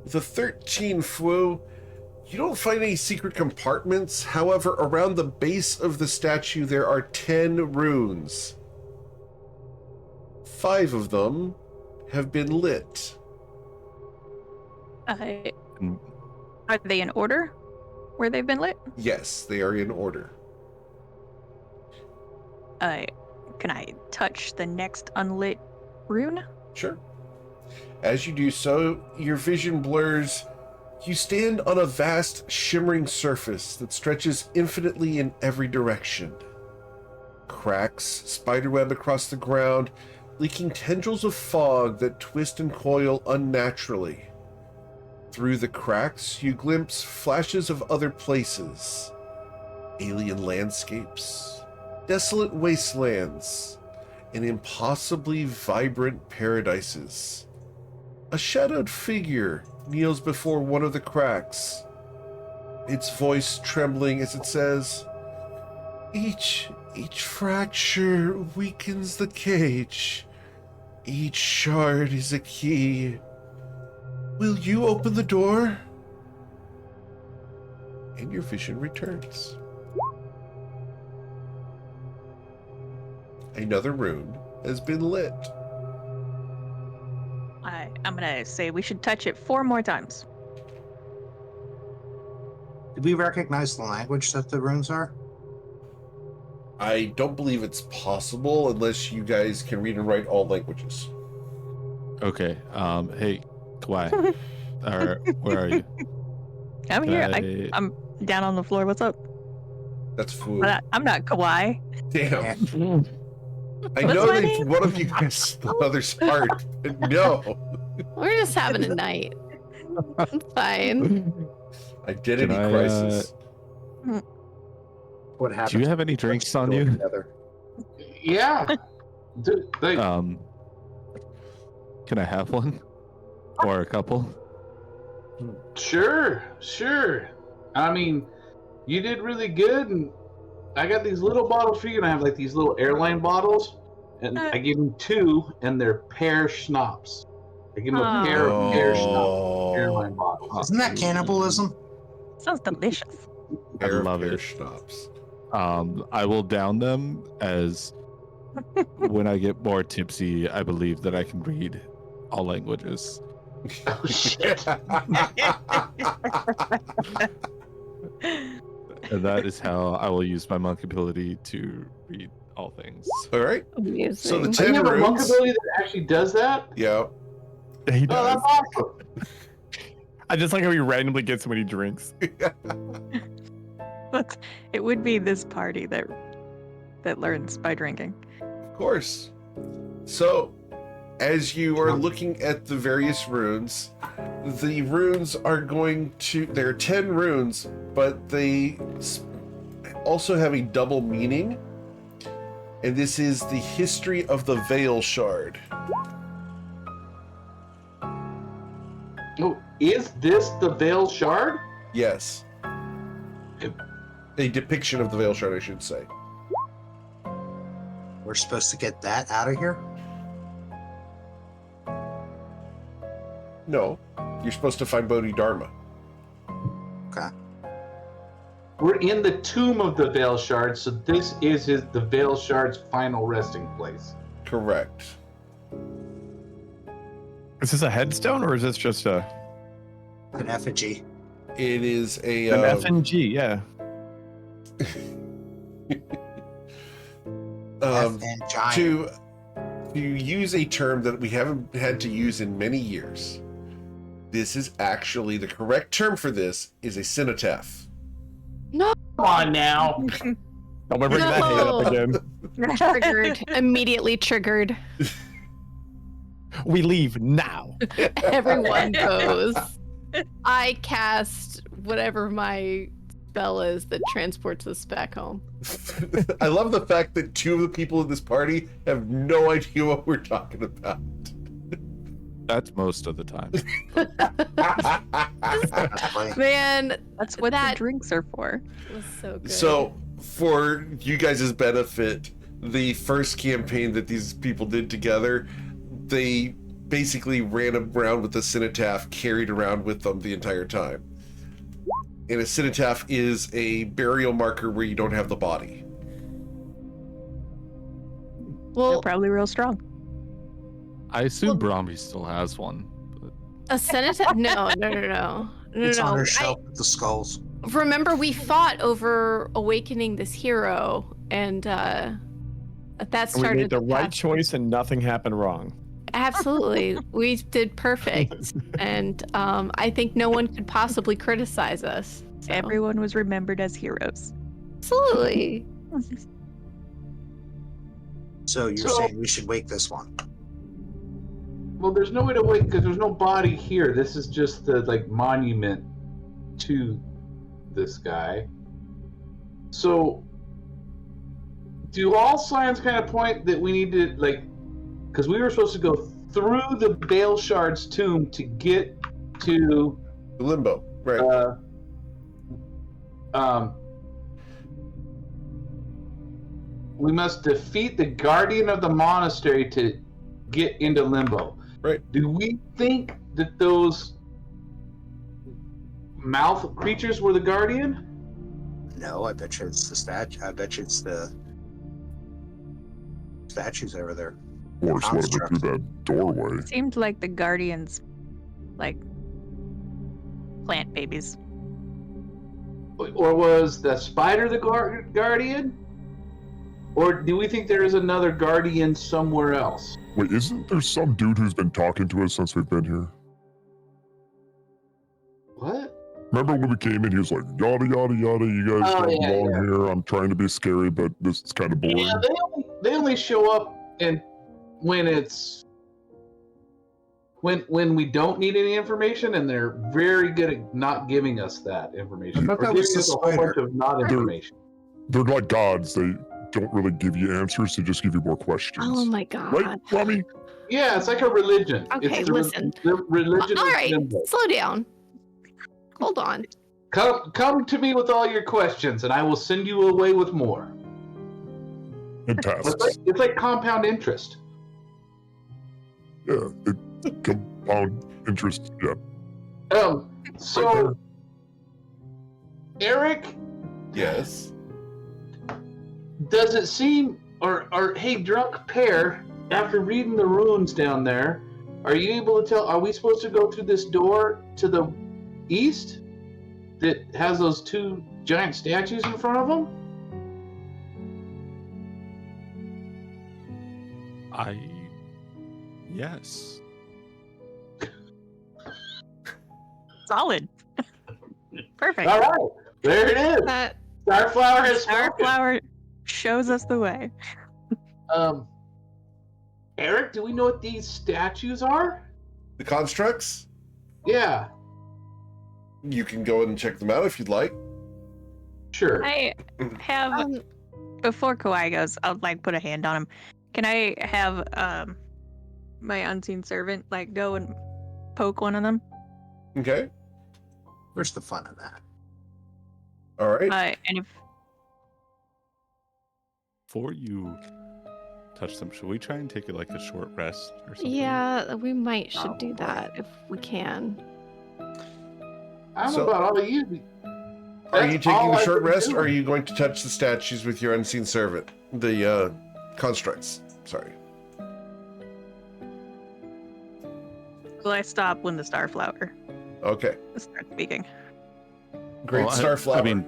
With a 13, Fwu, you don't find any secret compartments. However, around the base of the statue, there are 10 runes. 5 of them have been lit. Are they in order where they've been lit? Yes, they are in order. Can I touch the next unlit rune? Sure. As you do so, your vision blurs. You stand on a vast, shimmering surface that stretches infinitely in every direction. Cracks spiderweb across the ground, leaking tendrils of fog that twist and coil unnaturally. Through the cracks, you glimpse flashes of other places. Alien landscapes, desolate wastelands, and impossibly vibrant paradises. A shadowed figure kneels before one of the cracks, its voice trembling as it says, Each fracture weakens the cage. Each shard is a key. Will you open the door? And your vision returns. Another rune has been lit. I'm gonna say we should touch it 4 more times. Do we recognize the language that the runes are? I don't believe it's possible unless you guys can read and write all languages. Okay. Hey, Kawhi. Where are you? I'm here. I'm down on the floor. What's up? That's food. I'm not Kawhi. Damn. I What's know my that name? one of you guys stole other's heart, but no. We're just having a night. It's fine. Identity Can I, crisis. What happened? Do you have any drinks on you? Together? Yeah. Like, Can I have one? Or a couple? sure. I mean, you did really good, and I got these little bottles for you, and I have like these little airline bottles, and I gave them 2, and they're pear schnapps. I give them a pair of pear schnapps, airline bottles. Isn't that cannibalism? Sounds delicious. I love Pear it. schnapps. I will down them as when I get more tipsy, I believe that I can read all languages. Oh shit! And that is how I will use my monk ability to read all things. All right. Amusing. So the Do 10 you have a monk runes. ability that actually does that? Yeah. He Oh, does. that's awesome. I just like how he randomly gets when he drinks. But it would be this party that learns by drinking. Of course. So, as you are looking at the various runes, the runes are going to. There are 10 runes, but they also have a double meaning. And this is the history of the Veil Shard. Oh, is this the Veil Shard? Yes. A depiction of the Veil Shard, I should say. We're supposed to get that out of here? No, you're supposed to find Bodhidharma. Okay. We're in the tomb of the Veil Shard, so this is the Veil Shard's final resting place. Correct. Is this a headstone or is this just a An effigy. It is a an FNG? Yeah. And giant. to use a term that we haven't had to use in many years. This is actually the correct term for this is a cenotaph. Come on now. Don't bring that hate up again. Triggered. Immediately triggered. We leave now. Everyone goes. I cast whatever my spell is that transports us back home. I love the fact that two of the people in this party have no idea what we're talking about. That's most of the time. That's funny. Man, That's what That- the drinks are for. it was so good. So, for you guys' benefit, the first campaign that these people did together, they basically ran around with the cenotaph carried around with them the entire time. And a cenotaph is a burial marker where you don't have the body. They're well, probably real strong. I assume Brahmi still has one. But a cenotaph? No. It's on her I, shelf with the skulls. remember, we fought over awakening this hero, and that We started made the right past- choice and nothing happened wrong. Absolutely, we did perfect, and I think no one could possibly criticize us. So. Everyone was remembered as heroes. Absolutely. So you're So- saying we should wake this one? Well, there's no way to wait because there's no body here. This is just the monument to this guy. So, do all signs kind of point that we need to because we were supposed to go through the Veil Shard's tomb to get to Limbo, right? we must defeat the guardian of the monastery to get into Limbo. Right. Do we think that those mouth creatures were the guardian? No, I bet you it's the statue. I bet you it's the statues over there. Or just let it Construct. through that doorway. Seemed like the guardians, like, plant babies. Or was the spider the guardian? Or do we think there is another guardian somewhere else? Wait, isn't there some dude who's been talking to us since we've been here? What? Remember when we came in, he was like, yada, yada, yada, you guys Oh, don't yeah, belong yeah. here. I'm trying to be scary, but this is kind of boring. Yeah, they only show up and when it's when we don't need any information, and they're very good at not giving us that information. I thought Or that giving was the us a whole bunch spider. of not information. They're like gods. They don't really give you answers. They just give you more questions. Oh my god. Right, Rami? Yeah, it's like a religion. Okay, it's listen. The religion All of right, Limbo. slow down. Hold on. Come to me with all your questions, and I will send you away with more. And tasks. It's like compound interest. Yeah, compound interest. Yeah. So, Eric, Yes. does it seem, or hey, drunk pair, after reading the runes down there, are you able to tell? Are we supposed to go through this door to the east that has those two giant statues in front of them? Yes. Solid. Perfect. All right, there it is. That Starflower has spoken. Starflower shows us the way. Eric, do we know what these statues are? The constructs? Yeah, You can go and check them out if you'd like. sure. I have before Kawhi goes, I'll put a hand on him. Can I have my unseen servant go and poke one of them? Okay. Where's the fun in that? All right. And if Before you touch them, should we try and take like a short rest or something? Yeah, we should do Probably. that if we can. I'm So- about all you. Are you That's taking all a I short can rest, do. or are you going to touch the statues with your unseen servant? The constructs. Sorry. will I stop when the starflower Okay. starts speaking? Great Well, starflower. I mean,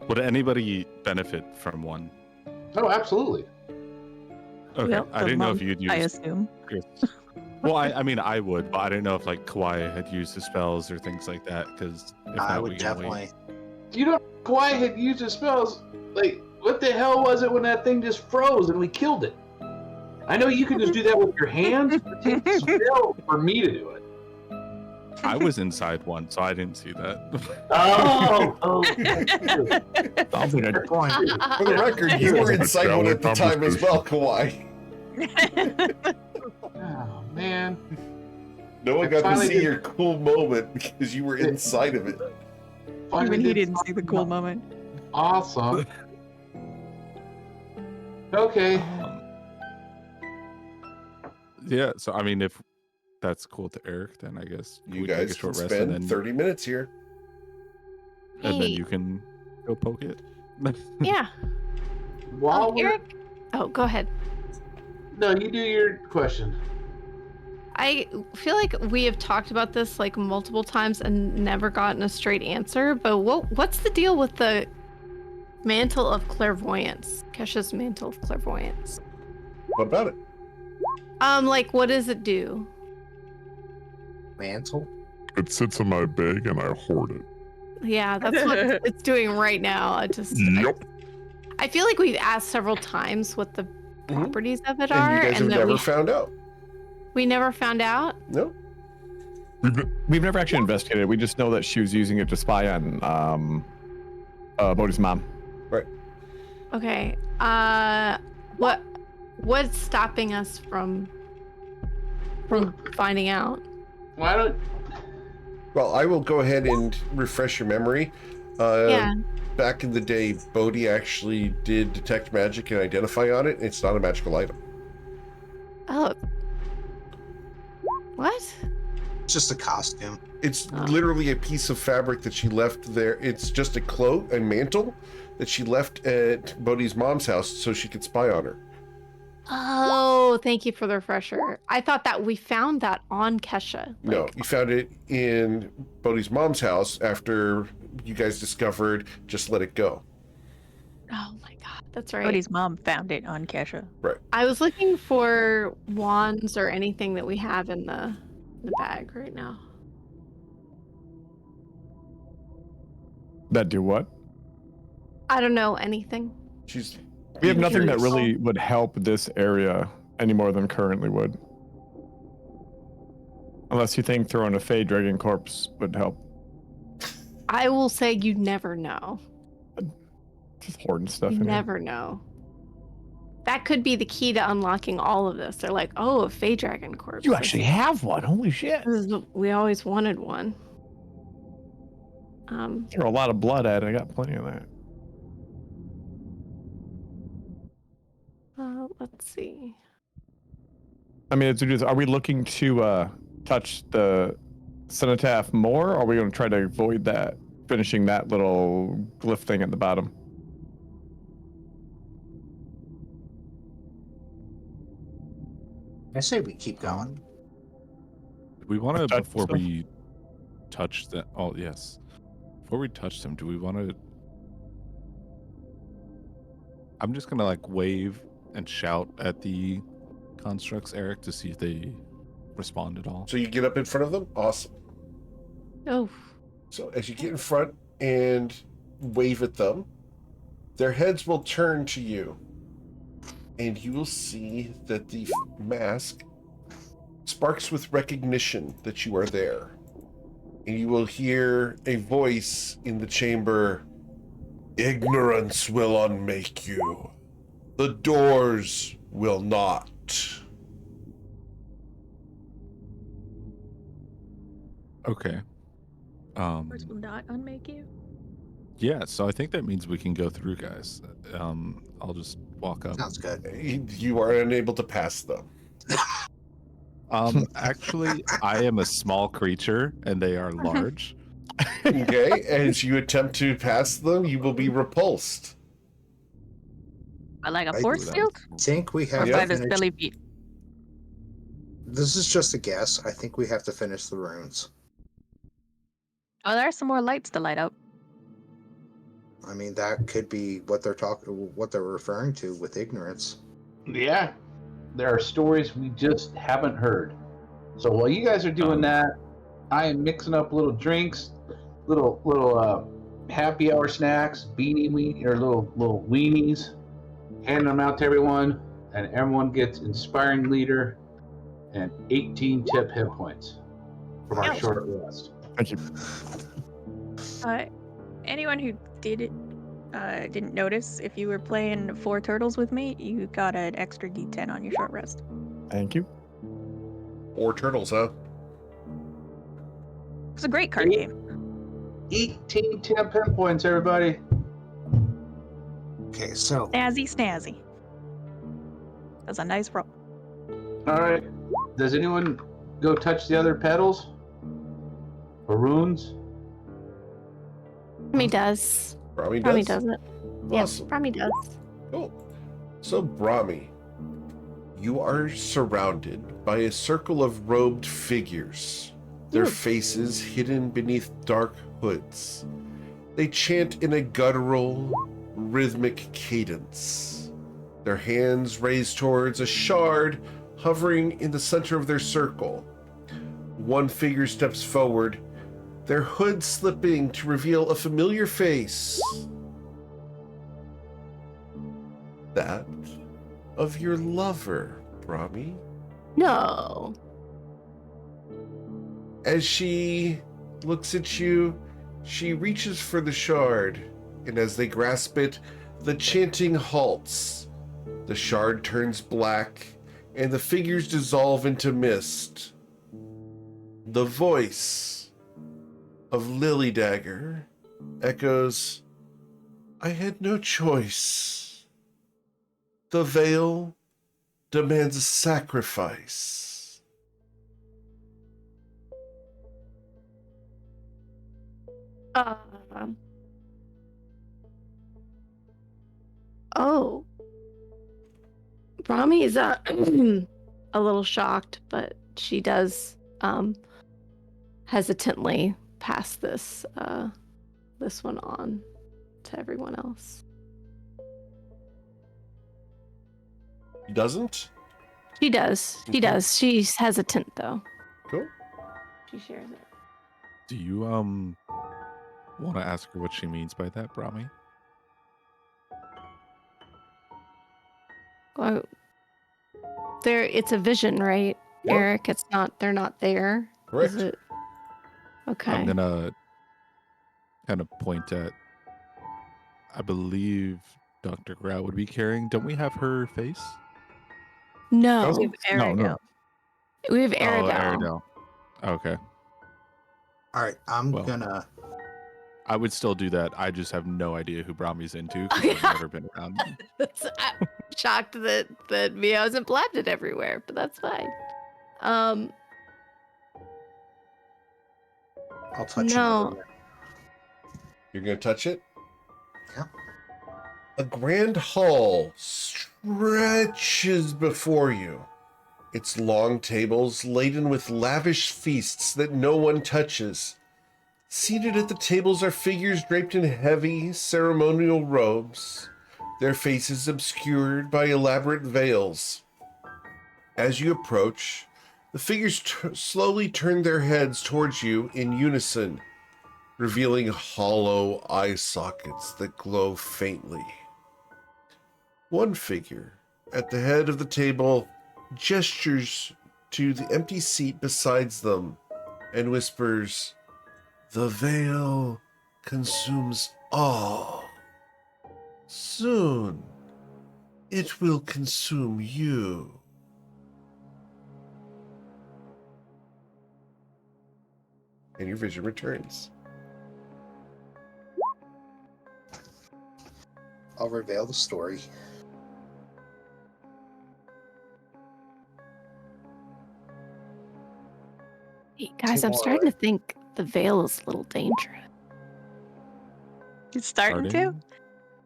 would anybody benefit from one? Oh, absolutely. Okay, Well, I the didn't know monk, if you'd I use. assume. Well, I mean, I would, but I didn't know if like Kawhi had used the spells or things like that. Because if I not, would we can wait. definitely. You know, Kawhi had used his spells. Like, what the hell was it when that thing just froze and we killed it? I know you can just do that with your hands, but it takes skill for me to do it. I was inside one, so I didn't see that. Oh, I'll be Fair point. For the record, you were inside one at the time as well, Kawhi. oh man. No one I got to finally see did- your cool moment because you were inside of it. Even he didn't see the cool moment. Awesome. Okay. Yeah, so I mean, if that's cool to Eric, then I guess You we take guys a can short rest and spend then 30 minutes here. and then Hey. you can go poke it. Yeah. While we're Eric. Oh, go ahead. no, you do your question. I feel like we have talked about this like multiple times and never gotten a straight answer. But what's the deal with the mantle of clairvoyance? Kesha's mantle of clairvoyance. What about it? Like what does it do? Mantle. It sits in my bag and I hoard it. Yeah, that's what it's doing right now. Yep. I feel like we've asked several times what the properties of it And are, you guys have that never found out. we never found out. No? We've never actually investigated it. We just know that she was using it to spy on Bodhi's mom. Okay. What's stopping us from finding out? Why don't Well, I will go ahead and refresh your memory. Yeah. Back in the day, Bodhi actually did detect magic and identify on it. It's not a magical item. Oh. What? It's just a costume. It's Oh. literally a piece of fabric that she left there. It's just a cloak, a mantle that she left at Bodhi's mom's house so she could spy on her. Oh, thank you for the refresher. I thought that we found that on Kesha. No, Like, you found it in Bodhi's mom's house after you guys discovered Just Let It Go. oh my god, that's right. Cody's mom found it on Kesha. I was looking for wands or anything that we have in the bag right now. That do what? I don't know anything. She's We have I'm nothing that curious. really would help this area any more than currently would. Unless you think throwing a Fey Dragon corpse would help. I will say you never know. Just hoarding stuff You in never know. That could be the key to unlocking all of this. They're like, oh, a Fey Dragon corpse. here. You actually have one. Holy shit. We always wanted one. Throw a lot of blood at it. I got plenty of that. Let's see. I mean, are we looking to touch the cenotaph more, or are we going to try to avoid that, finishing that little glyph thing at the bottom? I say we keep going. We want to Touch before stuff? we touch that. Oh yes, before we touch them, do we want to? I'm just gonna like wave and shout at the constructs, Eric, to see if they respond at all. so you get up in front of them. Awesome. Oh, So as you get in front and wave at them, their heads will turn to you, and you will see that the mask sparks with recognition that you are there. And you will hear a voice in the chamber. Ignorance will unmake you. The doors will not. Okay. Force will not unmake you. Yeah, so I think that means we can go through, guys. I'll just walk up. Sounds good. You are unable to pass them. Actually, I am a small creature and they are large. Okay, as you attempt to pass them, you will be repulsed. But like a I force do that. field? Think we Or have Yeah. by to the finish. silly feet? This is just a guess. I think we have to finish the runes. Oh, there are some more lights to light up. I mean, that could be what they're referring to with ignorance. Yeah, there are stories we just haven't heard. So while you guys are doing that, I am mixing up little drinks, little happy hour snacks, little weenies, handing them out to everyone, and everyone gets inspiring leader and 18 tip hit points from our Ouch. short rest. Thank you. Anyone who didn't notice, if you were playing 4 turtles with me, you got an extra D10 on your short rest. Thank you. Or turtles, huh? It's a great card game. 18 tip hit points, everybody. Okay, so Snazzy. That's a nice roll. All right. Does anyone go touch the other petals or runes? Brahmi does. Brahmi Brahmi does? does it. Awesome. Yes, Brahmi does. Cool. So, Brahmi, you are surrounded by a circle of robed figures, their Ooh. faces hidden beneath dark hoods. They chant in a guttural, rhythmic cadence, their hands raised towards a shard hovering in the center of their circle. One figure steps forward, their hood slipping to reveal a familiar face. That of your lover, Brahmi. No. As she looks at you, she reaches for the shard, and as they grasp it, the chanting halts. The shard turns black, and the figures dissolve into mist. The voice of Lilydagger echoes, "I had no choice. The veil demands a sacrifice." Oh. Brahmi is a little shocked, but she does hesitantly pass this one on to everyone else. He doesn't? She does. She Okay. does. She's hesitant though. Cool. She shares it. Do you want to ask her what she means by that, Brahmi? Well, it's a vision, right, Yep. Eric? It's not. They're not there. Correct. Is it? Okay. I'm gonna kind of point at, I believe Dr. Grau would be carrying. Don't we have her face? No, We have Aerodel. we have Oh, Aerodel. Aerodel. Okay. all right, I'm Well. gonna. I would still do that. I just have no idea who Brahmi's into because I've never been around. I'm shocked that Mia hasn't blabbed it everywhere, but that's fine. I'll touch No. another. You're going to touch it? Yeah. A grand hall stretches before you. Its long tables laden with lavish feasts that no one touches. Seated at the tables are figures draped in heavy ceremonial robes, their faces obscured by elaborate veils. As you approach, the figures slowly turn their heads towards you in unison, revealing hollow eye sockets that glow faintly. One figure at the head of the table gestures to the empty seat beside them and whispers, "The veil consumes all. Soon, it will consume you." and your vision returns. I'll reveal the story. Hey, guys, I'm starting to think the veil is a little dangerous. It's starting to? Starting? I'm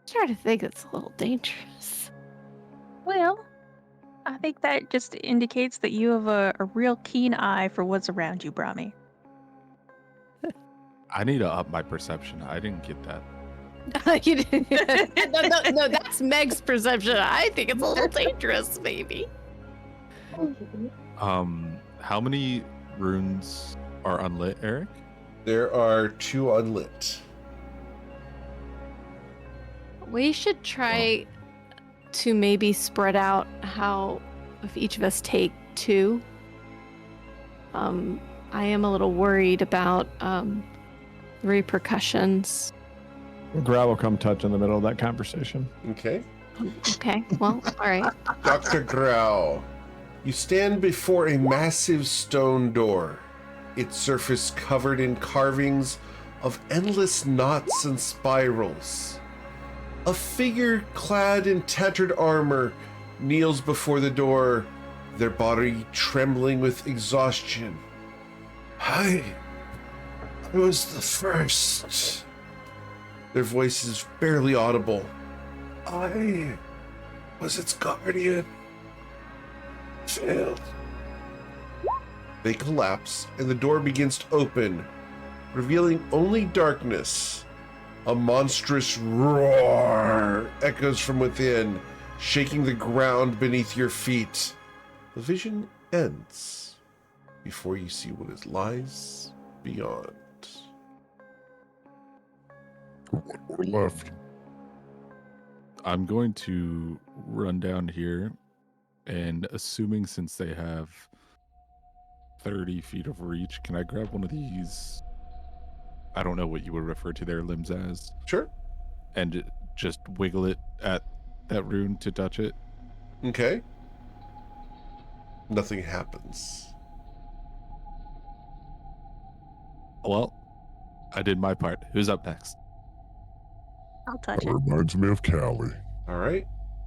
starting to think it's a little dangerous. Well, I think that just indicates that you have a real keen eye for what's around you, Brahmi. I need to up my perception. I didn't get that. You didn't- no, that's Meg's perception. I think it's a little dangerous, maybe. How many runes are unlit, Eric? There are 2 unlit. We should try to maybe spread out how if each of us take 2. I am a little worried about the repercussions. Grau will come touch in the middle of that conversation. Okay. Okay, well, all right. Dr. Grau, you stand before a massive stone door, its surface covered in carvings of endless knots and spirals. A figure clad in tattered armor kneels before the door, their body trembling with exhaustion. I was the first. Their voice is barely audible. I was its guardian. Failed. They collapse, and the door begins to open, revealing only darkness. A monstrous roar echoes from within, shaking the ground beneath your feet. The vision ends before you see what lies beyond. One more left. I'm going to run down here, and assuming since they have 30 feet of reach, can I grab one of these? I don't know what you would refer to their limbs as, Sure. and just wiggle it at that rune to touch it. Okay. Nothing happens. Well, I did my part. Who's up next? I'll touch That it. reminds me of Callie. All right.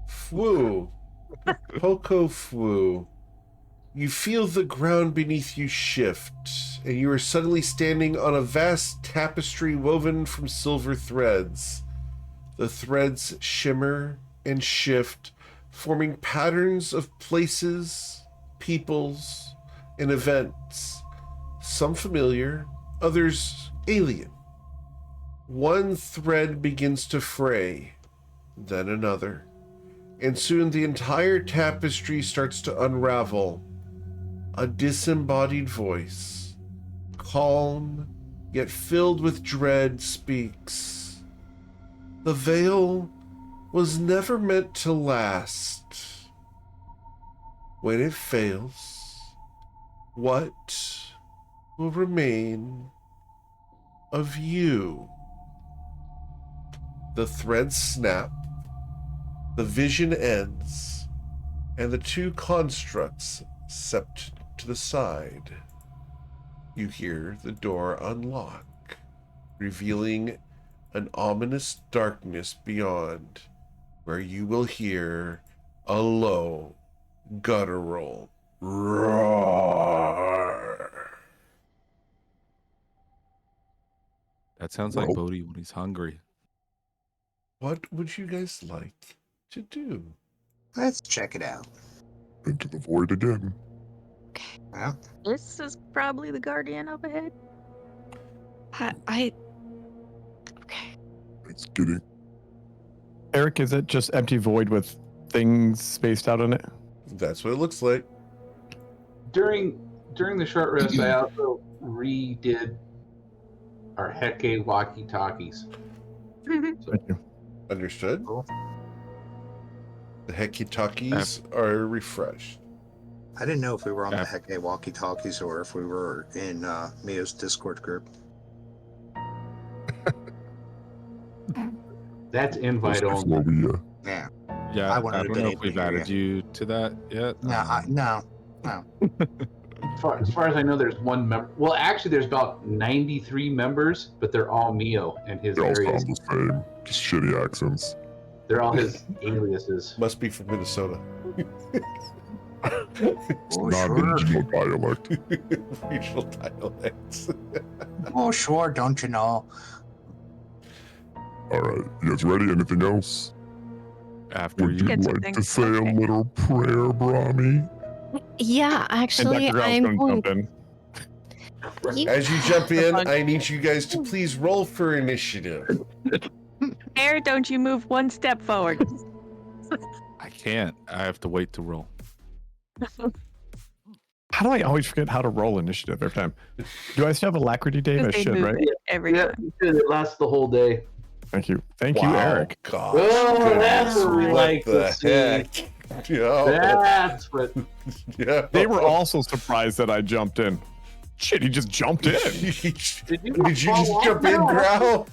Fwu. Poco Fwu. You feel the ground beneath you shift, and you are suddenly standing on a vast tapestry woven from silver threads. The threads shimmer and shift, forming patterns of places, peoples, and events. Some familiar, others alien. One thread begins to fray, then another, and soon the entire tapestry starts to unravel. A disembodied voice, calm yet filled with dread, speaks. The veil was never meant to last. When it fails, what will remain of you? The threads snap, the vision ends, and the 2 constructs step to the side. You hear the door unlock, revealing an ominous darkness beyond, where you will hear a low, guttural roar. That sounds like Well- Bodhi when he's hungry. What would you guys like to do? Let's check it out. Into the void again. Well, This is probably the guardian up ahead. Okay. It's getting Eric, is it just empty void with things spaced out in it? That's what it looks like. During the short rest, I also redid our Heke walkie-talkies. Thank you. Understood. Cool. The Heki-Talkies are refreshed. I didn't know if we were on the Yeah. Heke walkie-talkies or if we were in Mio's Discord group. That's invite just only. before we Yeah. Yeah, I I, wouldn't have don't been know able if we've to hear added you to that yet. No, no. as far as I know, there's one member. Well, actually, there's about 93 members, but they're all Mio and his They all various. sound the same, just shitty accents. They're all his aliases. Must be from Minnesota. It's Oh, not sure. regional dialect. Regional dialects. Oh, sure. Don't you know? All right, you guys ready? Anything else? After Would you you. Get some like things- to say okay. a little prayer, Brahmi? Yeah, And actually, Dr. Grell's I'm going to going. jump in. As you jump in, I need you guys to please roll for initiative. Air, don't you move one step forward. I can't. I have to wait to roll. How do I always forget how to roll initiative every time? Do I still have alacrity, Dave? I They should, move right? it every Yeah, time. it lasts the whole day. Thank you. Thank you, Wow, Eric. Gosh, Oh, that's goodness, what we what like the to see. heck? Yeah. That's what. Yeah. They were also surprised that I jumped in. Shit, he just jumped in. Did you, Did you just jump in, Growl?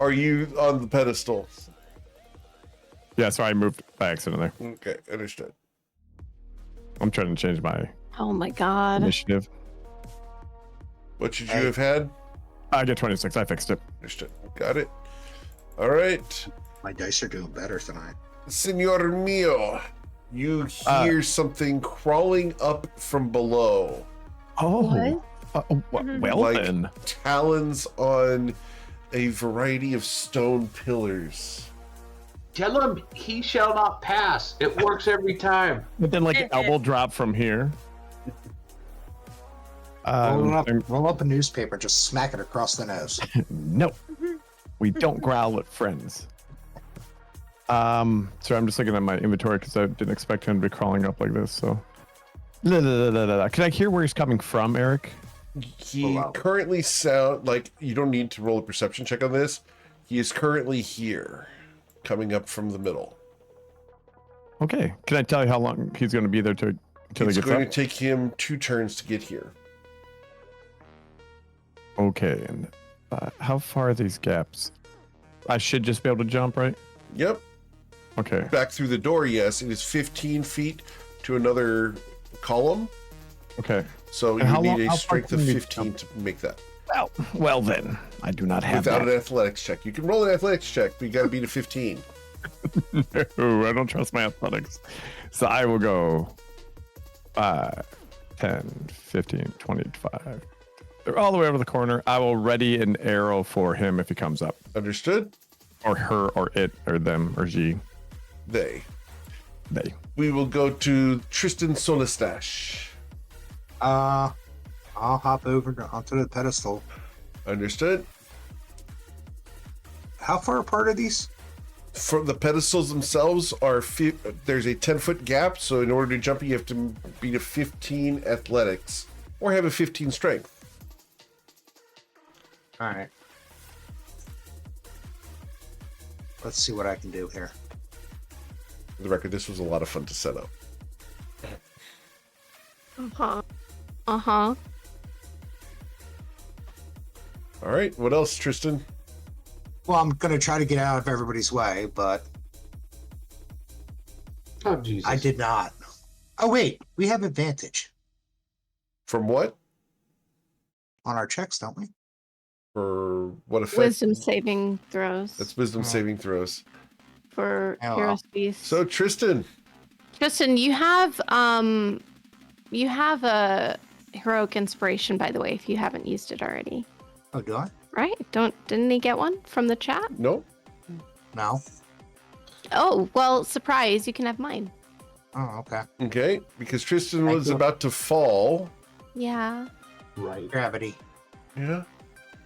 Are you on the pedestal? Yeah, sorry, I moved by accident there. Okay, understood. I'm trying to change my Oh my god. initiative. What should you Hey. have had? I get 26. I fixed it. Understood. Got it. All right. My dice are doing better tonight. Senor Mio, you hear something crawling up from below. Oh. What? Well Like- then. Talons on a variety of stone pillars. Tell him he shall not pass. It works every time. But then, like, elbow drop from here. Roll up a newspaper, just smack it across the nose. No, we don't growl at friends. So I'm just looking at my inventory because I didn't expect him to be crawling up like this. So, can I hear where he's coming from, Eric? He wow. currently sound like you don't need to roll a perception check on this. He is currently here, coming up from the middle. Okay. Can I tell you how long he's going to be there until he It's gets going up? to take him 2 turns to get here. Okay. And how far are these gaps? I should just be able to jump, right? Yep. Okay. Back through the door, yes. It is 15 feet to another column. Okay. So And you how long- need a how far strength of can you 15 to make that. Well then, I do not have Without that. an athletics check. You can roll an athletics check, but you got to beat a 15. No, I don't trust my athletics. So I will go 5, 10, 15, 25. They're all the way over the corner. I will ready an arrow for him if he comes up. Understood? Or her, or it, or them, or she. They. They. We will go to Tristan Solistache. I'll hop over onto the pedestal. Understood? How far apart are these? For the pedestals themselves are there's a 10-foot gap, so in order to jump you have to beat a 15 athletics or have a 15 strength. All right. Let's see what I can do here. For the record, this was a lot of fun to set up. Uh-huh. Uh-huh. All right, what else, Tristan? Well, I'm gonna try to get out of everybody's way, but Oh, Jesus. I did not. Oh wait, we have advantage From what? on our checks, don't we? For what effect? Wisdom saving throws That's wisdom saving throws. for Oh, Hero well. Beast. So Tristan, Tristan, you have a heroic inspiration, by the way, if you haven't used it already. Oh, do I? Right? Didn't he get one from the chat? no? No. Oh, well, surprise, you can have mine. Oh, okay. Okay, because Tristan Thank was you. about to fall. Yeah. Right. Gravity. Yeah.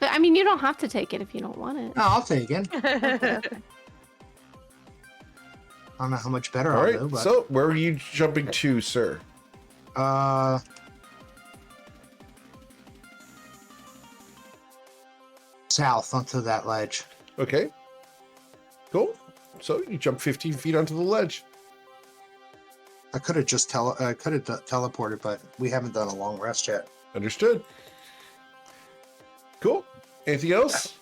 But I mean, you don't have to take it if you don't want it. No, I'll take it. Okay. I don't know how much better All I'll right. do, but So where are you jumping to, sir? South onto that ledge. Okay. Cool. So you jump 15 feet onto the ledge. I could have just teleported, but we haven't done a long rest yet. Understood. Cool. Anything else?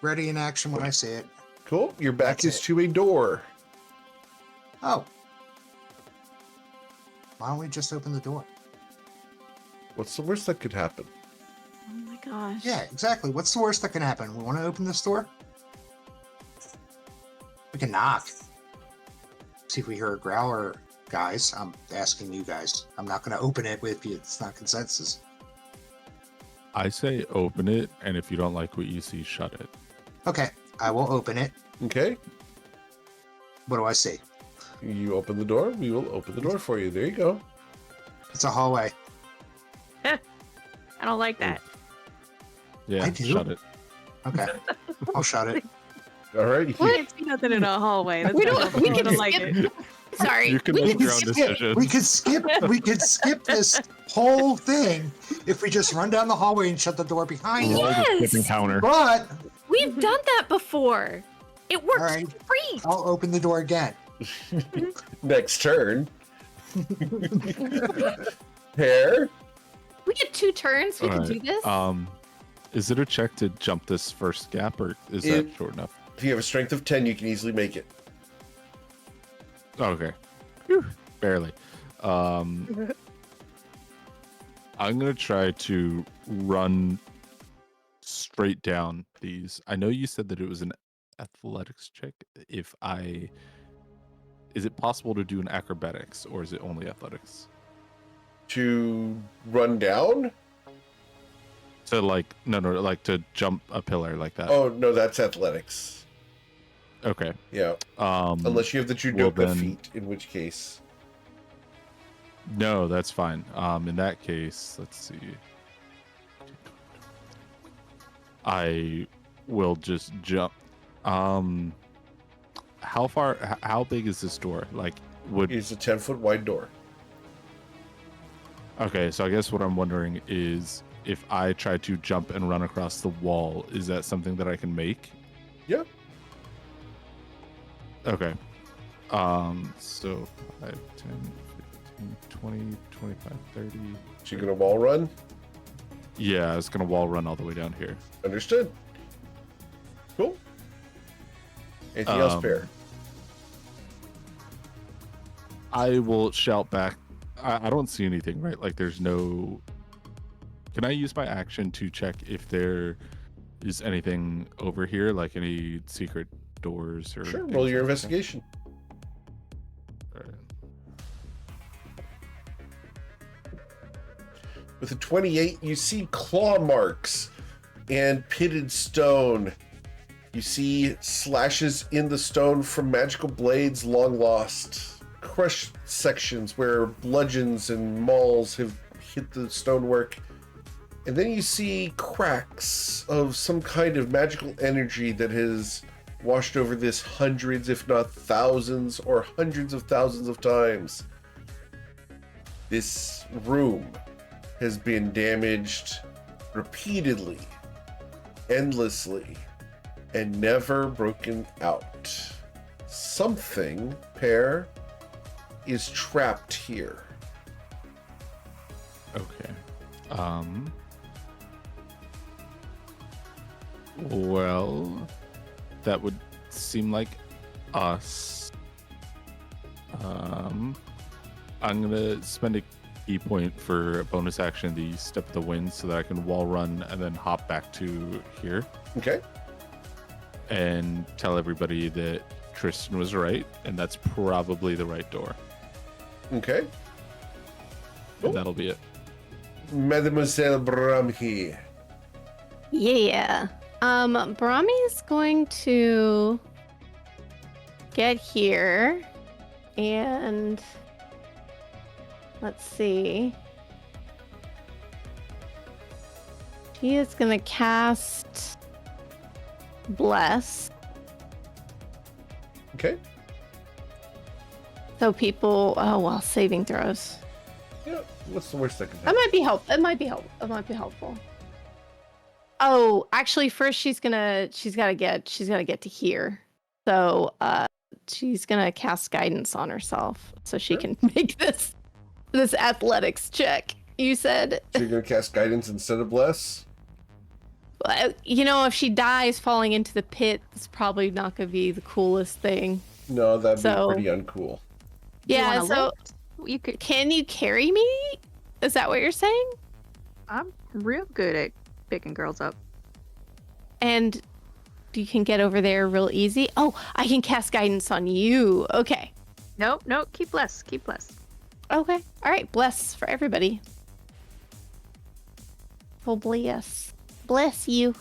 Ready in action when I see it. Cool. Your back That's is it. to a door. Oh, Why don't we just open the door? What's the worst that could happen? Oh my gosh. Yeah, exactly. What's the worst that can happen? We want to open this door? We can knock. See if we hear a growler, guys. I'm asking you guys. I'm not going to open it with you. It's not consensus. I say open it, and if you don't like what you see, shut it. Okay, I will open it. Okay. What do I see? You open the door, we will open the door for you. There you go. It's a hallway. I don't like that. Yeah, I do. shut it. Okay, I'll shut it. All right. You can't see nothing in a hallway. That's We not don't. helpful. We I can don't like skip. it. Sorry. You can we make can your own skip- decisions. We could skip this whole thing if we just run down the hallway and shut the door behind Roll us. the Yes! skipping counter. But We've done that before. It works Alright. great. I'll open the door again. Next turn. Pair. We get 2 turns. We can Alright, do this. Is it a check to jump this first gap, or is It- that short enough? If you have a strength of 10, you can easily make it. Okay. Whew, barely. I'm gonna try to run straight down these. I know you said that it was an athletics check. Is it possible to do an acrobatics, or is it only athletics? To run down? So like to jump a pillar like that. Oh, no, that's athletics. Okay. Yeah. Unless you have the judoka then- feat, in which case. No, that's fine. In that case, let's see. I will just jump. How big is this door? Like, It's a 10-foot wide door. okay, so I guess what I'm wondering is if I try to jump and run across the wall, is that something that I can make? Yeah. Okay. So 5, 10, 15, 20, 25, 30. So you're going to wall run? Yeah, I was gonna wall run all the way down here. Understood. Cool. Anything else, Um, Pair? I will shout back. I don't see anything, right? Like there's no. Can I use my action to check if there is anything over here, like any secret doors or? Sure, things roll your like that? investigation. Alright. With a 28, you see claw marks and pitted stone. You see slashes in the stone from magical blades long lost. Crushed sections where bludgeons and mauls have hit the stonework. And then you see cracks of some kind of magical energy that has washed over this hundreds, if not thousands, or hundreds of thousands of times. This room has been damaged repeatedly, endlessly, and never broken out. Something, Pair, is trapped here. Okay. Well, that would seem like us. I'm gonna spend a key point for a bonus action, the Step of the Wind, so that I can wall run and then hop back to here Okay? and tell everybody that Tristan was right, and that's probably the right door. Okay. Cool. And that'll be it. Mademoiselle Bramhi. Yeah. Brahmi's going to get here and let's see. She is going to cast Bless. Okay. So people, oh well, saving throws. Yeah. What's the worst that can That happen? might be helpful. It might be helpful. It might be helpful. Oh, actually, first she's gotta get to here. So she's gonna cast guidance on herself so she Sure. can make this athletics check. You said, So you're going to cast guidance instead of bless? you know, if she dies falling into the pit, it's probably not gonna be the coolest thing. No, that'd So- be pretty uncool. Do you Yeah. wanna So lift? You could. Can you carry me? Is that what you're saying? I'm real good at picking girls up. And you can get over there real easy? Oh, I can cast guidance on you. Okay. Nope. Keep bless. Keep bless. Okay. All right. Bless for everybody. Oh, bless. Bless you.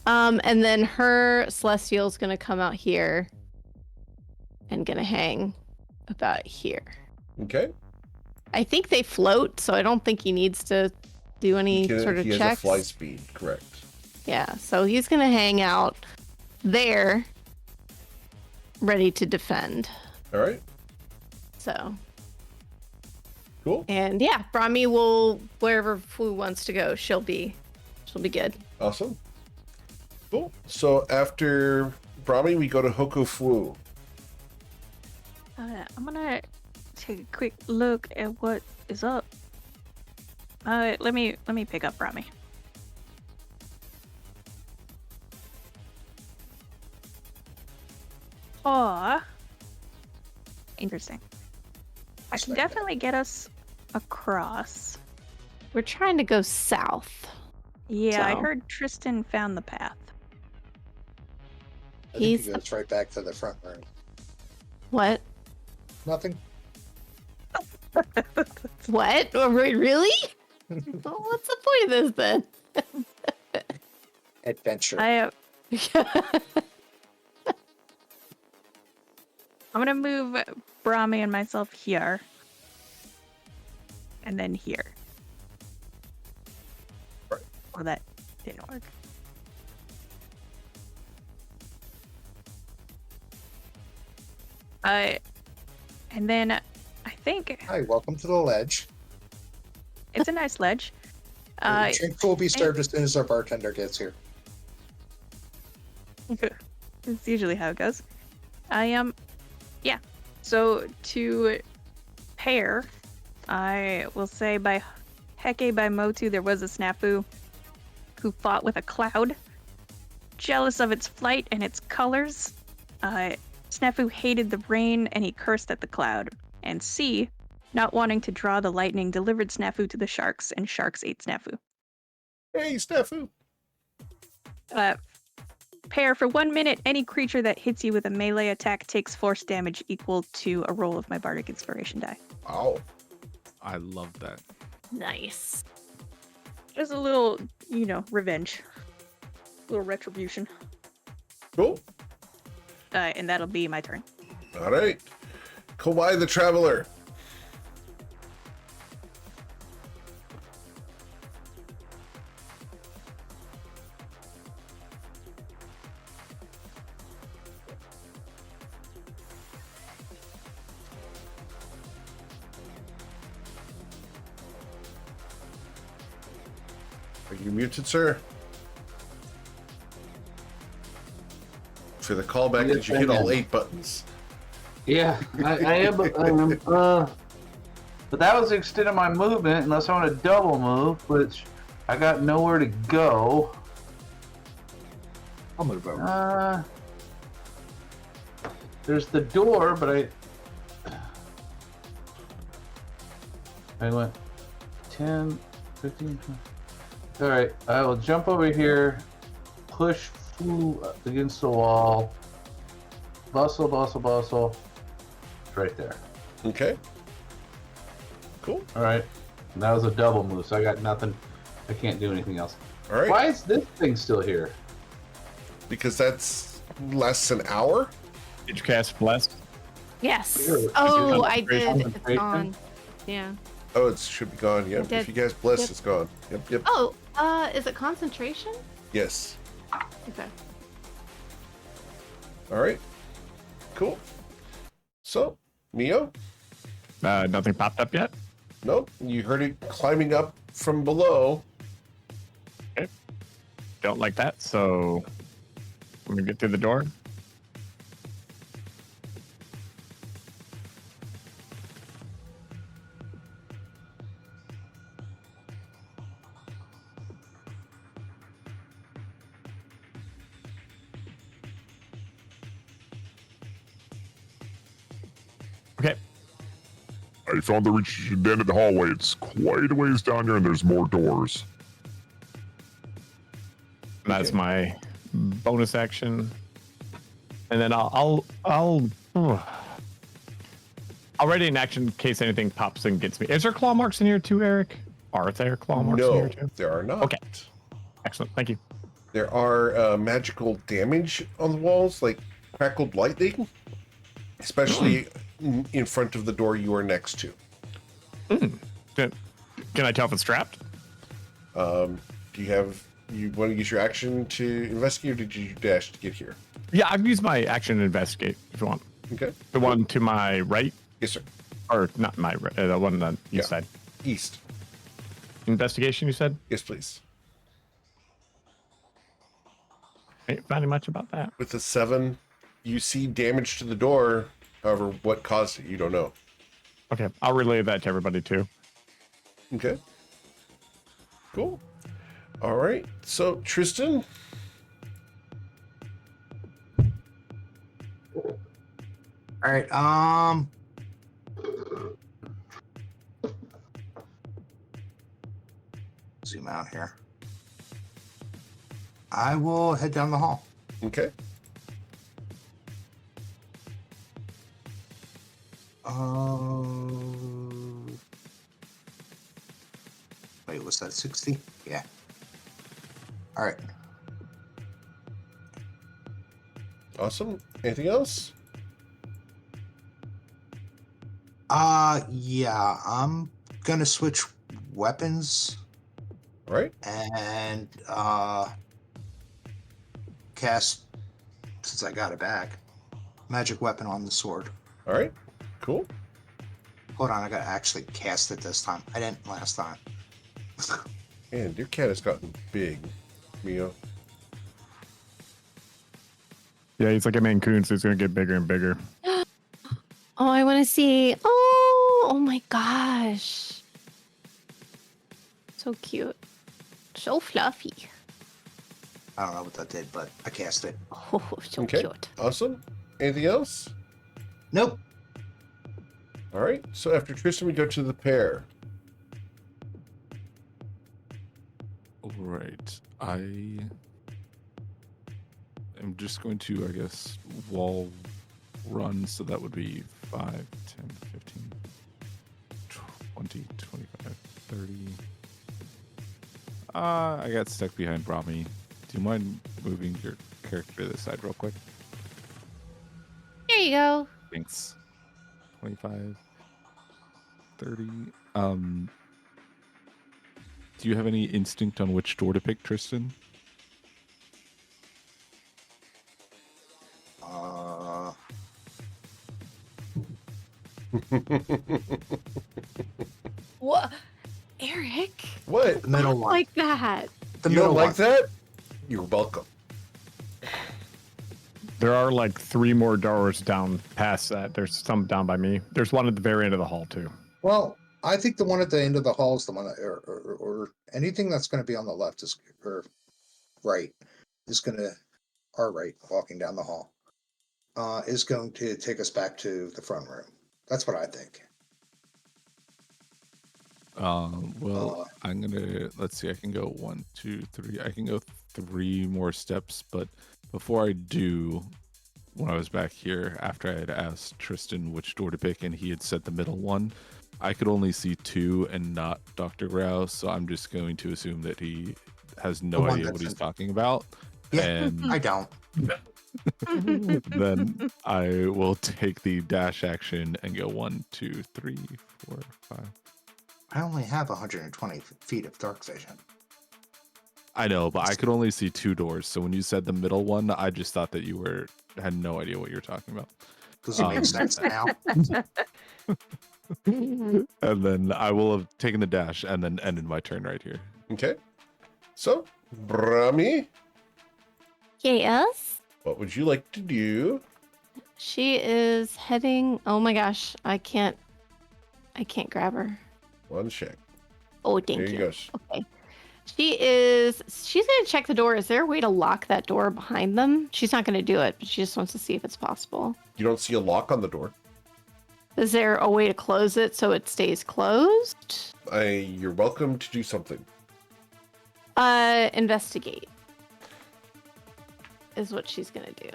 And then her Celestial's gonna come out here and gonna hang about here. Okay. I think they float, so I don't think he needs to do any sort of he has checks. a fly speed, correct. Yeah, so he's gonna hang out there, ready to defend. All right. So, Cool. and yeah, Brahmi will wherever Fu wants to go. She'll be good. Awesome. Cool. So after Brahmi, we go to Hokufu. I'm gonna take a quick look at what is up. Let me pick up Rami. Oh, interesting. I can definitely get us across. We're trying to go south. Yeah, I So- heard Tristan found the path. I think He's- he goes right back to the front room. What? Nothing. What? Oh, really? Well, what's the point of this then? Adventure. I'm gonna move Brahmi and myself here. And then here. Right. Oh, that didn't work. And then I think Hi, welcome to the ledge. it's a nice ledge. Drink will be served as soon as our bartender gets here. It's usually how it goes. Yeah. So to pair, I will say by Heke by Motu, there was a snafu who fought with a cloud. Jealous of its flight and its colors, Snafu hated the rain and he cursed at the cloud. And C, not wanting to draw the lightning, delivered Snafu to the sharks, and sharks ate Snafu. Hey, Snafu. Pair, for 1 minute, any creature that hits you with a melee attack takes force damage equal to a roll of my Bardic Inspiration die. Wow. I love that. Nice. Just a little, revenge. A little retribution. Cool. And that'll be my turn. All right. Kawhi the Traveler. Are you muted, sir? For the callback, did you hit all 8 buttons? Yeah, I am. But that was the extent of my movement, unless I want to double move, which I got nowhere to go. I'll move over. There's the door, but I went 10, 15, 20. All right, I will jump over here, push Fu against the wall, bustle. Right there. Okay. Cool. All right, and that was a double move, so I got nothing. I can't do anything else. All right. Why is this thing still here? Because that's less an hour. Did you cast Bless? Yes. Sure. Oh, I did. Concentration. It's gone. Yeah. Oh, it should be gone. Yep. did. If you guys bless, Yep. it's gone. Yep. Oh, is it concentration? Yes. Okay. All right. Cool. So, Mio? Nothing popped up yet. Nope. You heard it climbing up from below. Don't like that, so I'm gonna get through the door. Okay. I found the reach at the end of the hallway. It's quite a ways down here, and there's more doors. That's my bonus action. And then I'll ready an action in case anything pops and gets me. Is there claw marks in here too, Eric? Are there claw marks in No, here too? there are not. Okay. Excellent. Thank you. There are magical damage on the walls, like crackled lightning, especially in front of the door you are next to. Can I tell if it's trapped? Do you want to use your action to investigate, or did you dash to get here? Yeah, I've used my action to investigate if you want. Okay. The one to my right? Yes, sir. Or not my right, the one on the east side. East. Investigation, you said? Yes, please. Ain't finding much about that. With a 7, you see damage to the door. However, what caused it, you don't know. Okay, I'll relay that to everybody too. Okay. Cool. All right. So, Tristan. All right. Zoom out here. I will head down the hall. Okay. Wait, was that 60? Yeah. All right. Awesome. Anything else? Yeah, I'm gonna switch weapons All right. and cast, since I got it back, magic weapon on the sword. All right. Cool. Hold on, I gotta actually cast it this time. I didn't last time. And your cat has gotten big, Mio. Yeah, he's like a Maine Coon, so he's gonna get bigger and bigger. Oh, I want to see. Oh my gosh. So cute. So fluffy. I don't know what that did, but I cast it. Oh, so Okay. cute. Awesome. Anything else? Nope. All right. So after Tristan, we go to the pair. All right. I am just going to, I guess, wall run. So that would be 5, 10, 15, 20, 25, 30. I got stuck behind Brahmi. Do you mind moving your character to the side real quick? There you go. Thanks. 25, 30. Do you have any instinct on which door to pick, Tristan? What? Eric? What? The middle Not one. like that. The You middle don't like one. that? You're welcome. There are like 3 more doors down past that. There's some down by me. There's one at the very end of the hall too. Well, I think the one at the end of the hall is the one that, or anything that's going to be on the left is, or right, is going to, our right, walking down the hall, is going to take us back to the front room. That's what I think. Well, I'm gonna, let's see, I can go 1, 2, 3. I can go 3 more steps, but before I do, when I was back here, after I had asked Tristan which door to pick and he had said the middle one, I could only see 2 and not Dr. Grau, so I'm just going to assume that he has no one idea what that's he's in- talking about. Yeah, And I don't. then I will take the dash action and go 1, 2, 3, 4, 5. I only have 120 feet of dark vision. I know, but I could only see 2 doors. So when you said the middle one, I just thought that you had no idea what you're talking about. Does it make sense now? And then I will have taken the dash and then ended my turn right here. Okay. So, Brahmi, Yes. what would you like to do? She is heading. Oh my gosh. I can't grab her. One check. Oh, thank There you go. Okay. She's going to check the door. Is there a way to lock that door behind them? She's not going to do it, but she just wants to see if it's possible. You don't see a lock on the door. Is there a way to close it so it stays closed? You're welcome to do something. Investigate is what she's gonna do.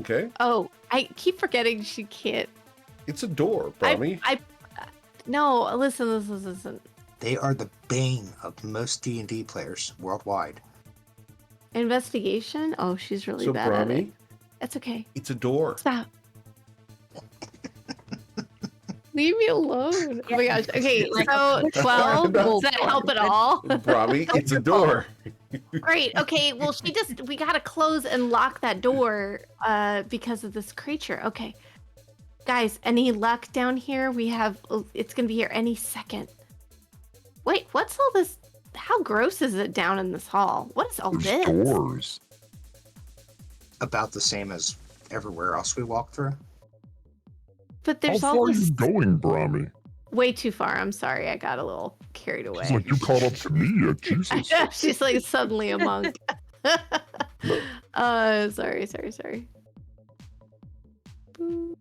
Okay. Oh, I keep forgetting she can't. It's a door, Brahmi. No, listen. They are the bane of most D&D players worldwide. Investigation? Oh, she's really So, bad at it. Brahmi, It's okay. it's a door. Stop. Leave me alone. Oh my gosh. Okay, so 12. No. Does that help at all? Brahmi, it's a door. Great. Okay. Well, we gotta close and lock that door because of this creature. Okay. Guys, any luck down here? It's gonna be here any second. Wait, what's all this? How gross is it down in this hall? What is all There's this? doors. About the same as everywhere else we walk through. But How there's far all are this you going, Brahmi? way too far. I'm sorry. I got a little carried away. It's like you caught up to me yet, Jesus. She's like suddenly a monk. Sorry. Boop.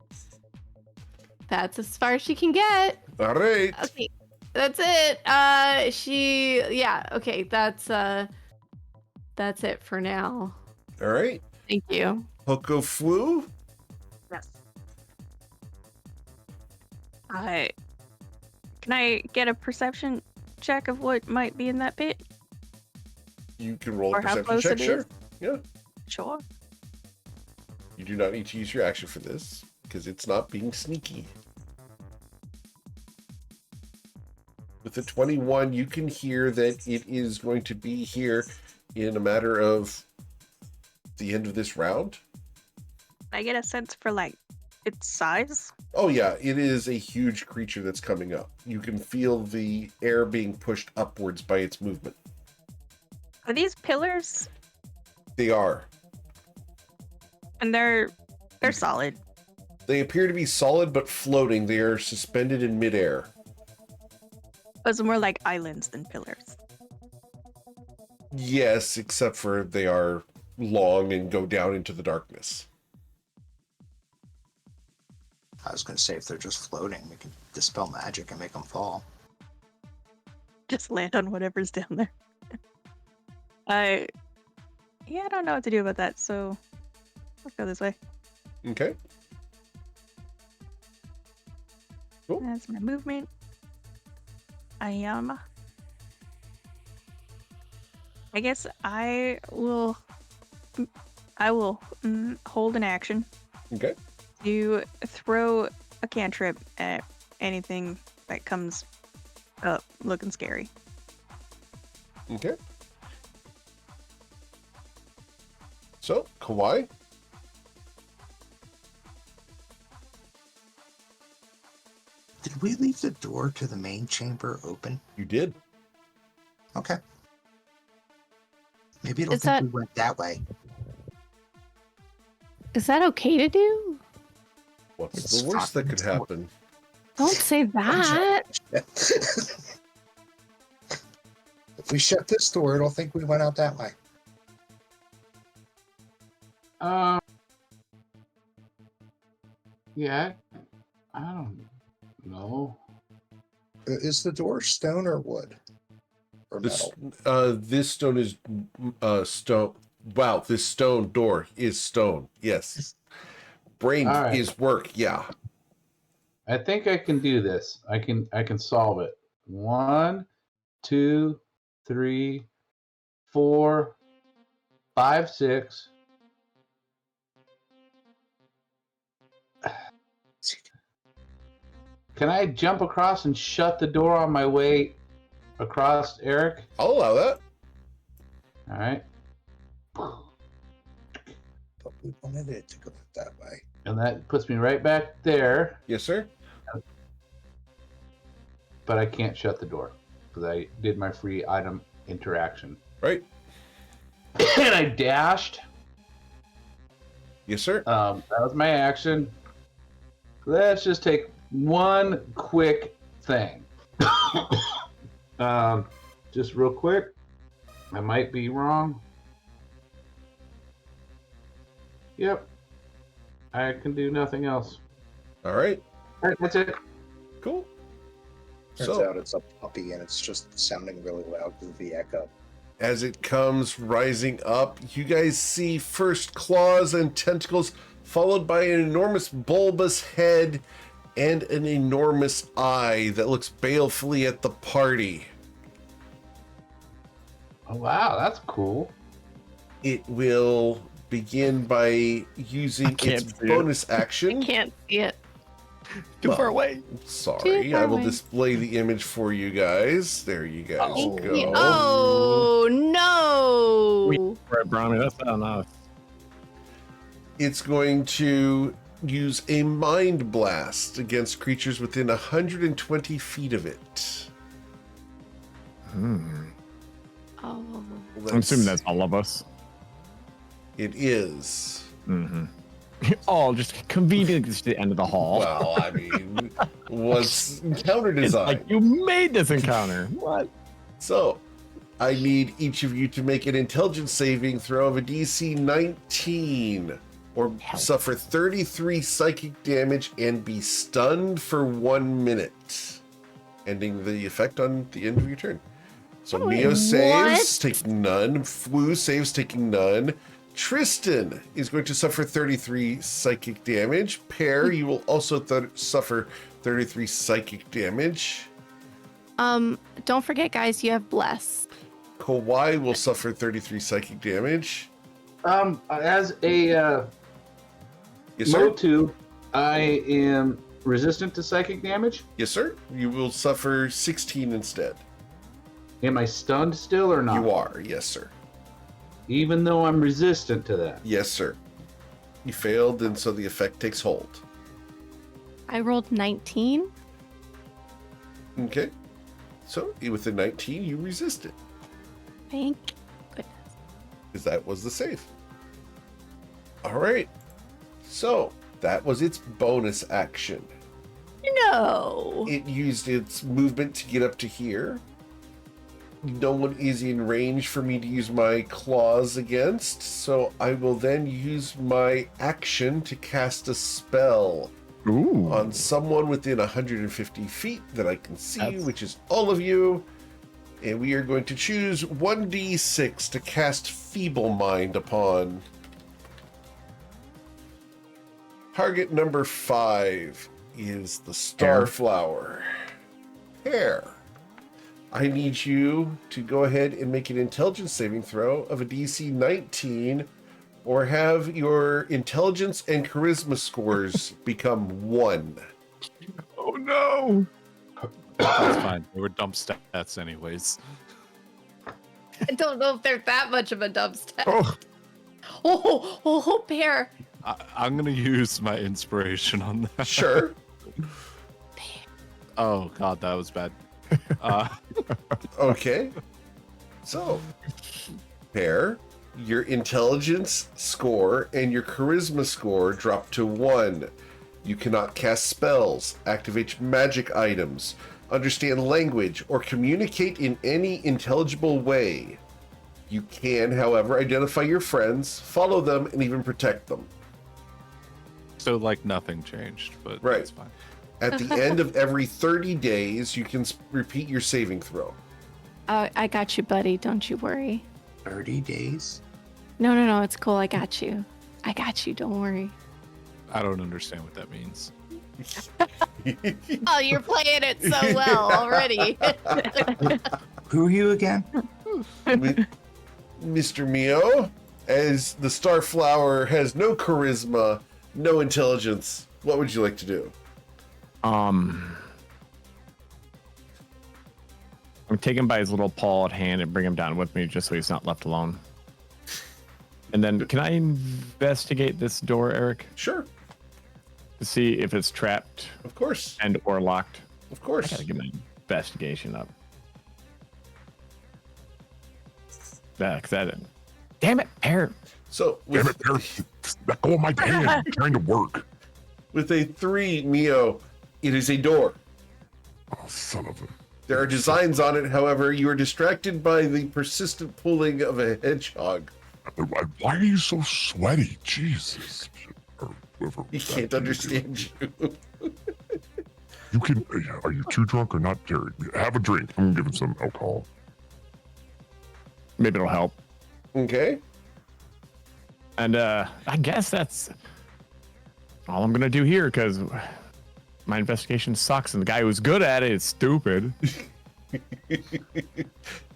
That's as far as she can get. All right. Okay, that's it. Okay, that's it for now. All right. Thank you. Hoko Flu. Yes. Can I get a perception check of what might be in that pit? You can roll a Or how perception close check, it sure. is? Yeah. Sure. You do not need to use your action for this because it's not being sneaky. With the 21, you can hear that it is going to be here in a matter of the end of this round. Can I get a sense for like its size? Oh yeah, it is a huge creature that's coming up. You can feel the air being pushed upwards by its movement. Are these pillars? They are. And they're solid. They appear to be solid but floating. They are suspended in midair. Those are more like islands than pillars. Yes, except for they are long and go down into the darkness. I was going to say, if they're just floating, we can dispel magic and make them fall. Just land on whatever's down there. I don't know what to do about that, so let's go this way. Okay. Cool. That's my movement. I guess I will hold an action Okay. to throw a cantrip at anything that comes up looking scary. Okay. So, Kawhi, Did we leave the door to the main chamber open? you did. Okay. Maybe it'll Is think that- we went that way. Is that okay to do? What's It's the worst that fine. could happen? Don't say that. If we shut this door, it'll think we went out that way. Yeah, I don't know. Is the door stone or wood? Or This metal? this stone is stone. Wow, this stone door is stone. Yes. Brain All right. is work. Yeah. I think I can do this. I can solve it. 1, 2, 3, 4, 5, 6. Can I jump across and shut the door on my way across, Eric? I'll allow that. All right. But we wanted it to go that way. And that puts me right back there, Yes, sir. but I can't shut the door because I did my free item interaction. Right. And I dashed. Yes, sir. That was my action. Let's just take one quick thing. Just real quick. I might be wrong. Yep. I can do nothing else. All right. That's it. Cool. Turns So, out it's a puppy and it's just sounding really loud with the echo. as it comes rising up, you guys see first claws and tentacles, followed by an enormous bulbous head and an enormous eye that looks balefully at the party. Oh, wow, that's cool. It will begin by using can't its see it. bonus action. Can't see it. Too far away. Sorry, Too far I will away. display the image for you guys. There you guys Thank go. Oh no! Right, Brownie, that's not enough. It's going to use a mind blast against creatures within 120 feet of it. Oh. I'm assuming that's all of us. It is. Mm-hmm. All just convenient to the end of the hall. Well, I mean, what's encounter It's design? like you made this encounter. What? So, I need each of you to make an intelligence saving throw of a DC 19 or suffer 33 psychic damage and be stunned for 1 minute, ending the effect on the end of your turn. So Mio saves, taking none. Flu saves, taking none. Tristan is going to suffer 33 psychic damage. Pear, you will also suffer 33 psychic damage. Don't forget, guys, you have bless. Kawhi will suffer 33 psychic damage. As a Yes, sir. Motu, I am resistant to psychic damage. Yes, sir. You will suffer 16 instead. Am I stunned still or not? You are. Yes, sir. Even though I'm resistant to that. Yes, sir. You failed, and so the effect takes hold. I rolled 19. Okay. So with the 19, you resist it, Thank goodness. because that was the save. All right. So that was its bonus action. No. It used its movement to get up to here. No one is in range for me to use my claws against, so I will then use my action to cast a spell Ooh. on someone within 150 feet that I can see, That's- which is all of you. And we are going to choose 1d6 to cast Feeble Mind upon. Target number 5 is the Starflower. Hair. I need you to go ahead and make an intelligence saving throw of a DC 19 or have your intelligence and charisma scores become 1. Oh no. That's fine. They were dump stats anyways. I don't know if they're that much of a dubstep. Oh. Oh, Bear. I'm gonna use my inspiration on that. Sure. Oh god, that was bad. Okay. So, Pear, your intelligence score and your charisma score drop to 1. You cannot cast spells, activate magic items, understand language, or communicate in any intelligible way. You can, however, identify your friends, follow them, and even protect them. So like nothing changed, but Right. that's fine. At the end of every 30 days, you can repeat your saving throw. I got you, buddy. Don't you worry. 30 days? No. It's cool. I got you. Don't worry. I don't understand what that means. Oh, you're playing it so well already. Who are you again? Mr. Mio, as the Starflower has no charisma, no intelligence, what would you like to do? I'm take him by his little pawed hand and bring him down with me just so he's not left alone. And then can I investigate this door, Eric, Sure, to see if it's trapped of course, and or locked? of I course. gotta get my investigation up. That damn it, Pear. So Damn it, Pear. Let go of my hand. I'm trying to work. with a 3, Mio, it is a door. Oh, son of a... There are designs on it, however, you are distracted by the persistent pulling of a hedgehog. Why are you so sweaty? Jesus. Or whoever He that can't dude understand you. You can. Are you too drunk or not, Terry? Have a drink. I'm gonna give him some alcohol. Maybe it'll help. Okay. And I guess that's all I'm gonna do here because my investigation sucks, and the guy who's good at it is stupid.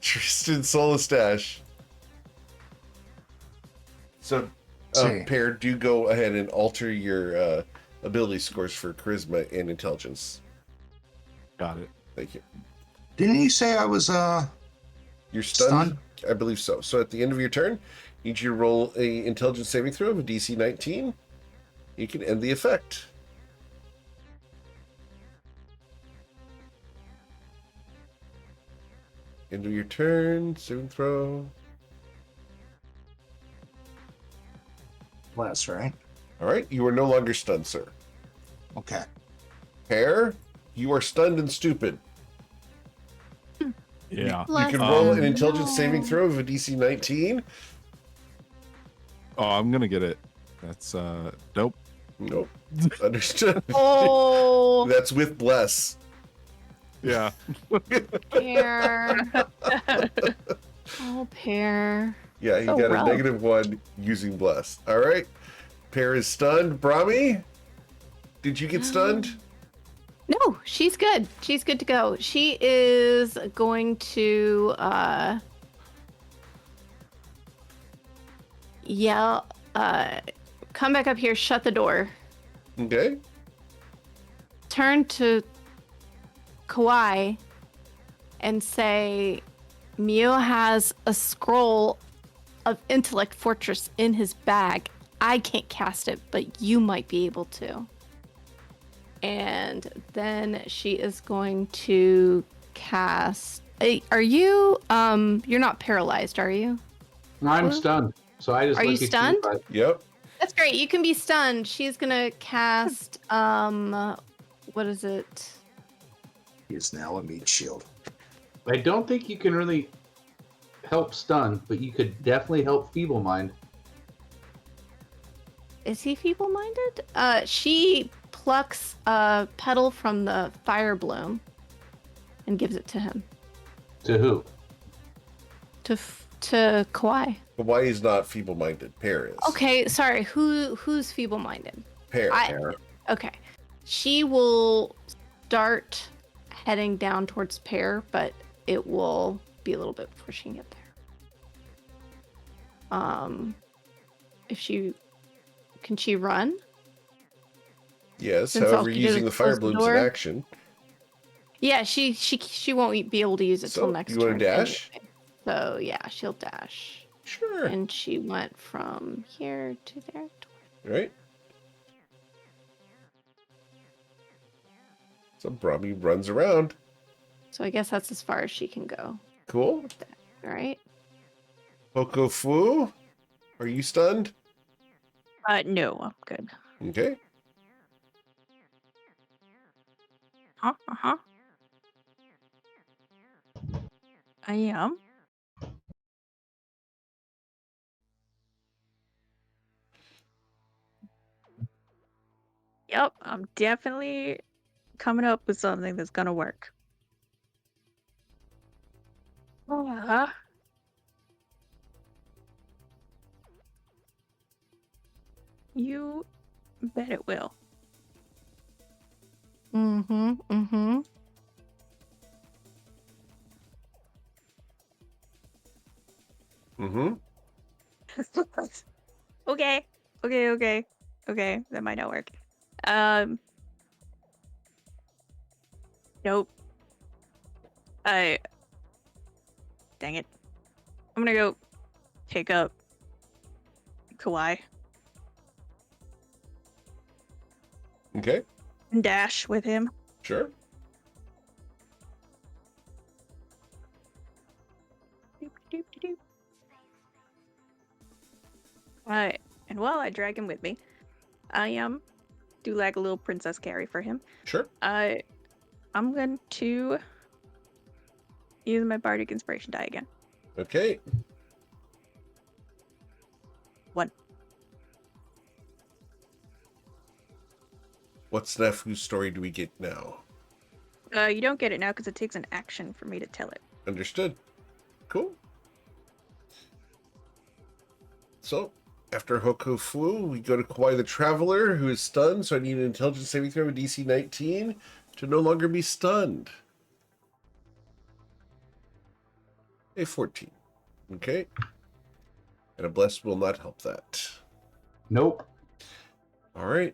Tristan Solastash. So, See. Pear, do go ahead and alter your ability scores for charisma and intelligence. Got it. Thank you. Didn't you say I was You're stunned? Stunned? I believe so. So at the end of your turn, you need you to roll a intelligence saving throw of a DC 19. You can end the effect. End of your turn, saving throw. less, right? All right, you are no longer stunned, sir. Okay. Pear, you are stunned and stupid. Yeah. You can roll an intelligence saving throw of a DC 19. Oh, I'm gonna get it. That's nope. Nope. Understood. Oh, That's with bless. Yeah. Pear. Oh, Pear. Yeah, he So got rough. a -1 using bless. All right. Pear is stunned. Brahmi, did you get stunned? No, she's good. She's good to go. She is going to yell, come back up here, shut the door, Okay. turn to Kauai and say, Mio has a scroll of Intellect Fortress in his bag. I can't cast it, but you might be able to. And then she is going to cast. Are you? You're not paralyzed, are you? I'm stunned. So I just Are you look at stunned? like, Yep. That's great. You can be stunned. She's gonna cast. What is it? He is now a meat shield. I don't think you can really help stun, but you could definitely help feeble mind. Is he feeble-minded? She plucks a petal from the fire bloom and gives it to him. To who? To Kauai. But why he's not feeble-minded? Pear is. Okay, sorry. Who's feeble-minded? Pear. Okay. She will start heading down towards Pear, but it will be a little bit before she can get there. If she can she run? Yes, Since all however, she did using the was fire close the blooms in door. action. Yeah, she won't be able to use it So, till next you wanna turn. dash? Anyway. So yeah, she'll dash. Sure. And she went from here to there. Right. So Brahmi runs around. So I guess that's as far as she can go. Cool. All right. Pokofu, are you stunned? No, I'm good. Okay. Uh-huh. I am. Yep, I'm definitely coming up with something that's gonna work. You bet it will. Mm-hmm. Mm-hmm. Mm-hmm. Okay. Okay. That might not work. Nope. Dang it. I'm gonna go pick up Kauai Okay. and dash with him. Sure. Doop. Alright, and while I drag him with me, I do like a little princess carry for him. Sure. I'm going to use my bardic inspiration die again. Okay. 1. What Snafu's story do we get now? You don't get it now because it takes an action for me to tell it. Understood. Cool. So, after Hokofu, we go to Kawhi the Traveler, who is stunned, so I need an intelligence saving throw of DC 19 to no longer be stunned. A 14. Okay. And a bless will not help that. Nope. All right.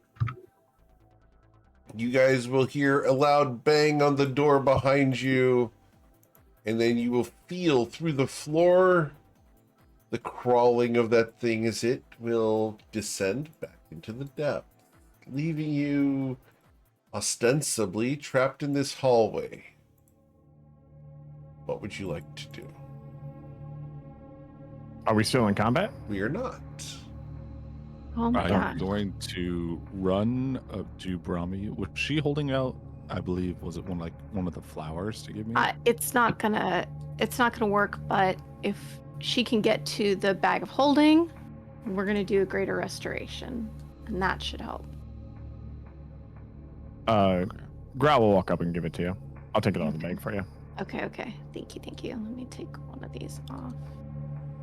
You guys will hear a loud bang on the door behind you, and then you will feel through the floor the crawling of that thing as it will descend back into the depth, leaving you ostensibly trapped in this hallway. What would you like to do? Are we still in combat? We are not. Oh my I'm god. going to run up to Brahmi. Was she holding out? I believe was it one of the flowers to give me? It's not gonna work, but if she can get to the bag of holding, we're gonna do a greater restoration, and that should help. Growl will walk up and give it to you. I'll take it out of the bag for you. Okay. Thank you. Let me take one of these off.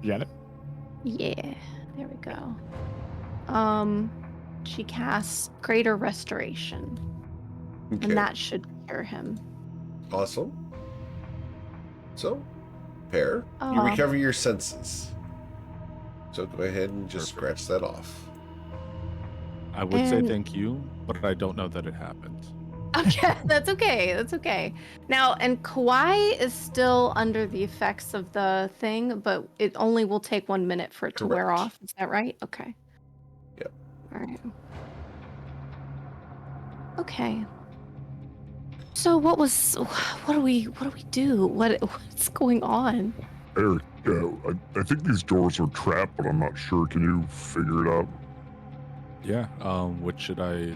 You got it? Yeah, there we go. She casts greater restoration, Okay. and that should cure him. Awesome. So, Pear, you Oh. recover your senses. So go ahead and just Perfect. scratch that off. I would say And- thank you, but I don't know that it happened. Okay, that's okay. Now, and Kauai is still under the effects of the thing, but it only will take 1 minute for it to wear Correct. off. Is that right? Okay. Yep. All right. Okay. So what do we do? What's going on? Eric, I think these doors are trapped, but I'm not sure. Can you figure it out? Yeah. What should I?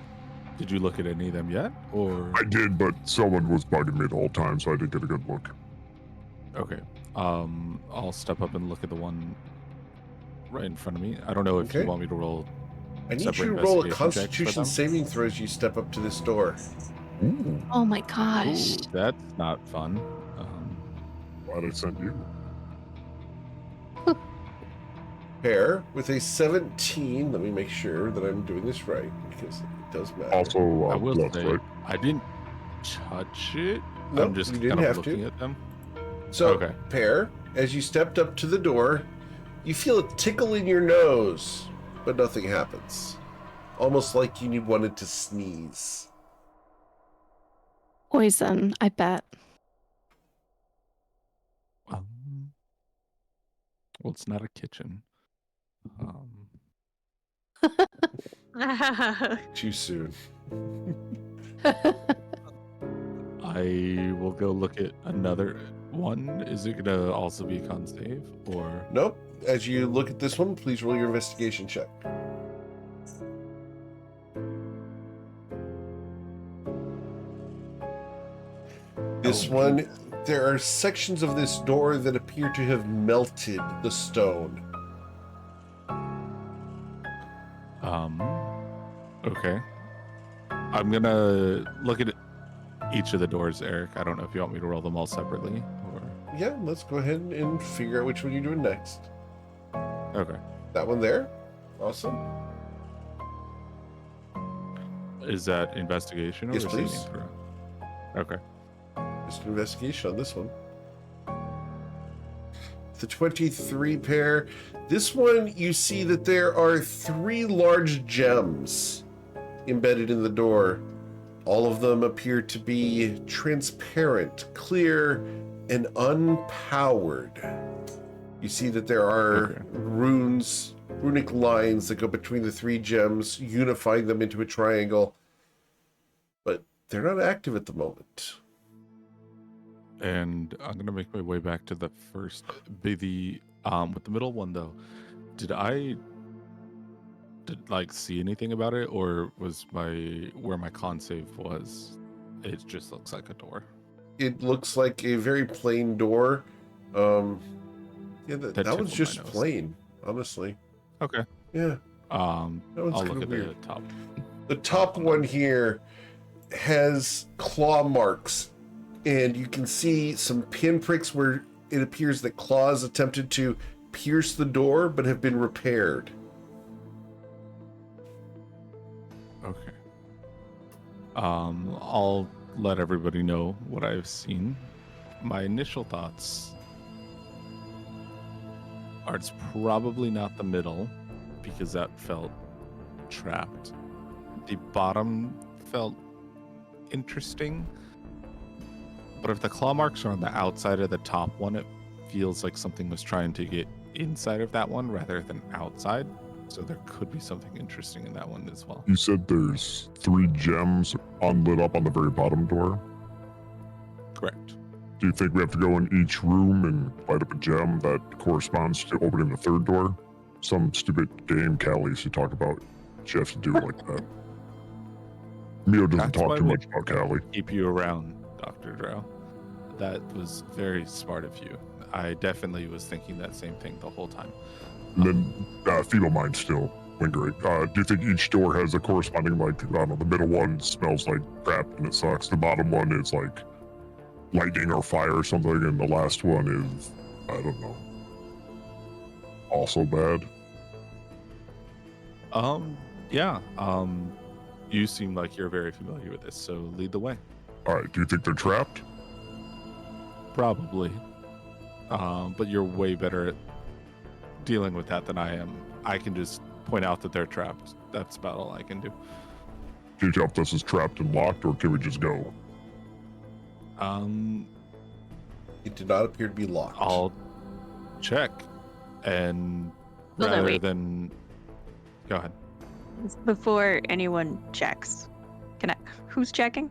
Did you look at any of them yet, or? I did, but someone was bugging me the whole time, so I didn't get a good look. Okay. I'll step up and look at the one right in front of me. I don't know if Okay. you want me to roll. I need Separate you to roll a investigation checks for Constitution them? saving throw as you step up to this door. Ooh, Oh my Ooh, gosh. that's not fun. glad I sent you. Pear, with a 17, let me make sure that I'm doing this right, because it does matter. Also, I will bluff, say right? I didn't touch it. Nope, I'm just you kind didn't of have looking to. at them. So, Okay. Pear, as you stepped up to the door, you feel a tickle in your nose, but nothing happens. Almost like you wanted to sneeze. Poison, I bet. Well, it's not a kitchen. Too soon. I will go look at another one. Is it gonna also be con save or? Nope. As you look at this one, please roll your investigation check. This Oh, one, there are sections of this door that appear to have melted the stone. Okay. I'm gonna look at each of the doors, Eric. I don't know if you want me to roll them all separately or. Yeah, let's go ahead and figure out which one you're doing next. Okay. That one there? Awesome. Is that investigation or Yes, saving please. throw? Okay. Just an investigation on this one. The 23 pair. This one, you see that there are 3 large gems embedded in the door. All of them appear to be transparent, clear, and unpowered. You see that there are Okay. runic lines that go between the 3 gems, unifying them into a triangle. But they're not active at the moment. And I'm gonna make my way back to the first. With the middle one though, did like see anything about it, or was where my con save was? It just looks like a door. It looks like a very plain door. Yeah, that That one's tickled my just nose. plain, honestly. Okay. Yeah, I'll that one's look kind at of weird. the top. The top one here has claw marks and you can see some pinpricks where it appears that claws attempted to pierce the door but have been repaired. Okay. I'll let everybody know what I've seen. My initial thoughts are it's probably not the middle because that felt trapped. The bottom felt interesting, but if the claw marks are on the outside of the top one, it feels like something was trying to get inside of that one rather than outside. So there could be something interesting in that one as well. You said there's 3 gems lit up on the very bottom door. Correct. Do you think we have to go in each room and light up a gem that corresponds to opening the 3rd door? Some stupid game Callie used to talk about. You have to do it like that. Mio doesn't That's why talk too we'll much about Callie. Keep you around, Dr. Drow. That was very smart of you. I definitely was thinking that same thing the whole time. And then feeble mind still lingering. Do you think each door has a corresponding, like, I don't know, the middle one smells like crap and it sucks. The bottom one is like lightning or fire or something, and the last one is, I don't know, also bad? Yeah. You seem like you're very familiar with this, so lead the way. All right, do you think they're trapped? Probably. But you're way better at dealing with that than I am. I can just point out that they're trapped. That's about all I can do. Can you tell if this is trapped and locked, or can we just go? It did not appear to be locked. I'll check, and Well, no, rather wait. than go ahead. Before anyone checks, who's checking?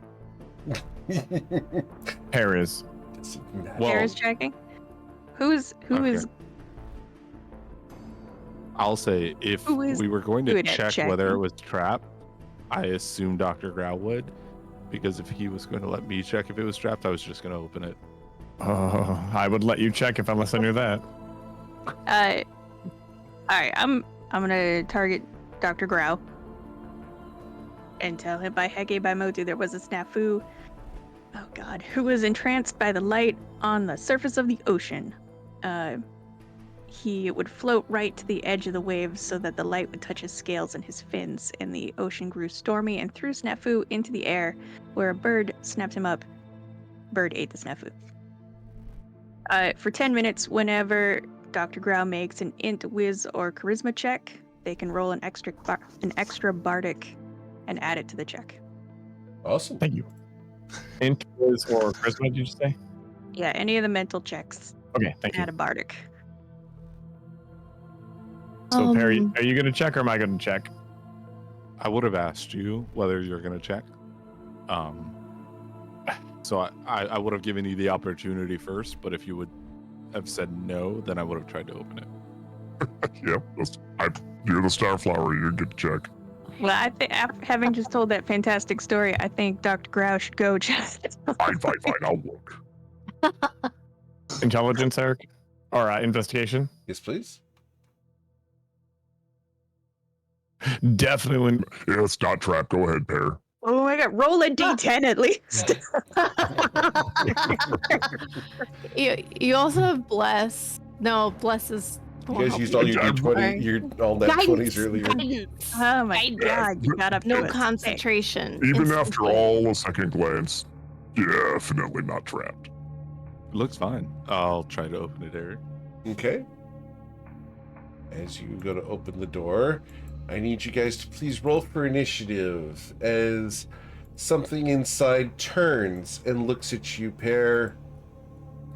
Hair is. Well, Kara's checking. Who is Okay. I'll say if Who is we were going to good at check whether it checking? was trapped, I assume Dr. Grau would, because if he was going to let me check if it was trapped, I was just going to open it. Oh, I would let you check unless I knew that. All right, I'm gonna target Dr. Grau and tell him by Hege by Motu there was a snafu. Oh God, who was entranced by the light on the surface of the ocean. He would float right to the edge of the waves so that the light would touch his scales and his fins, and the ocean grew stormy and threw Snafu into the air, where a bird snapped him up. Bird ate the Snafu. For 10 minutes, whenever Dr. Grau makes an int, whiz, or charisma check, they can roll an extra bardic and add it to the check. Awesome. Thank you. Int is or charisma, did you say? Yeah, any of the mental checks. Okay, thank you. Add a bardic. So, Perry, are you going to check or am I going to check? I would have asked you whether you're going to check. So I would have given you the opportunity first, but if you would have said no, then I would have tried to open it. Yep, you're the Starflower, you get to check. Well, I think having just told that fantastic story, I think Dr. Grau should go check. Fine, I'll look. Intelligence, Eric? Or investigation? Yes, please. Definitely. Yeah, it's not trapped. Go ahead, Pear. Oh my God, roll a d10 at least. You also have bless. No, bless is. You guys used all your D20, all net 20s earlier. Guidance. Oh my Guidance. God, you got up to No a six. concentration. Even after instantly. all a second glance, definitely not trapped. It looks fine. I'll try to open it, Eric. Okay. As you go to open the door, I need you guys to please roll for initiative as something inside turns and looks at you, Pear.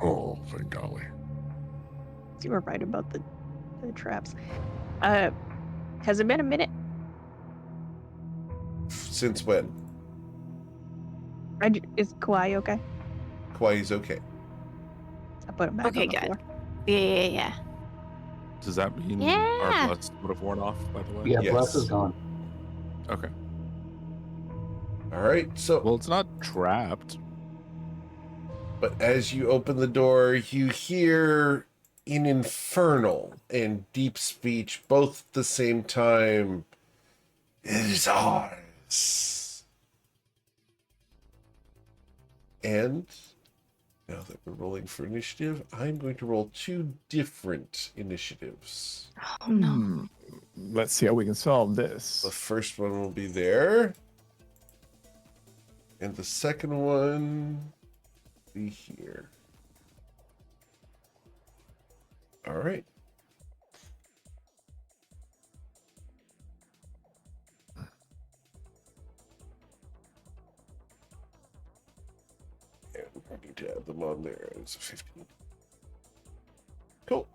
Oh, thank golly. You were right about the traps. Has it been a minute? Since when? Is Kauai okay? Kauai's okay. I put him back Okay, on the good. floor. Yeah. Does that mean Yeah. our bless would have worn off, by the way? Yeah, Yes. Bless is gone. Okay. All right. So, Well, it's not trapped. but as you open the door, you hear in infernal and deep speech both at the same time. It is ours. And Now that we're rolling for initiative, I'm going to roll 2 different initiatives. Oh no. Let's see how we can solve this. The first one will be there. And the second one will be here. All right. And I need to add them on there as a 15. Cool.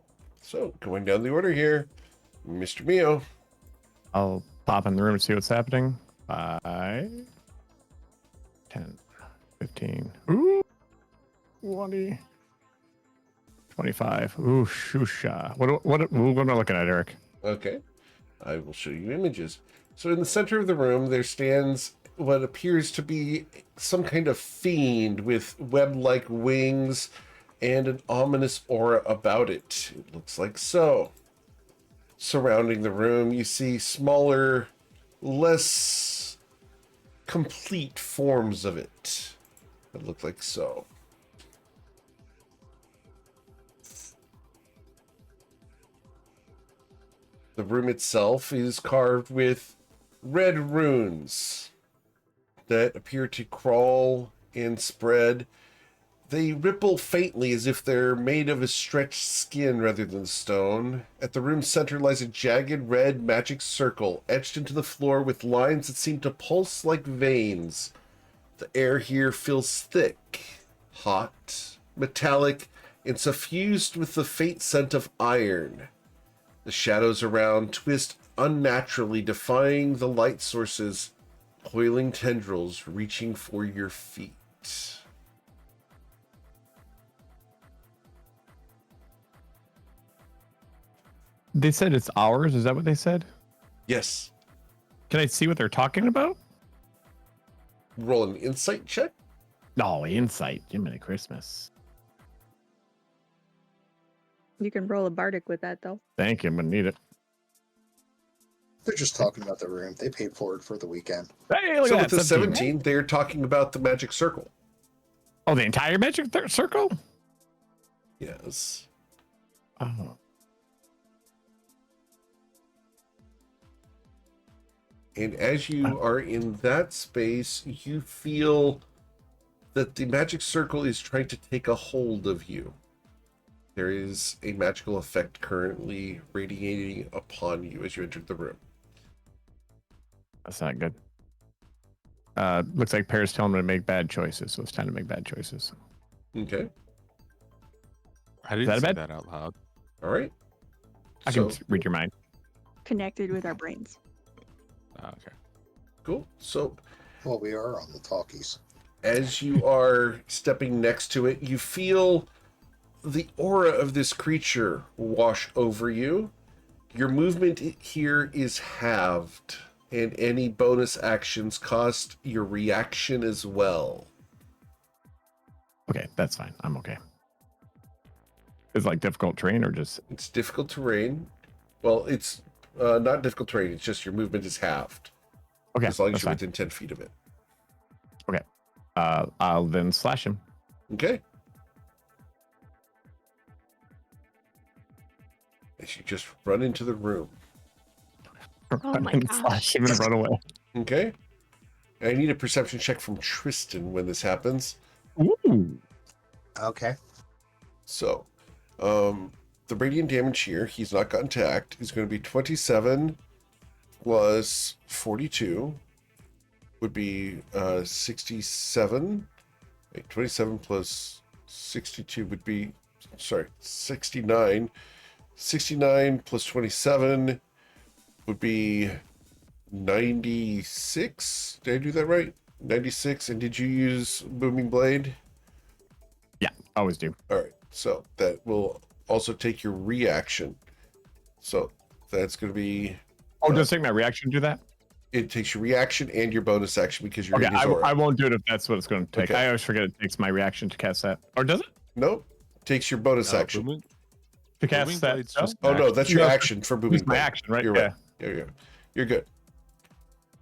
So going down the order here, Mr. Mio. I'll pop in the room and see what's happening. 5, 10, 15. Ooh, 20, 25. Ooh, shusha. What am I looking at, Eric? Okay. I will show you images. So in the center of the room, there stands what appears to be some kind of fiend with web-like wings and an ominous aura about it. It looks like so. Surrounding the room, you see smaller, less complete forms of it that look like so. The room itself is carved with red runes that appear to crawl and spread. They ripple faintly as if they're made of a stretched skin rather than stone. At the room's center lies a jagged red magic circle etched into the floor with lines that seem to pulse like veins. The air here feels thick, hot, metallic, and suffused with the faint scent of iron. The shadows around twist unnaturally, defying the light sources, coiling tendrils reaching for your feet. They said it's ours. Is that what they said? Yes. Can I see what they're talking about? Roll an insight check. No, insight. Jiminy Christmas. You can roll a bardic with that, though. Thank you. I'm gonna need it. They're just talking about the room. They paid for it for the weekend. Hey, look So at with that. the 17, they're talking about the magic circle. Oh, the entire magic circle? Yes. Oh. And as you are in that space, you feel that the magic circle is trying to take a hold of you. There is a magical effect currently radiating upon you as you entered the room. That's not good. Looks like Pear's telling me to make bad choices, so it's time to make bad choices. Okay. I didn't that a say bad- that out loud. All right. I can read your mind. Connected with our brains. Okay. Cool. So Well, we are on the talkies. as you are stepping next to it, you feel the aura of this creature wash over you. Your movement here is halved, and any bonus actions cost your reaction as well. Okay, that's fine. I'm okay. Is it like difficult terrain or just It's difficult terrain. Well, it's not difficult terrain. It's just your movement is halved. okay? As long as That's you're fine. within 10 feet of it. I'll then slash him. Okay. As you just run into the room. Oh my And gosh. slash him and run away. Okay. I need a perception check from Tristan when this happens. Ooh. Okay. So, the radiant damage here, he's not gotten to act, is going to be 27 plus 42 would be 67. Wait, 27 plus 62 would be, sorry, 69. 69 plus 27 would be 96. Did I do that right? 96. And did you use Booming Blade? Yeah, always do. All right, so that will also take your reaction. So that's going to be. Oh, does it take my reaction to do that? It takes your reaction and your bonus action because you're Okay, in his I aura. won't do it if that's what it's going to take. Okay. I always forget it takes my reaction to cast that. Or does it? Nope, takes your bonus action. Booming, To Booming cast that? Blade's no? just Oh no, action. that's your No, action for booming. It's my Blade. action, right? You're Yeah. right. There you go. You're good.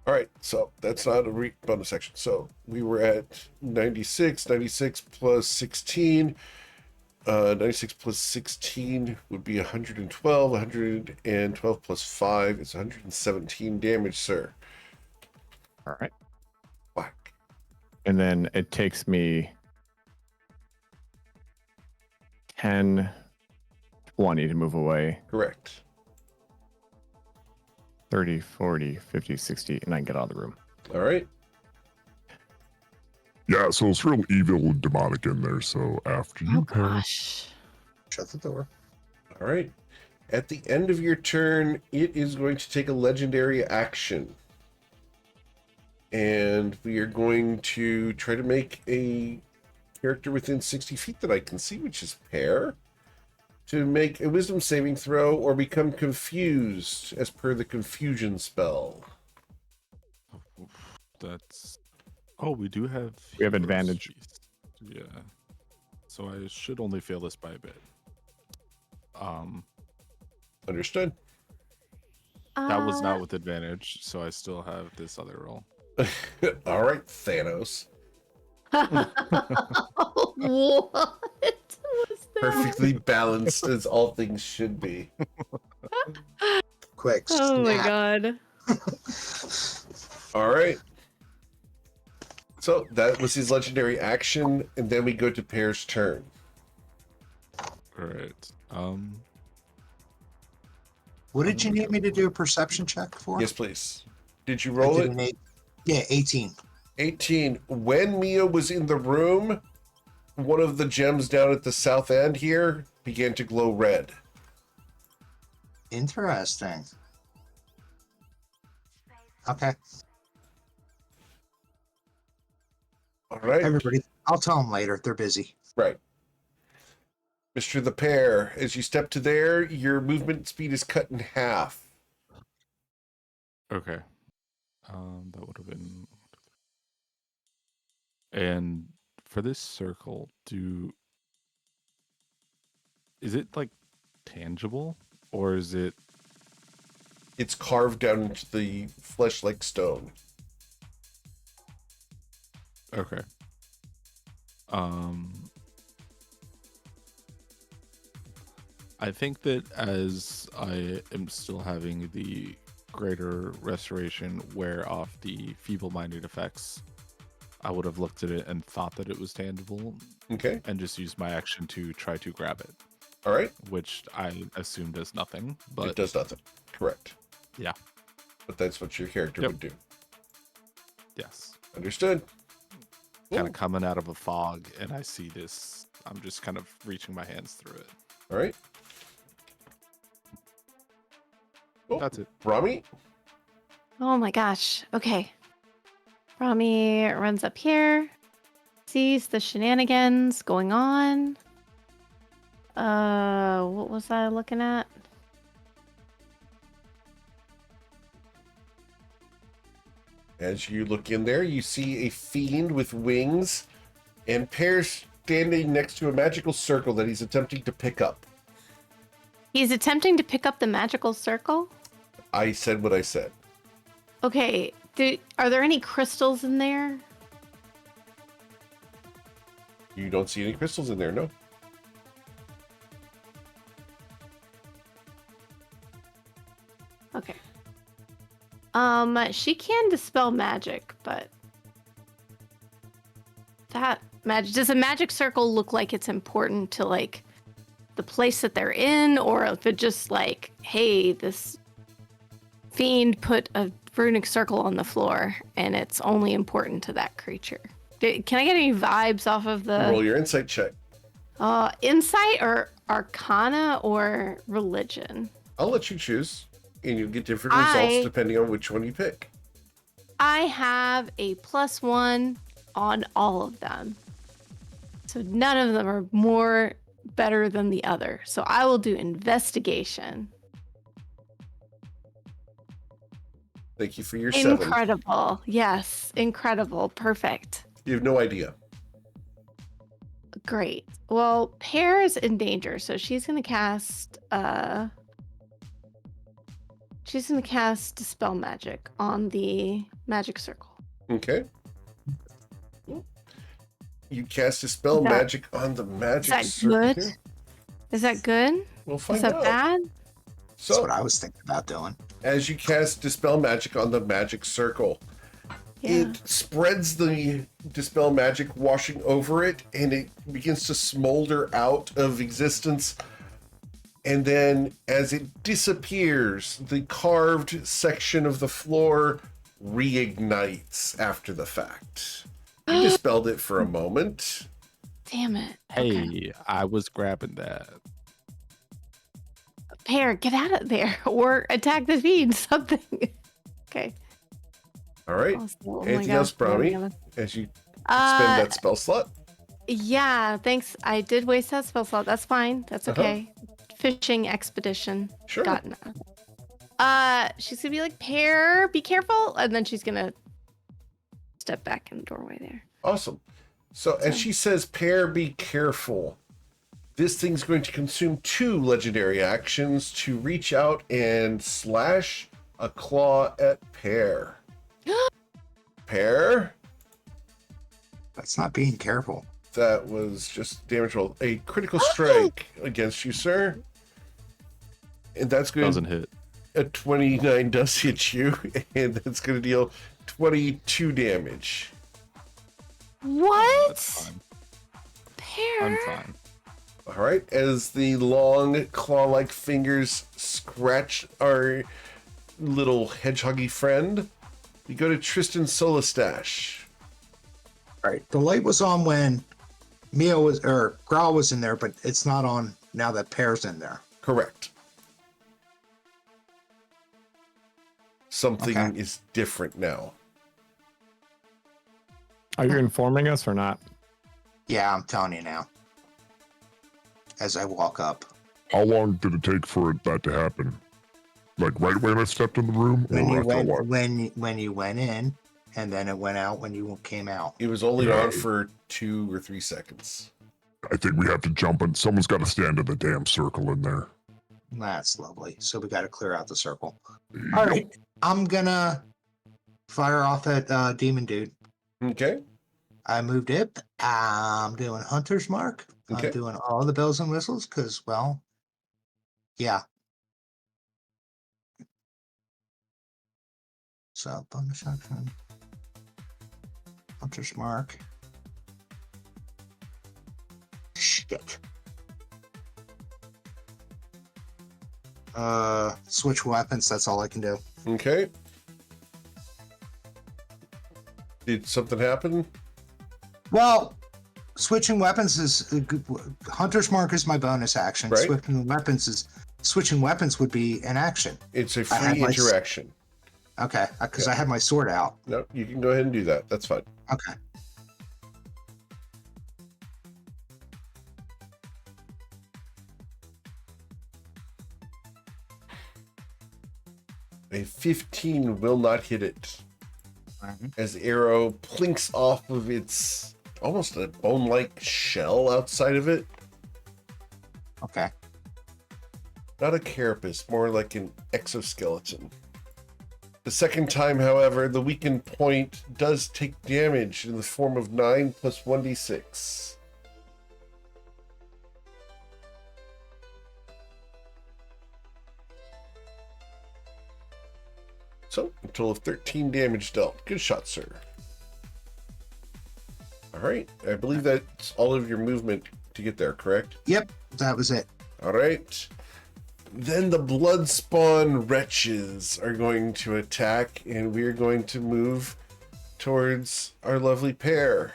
All right, so that's not a bonus action. So we were at 96 plus 16. 96 plus 16 would be 112. 112 plus 5 is 117 damage, sir. All right. Whack. And then it takes me 10, 20 to move away. Correct. 30, 40, 50, 60, and I can get out of the room. All right. Yeah, so it's real evil and demonic in there. So after you Oh pair, gosh. Shut the door. All right. At the end of your turn, it is going to take a legendary action. And we are going to try to make a character within 60 feet that I can see, which is Pear, to make a wisdom saving throw or become confused as per the confusion spell. That's. Oh, we do have. We have heroes advantage. feast. Yeah. So I should only fail this by a bit. Understood. That was not with advantage, so I still have this other roll. All right, Thanos. What was that? Perfectly balanced as all things should be. Quick. Oh my snap. god. All right. So that was his legendary action, and then we go to Pear's turn. All right. What did you need me to do a perception check for? Yes, please. Did you I roll did it? an 18. 18. When Mia was in the room, one of the gems down at the south end here began to glow red. Interesting. Okay. All right. Everybody, I'll tell them later. They're busy. Right. Mr. The Pear, as you step to there, your movement speed is cut in half. Okay. That would have been. And for this circle, is it like tangible or is it? It's carved down into the flesh like stone. Okay. I think that as I am still having the greater restoration wear off the feeble-minded effects, I would have looked at it and thought that it was tangible Okay. and just used my action to try to grab it, All right. which I assume does nothing. But It does nothing. Correct. Yeah. But that's what your character Yep. would do. Yes. Understood. Kind Cool. of coming out of a fog, and I see this. I'm just kind of reaching my hands through it. All right. Cool. That's it. Rami? Oh my gosh. Okay. Rami runs up here, sees the shenanigans going on. What was I looking at? As you look in there, you see a fiend with wings and Pear standing next to a magical circle that he's attempting to pick up. He's attempting to pick up the magical circle. I said what I said. Okay. Are there any crystals in there? You don't see any crystals in there, no? Okay. She can dispel magic, but that magic, does a magic circle look like it's important to like the place that they're in, or if it just like, hey, this fiend put a runic circle on the floor and it's only important to that creature? Can I get any vibes off of the Roll your insight check. insight or arcana or religion? I'll let you choose, and you'll get different results depending on which one you pick. I have a +1 on all of them. So none of them are more better than the other. So I will do investigation. Thank you for your 7. Incredible. Yes, incredible. Perfect. You have no idea. Great. Well, Pear is in danger, so she's gonna cast Dispel Magic on the magic circle. Okay. You cast Dispel Magic on the magic Is that circle good? here. Is that good? We'll find Is that out. bad? So, That's what I was thinking about doing. as you cast Dispel Magic on the magic circle, Yeah. it spreads the Dispel Magic, washing over it, and it begins to smolder out of existence. And then, as it disappears, the carved section of the floor reignites after the fact. You dispelled it for a moment. Damn it. Hey, Okay. I was grabbing that. Pear, get out of there or attack the feed. Something. Okay. All right. Oh my Anything God, else, we're Brownie, together. as you spend Uh, that spell slot? yeah, thanks. I did waste that spell slot. That's fine. That's okay. Fishing expedition. Sure. Gotten. She's gonna be like, Pear, be careful, and then she's gonna step back in the doorway there. Awesome. So, as she says, Pear, be careful. This thing's going to consume 2 legendary actions to reach out and slash a claw at Pear. Pear? That's not being careful. That was just damage roll. A critical strike against you, sir. And that's going Doesn't hit. A 29 does hit you, and that's going to deal 22 damage. What? That's fine. Pear. I'm fine. All right, as the long claw-like fingers scratch our little hedgehoggy friend, we go to Tristan Solastash. All right. The light was on when Mia was or Growl was in there, but it's not on now that Pear's in there. Correct. Something Okay. is different now. Are you informing us or not? Yeah, I'm telling you now. As I walk up, How long did it take for that to happen? Like right when I stepped in the room, when or you after a went while? when you went in, and then it went out when you came out. It was only Yeah. on for 2 or 3 seconds. I think we have to jump in. Someone's got to stand in the damn circle in there. That's lovely. So we got to clear out the circle. All right, I'm gonna fire off at Demon Dude. Okay. I moved it. I'm doing Hunter's Mark. Okay. I'm doing all the bells and whistles because, well, yeah. So bonus action. Hunter's Mark. Shit. Switch weapons. That's all I can do. Okay. Did something happen? Well, switching weapons is Hunter's Mark is my bonus action. Right. Switching weapons would be an action. It's a I had free my interaction. Okay, because I had my sword out. No, you can go ahead and do that. That's fine. Okay. A 15 will not hit it. As the arrow plinks off of its almost a bone-like shell outside of it. Okay. Not a carapace, more like an exoskeleton. The second time, however, the weakened point does take damage in the form of 9 plus 1d6. So, a total of 13 damage dealt. Good shot, sir. Alright, I believe that's all of your movement to get there, correct? Yep, that was it. Alright. Then the blood spawn wretches are going to attack, and we're going to move towards our lovely pair.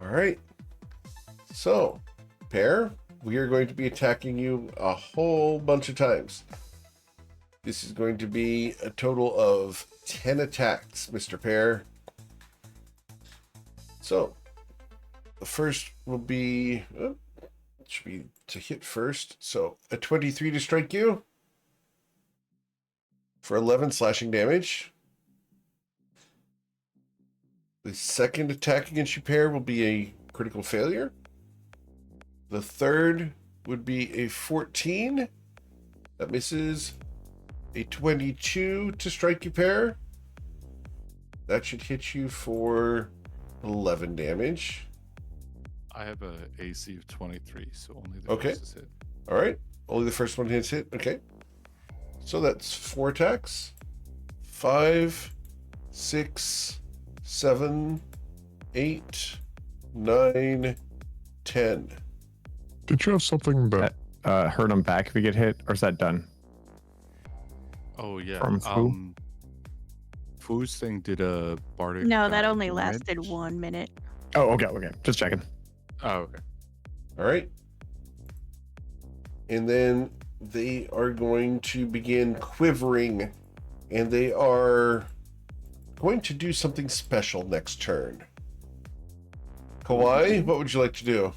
Alright. So, pair, we are going to be attacking you a whole bunch of times. This is going to be a total of 10 attacks, Mr. Pair. So, the first will be, should be to hit first. So, a 23 to strike you for 11 slashing damage. The second attack against you, Pair, will be a critical failure. The third would be a 14. That misses. A 22 to strike you, pair. That should hit you for 11 damage. I have a AC of 23, so only the Okay. first is hit. All right. Only the first one hits hit. Okay. So that's 4 attacks. 5, 6, 7, 8, 9, 10. Did you have something that Hurt him back if you get hit, or is that done? Oh yeah. From Fu? Fu's thing did a bardic. No, that only damage. lasted 1 minute. Oh, okay. Just checking. Oh, okay. All right. And then they are going to begin quivering, and they are going to do something special next turn. Kawhi, what would you like to do?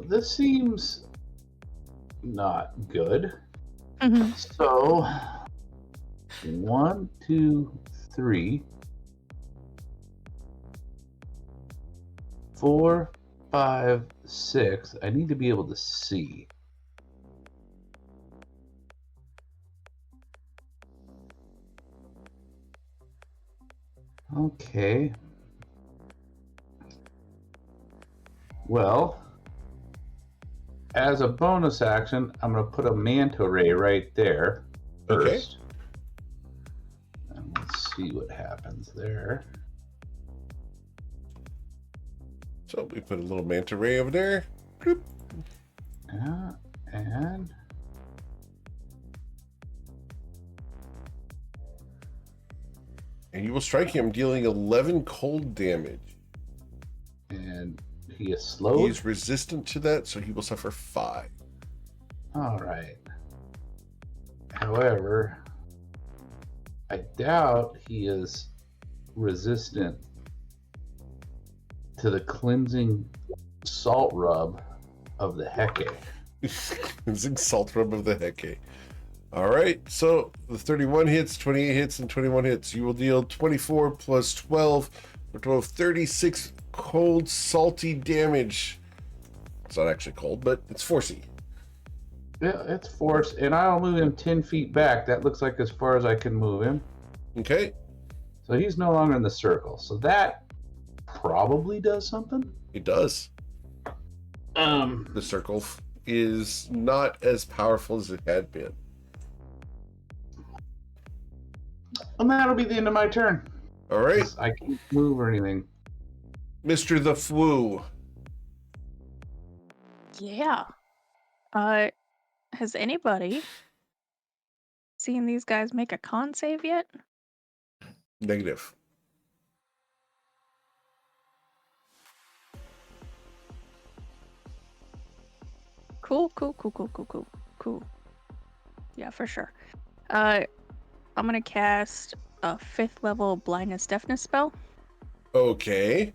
This seems not good. Mhm. So, 1, 2, 3, 4, 5, 6. I need to be able to see. Okay. Well, as a bonus action, I'm going to put a manta ray right there Okay. first. And let's see what happens there. So we put a little manta ray over there. Bloop. Yeah, and And you will strike him, dealing 11 cold damage. he is slowed. He is resistant to that, so he will suffer 5. All right. However, I doubt he is resistant to the cleansing salt rub of the Heke. Cleansing salt rub of the Heke. All right, so the 31 hits, 28 hits, and 21 hits. You will deal 24 plus 12 for a total of 36 cold, salty damage. It's not actually cold, but it's forcey. Yeah, it's force, and I'll move him 10 feet back. That looks like as far as I can move him. Okay, So he's no longer in the circle. So that probably does something. it does. The circle is not as powerful as it had been. And that'll be the end of my turn. All right, I can't move or anything. Mr. the Fwu. Yeah. Has anybody seen these guys make a con save yet? Negative. Cool. Yeah, for sure. I'm gonna cast a 5th level blindness deafness spell Okay.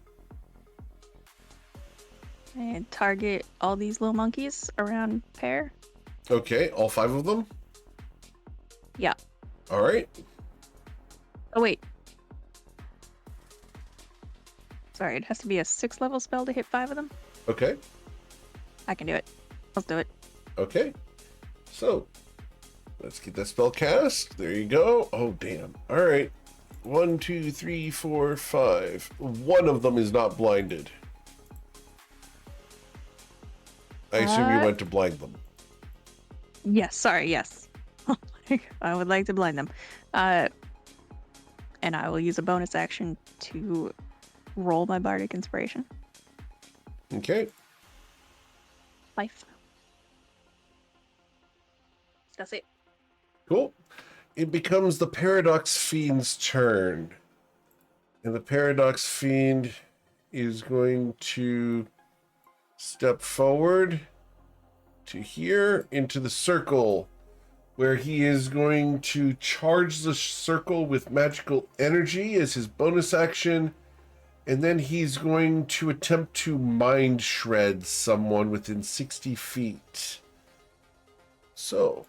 and target all these little monkeys around Pear. Okay, all 5 of them? Yeah. All right. Oh wait. Sorry, it has to be a 6th level spell to hit 5 of them. Okay. I can do it. Let's do it. Okay. So, let's get that spell cast. There you go. Oh, damn. All right. 1, 2, 3, 4, 5. One of them is not blinded. I assume you went to blind them. Yes, sorry, yes. I would like to blind them. And I will use a bonus action to roll my bardic inspiration. Okay. Life. That's it. Cool. It becomes the Paradox Fiend's turn. And the Paradox Fiend is going to step forward to here into the circle, where he is going to charge the circle with magical energy as his bonus action, and then he's going to attempt to mind shred someone within 60 feet. So,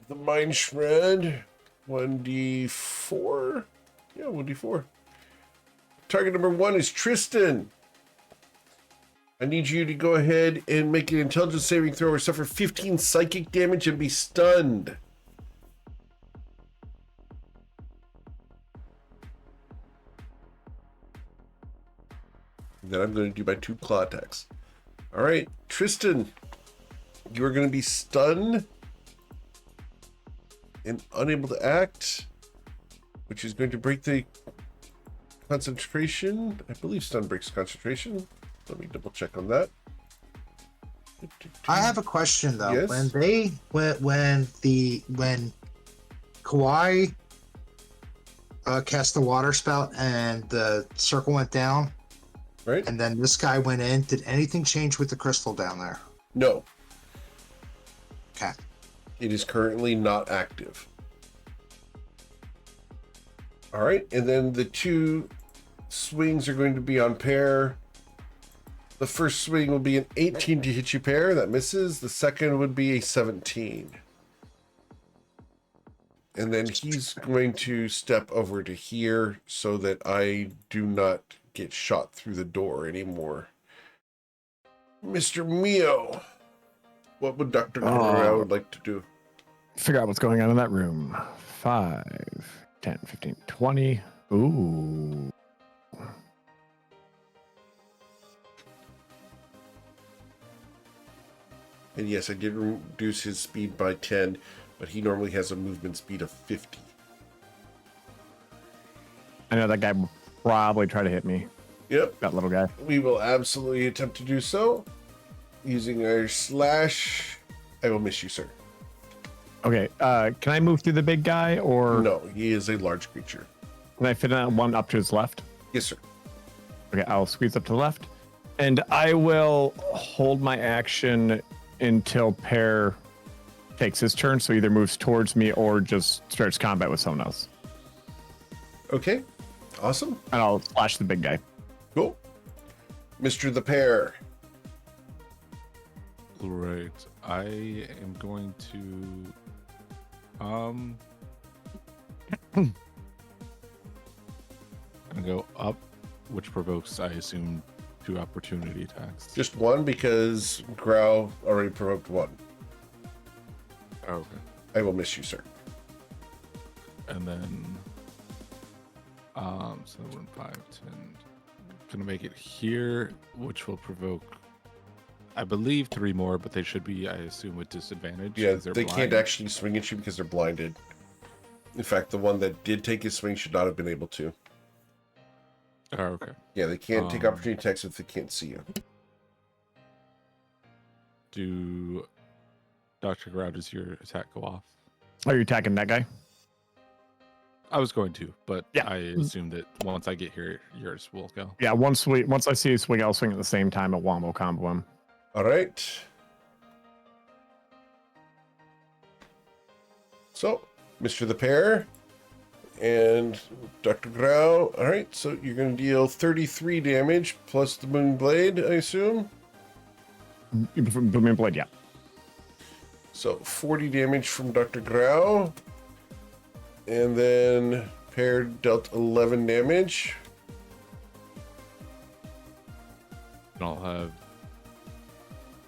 the mind shred, 1d4. Yeah, 1d4. Target number 1 is Tristan. I need you to go ahead and make an intelligence saving throw or suffer 15 psychic damage and be stunned. And then I'm going to do my 2 claw attacks. All right, Tristan, you are going to be stunned and unable to act, which is going to break the concentration. I believe stun breaks concentration. Let me double check on that. I have a question though. Yes? When Kawhi cast the water spout and the circle went down, Right? and then this guy went in, did anything change with the crystal down there? No, Okay. it is currently not active. All right, and then the 2 swings are going to be on pair. The first swing will be an 18 to hit you, pair. That misses. The second would be a 17. And then he's going to step over to here so that I do not get shot through the door anymore. Mr. Mio, what would Dr. Correa would like to do? Figure out what's going on in that room. 5, 10, 15, 20. Ooh. And yes, I did reduce his speed by 10, but he normally has a movement speed of 50. I know that guy will probably try to hit me. Yep, That little guy. we will absolutely attempt to do so. Using our slash, I will miss you, sir. Okay, can I move through the big guy, or No, he is a large creature. can I fit in that one up to his left? Yes, sir. Okay, I'll squeeze up to the left. And I will hold my action until Pear takes his turn, so either moves towards me or just starts combat with someone else. Okay, awesome. And I'll slash the big guy. Cool. Mr. The Pair. Right. I am going to gonna go up, which provokes, I assume, 2 opportunity attacks. Just 1 because Growl already provoked 1. Oh, okay. I will miss you, sir. And then so 1, 5, 10. Gonna make it here, which will provoke, I believe, 3 more, but they should be, I assume, with disadvantage. Yeah, 'cause they're they can't blind. actually swing at you because they're blinded. In fact, the one that did take his swing should not have been able to. Oh, okay. Yeah, they can't take opportunity attacks if they can't see you. Do Dr. Grau, does your attack go off? Are you attacking that guy? I was going to, but Yeah. I assume that once I get here, yours will go. Yeah, once I see you swing, I'll swing at the same time at wombo combo him. All right. So, Mr. The Pair and Dr. Grau. All right, so you're going to deal 33 damage plus the Moon Blade, I assume. Booming blade, yeah. So 40 damage from Dr. Grau. And then Pair dealt 11 damage. And I'll have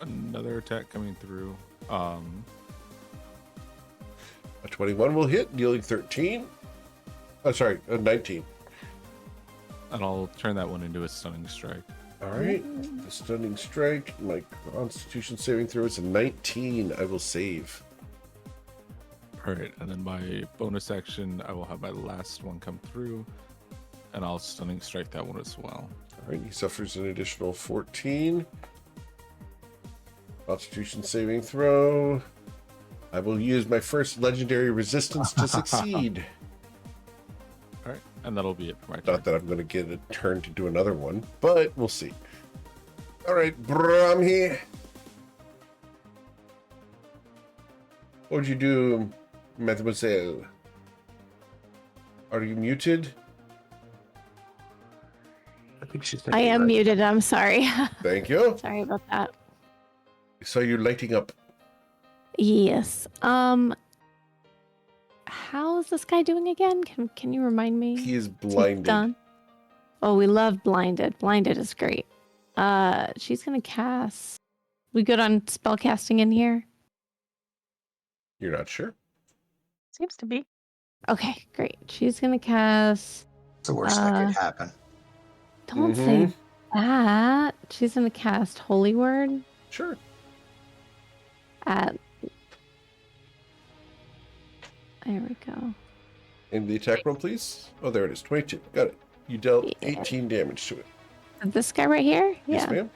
another attack coming through. A 21 will hit, dealing 13. Oh, sorry, a 19. And I'll turn that one into a stunning strike. All right, the stunning strike. My Constitution saving throw is a 19. I will save. All right, and then my bonus action, I will have my last one come through, and I'll stunning strike that one as well. All right, he suffers an additional 14. Constitution saving throw. I will use my first legendary resistance to succeed. All right, and that'll be it for my turn. Not that I'm going to get a turn to do another one, but we'll see. All right, Brahmi. What would you do, mademoiselle? Are you muted? I think she's I am muted. I'm sorry. Thank you. Sorry about that. So you're lighting up. Yes. How is this guy doing again? Can you remind me? He is He's blinded. done. Oh, we love blinded. Blinded is great. She's gonna cast. We good on spell casting in here? You're not sure? Seems to be. Okay, great. She's gonna cast. It's the worst that could happen. Don't say that. She's gonna cast Holy Word Sure. at. There we go. And the attack roll, please. Oh, there it is. 22. Got it. You dealt Yeah. 18 damage to it. This guy right here? Yes, Yeah.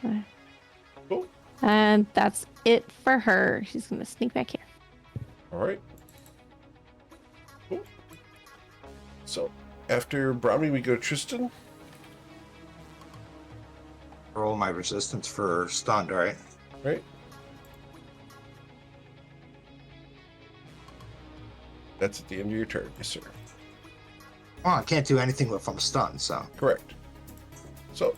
ma'am. Cool. And that's it for her. She's gonna sneak back here. All right. Cool. So, after Brahmi, we go Tristan. Roll my resistance for stunned, right? Right? That's at the end of your turn. Yes, sir. Well, I can't do anything if I'm stunned, so. Correct. So.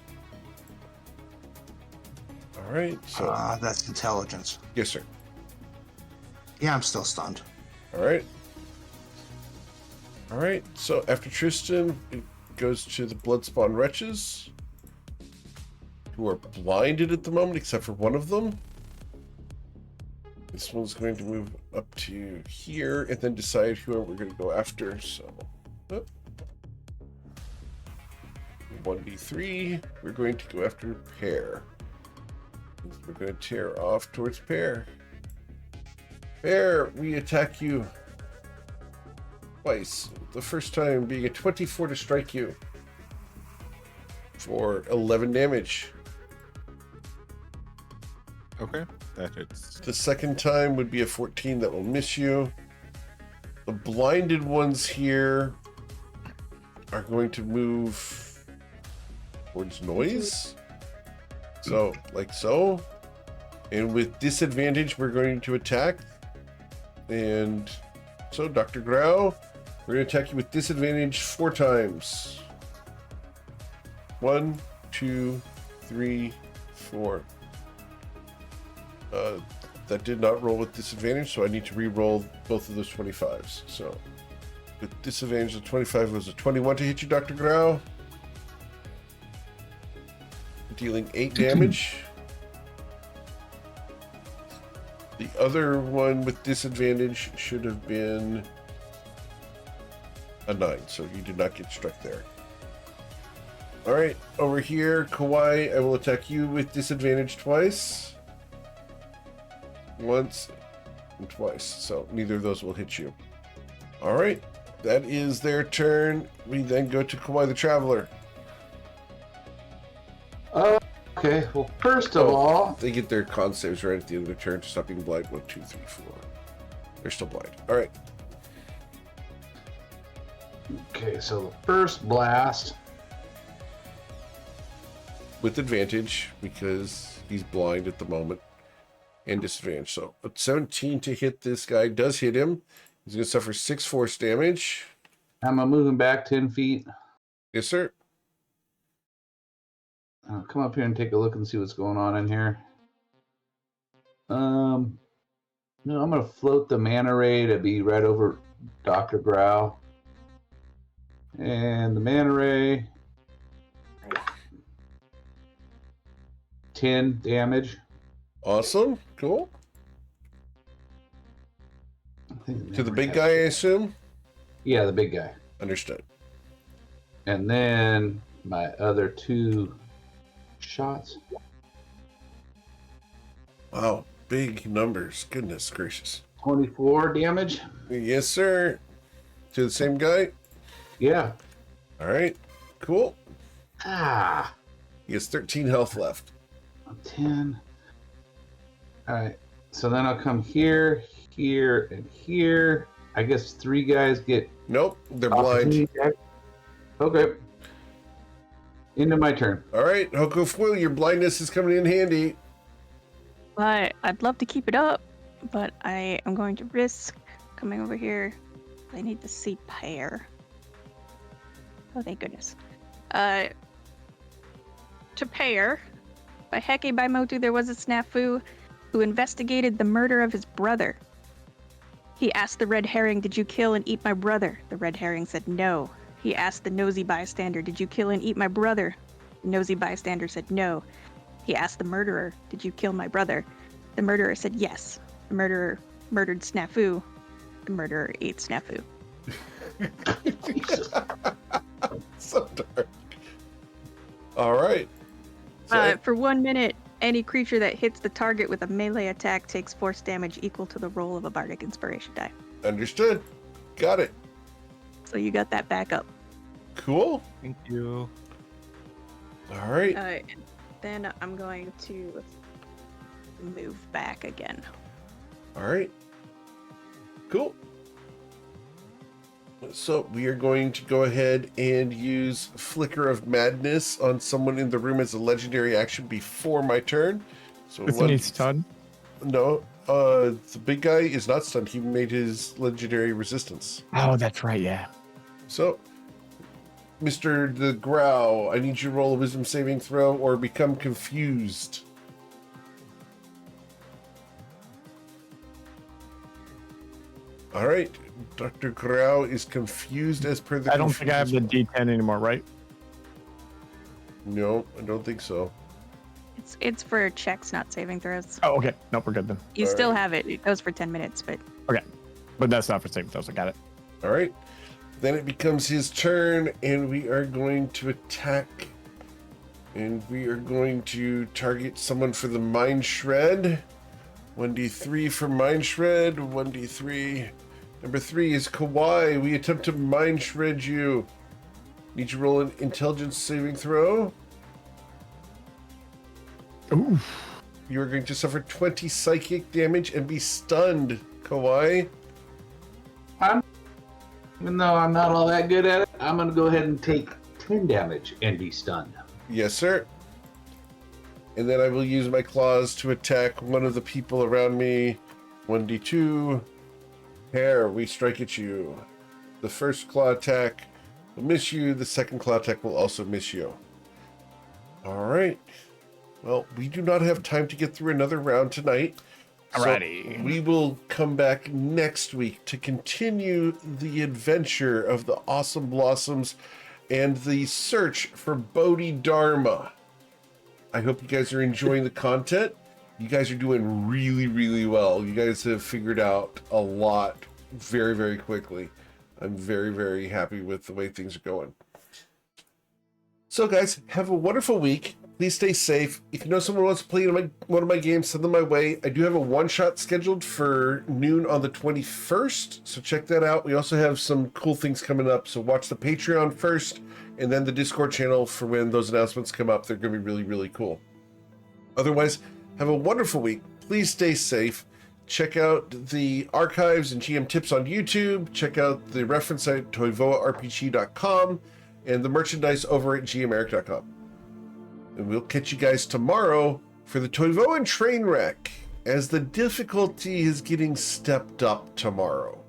All right. So. That's intelligence. Yes, sir. Yeah, I'm still stunned. All right. All right. So after Tristan, it goes to the Bloodspawn Wretches, who are blinded at the moment, except for one of them. This one's going to move up to here and then decide who we're going to go after. So, 1d3, we're going to go after Pear. We're going to tear off towards Pear. Pear, we attack you twice. The first time being a 24 to strike you for 11 damage. Okay, that hits. The second time would be a 14 that will miss you. The blinded ones here are going to move towards noise. So, like so. And with disadvantage, we're going to attack. And so, Dr. Grau, we're going to attack you with disadvantage 4 times. 1, 2, 3, 4. That did not roll with disadvantage, so I need to re-roll both of those 25s. So, with disadvantage, the 25 was a 21 to hit you, Dr. Grau. Dealing 8 damage. The other one with disadvantage should have been a 9, so you did not get struck there. Alright, over here, Kawhi, I will attack you with disadvantage twice. Once and twice, so neither of those will hit you. Alright, that is their turn. We then go to Kawhi the Traveler. Okay, well, first of all, They get their con saves right at the end of their turn to stop being blind. 1, 2, 3, 4. They're still blind. Alright. okay, so the first blast, With advantage, because he's blind at the moment. And disadvantage. So, a 17 to hit this guy does hit him. He's going to suffer 6 force damage. am I moving back 10 feet? Yes, sir. I'll come up here and take a look and see what's going on in here. No, I'm gonna float the mana ray to be right over Dr. Grau. And the mana ray, 10 damage. Awesome. Cool. I think To the mana big ray guy, I has- assume? Yeah, the big guy. Understood. And then my other 2 shots. Wow. Big numbers. Goodness gracious. 24 damage. Yes, sir. To the same guy? Yeah. All right. Cool. Ah. He has 13 health left. 10. All right. So then I'll come here, here, and here. I guess 3 guys get Nope. They're blind. opportunity attack. Okay. Into my turn. All right. Hoko Foil, your blindness is coming in handy. But I'd love to keep it up, but I am going to risk coming over here. I need to see Pear. Oh, thank goodness. To Pear. By Heke by Motu, there was a snafu who investigated the murder of his brother. He asked the red herring, "Did you kill and eat my brother?" The red herring said no. He asked the nosy bystander, "Did you kill and eat my brother?" The nosy bystander said no. He asked the murderer, "Did you kill my brother?" The murderer said yes. The murderer murdered Snafu. The murderer ate Snafu. So dark. All right. So For 1 minute, any creature that hits the target with a melee attack takes force damage equal to the roll of a bardic inspiration die. understood. Got it. So you got that back up. Cool. Thank you. All right. Then I'm going to move back again. All right. Cool. So we are going to go ahead and use Flicker of Madness on someone in the room as a legendary action before my turn. So Isn't he stunned? No, the big guy is not stunned. He made his legendary resistance. Oh, that's right. Yeah. So, Mr. the Growl, I need you to roll a wisdom saving throw or become confused. All right. Dr. Growl is confused as per the I don't think I have the D10 anymore, right? No, I don't think so. It's for checks, not saving throws. Oh, okay. Nope, we're good then. You All still right. have it. It goes for 10 minutes, but But that's not for saving throws. I got it. All right. Then it becomes his turn, and we are going to attack. And we are going to target someone for the Mind Shred. 1d3 for Mind Shred. 1d3. Number 3 is Kawaii. We attempt to Mind Shred you. Need you to roll an intelligence saving throw. Ooh. You are going to suffer 20 psychic damage and be stunned, Kawaii. Even though I'm not all that good at it, I'm going to go ahead and take 10 damage and be stunned. Yes, sir. And then I will use my claws to attack one of the people around me. 1d2. Hair, we strike at you. The first claw attack will miss you. The second claw attack will also miss you. All right. Well, we do not have time to get through another round tonight. Alrighty. So we will come back next week to continue the adventure of the Awesome Blossoms and the search for Bodhidharma. I hope you guys are enjoying the content. You guys are doing really, really well. You guys have figured out a lot very, very quickly. I'm very, very happy with the way things are going. So guys, have a wonderful week. Please stay safe. If you know someone wants to play one of my games, send them my way. I do have a one-shot scheduled for noon on the 21st, so check that out. We also have some cool things coming up, so watch the Patreon first, and then the Discord channel for when those announcements come up. They're going to be really, really cool. Otherwise, have a wonderful week. Please stay safe. Check out the archives and GM tips on YouTube. Check out the reference site, toivoarpg.com, and the merchandise over at gmeric.com. And we'll catch you guys tomorrow for the Toivoan train wreck, as the difficulty is getting stepped up tomorrow.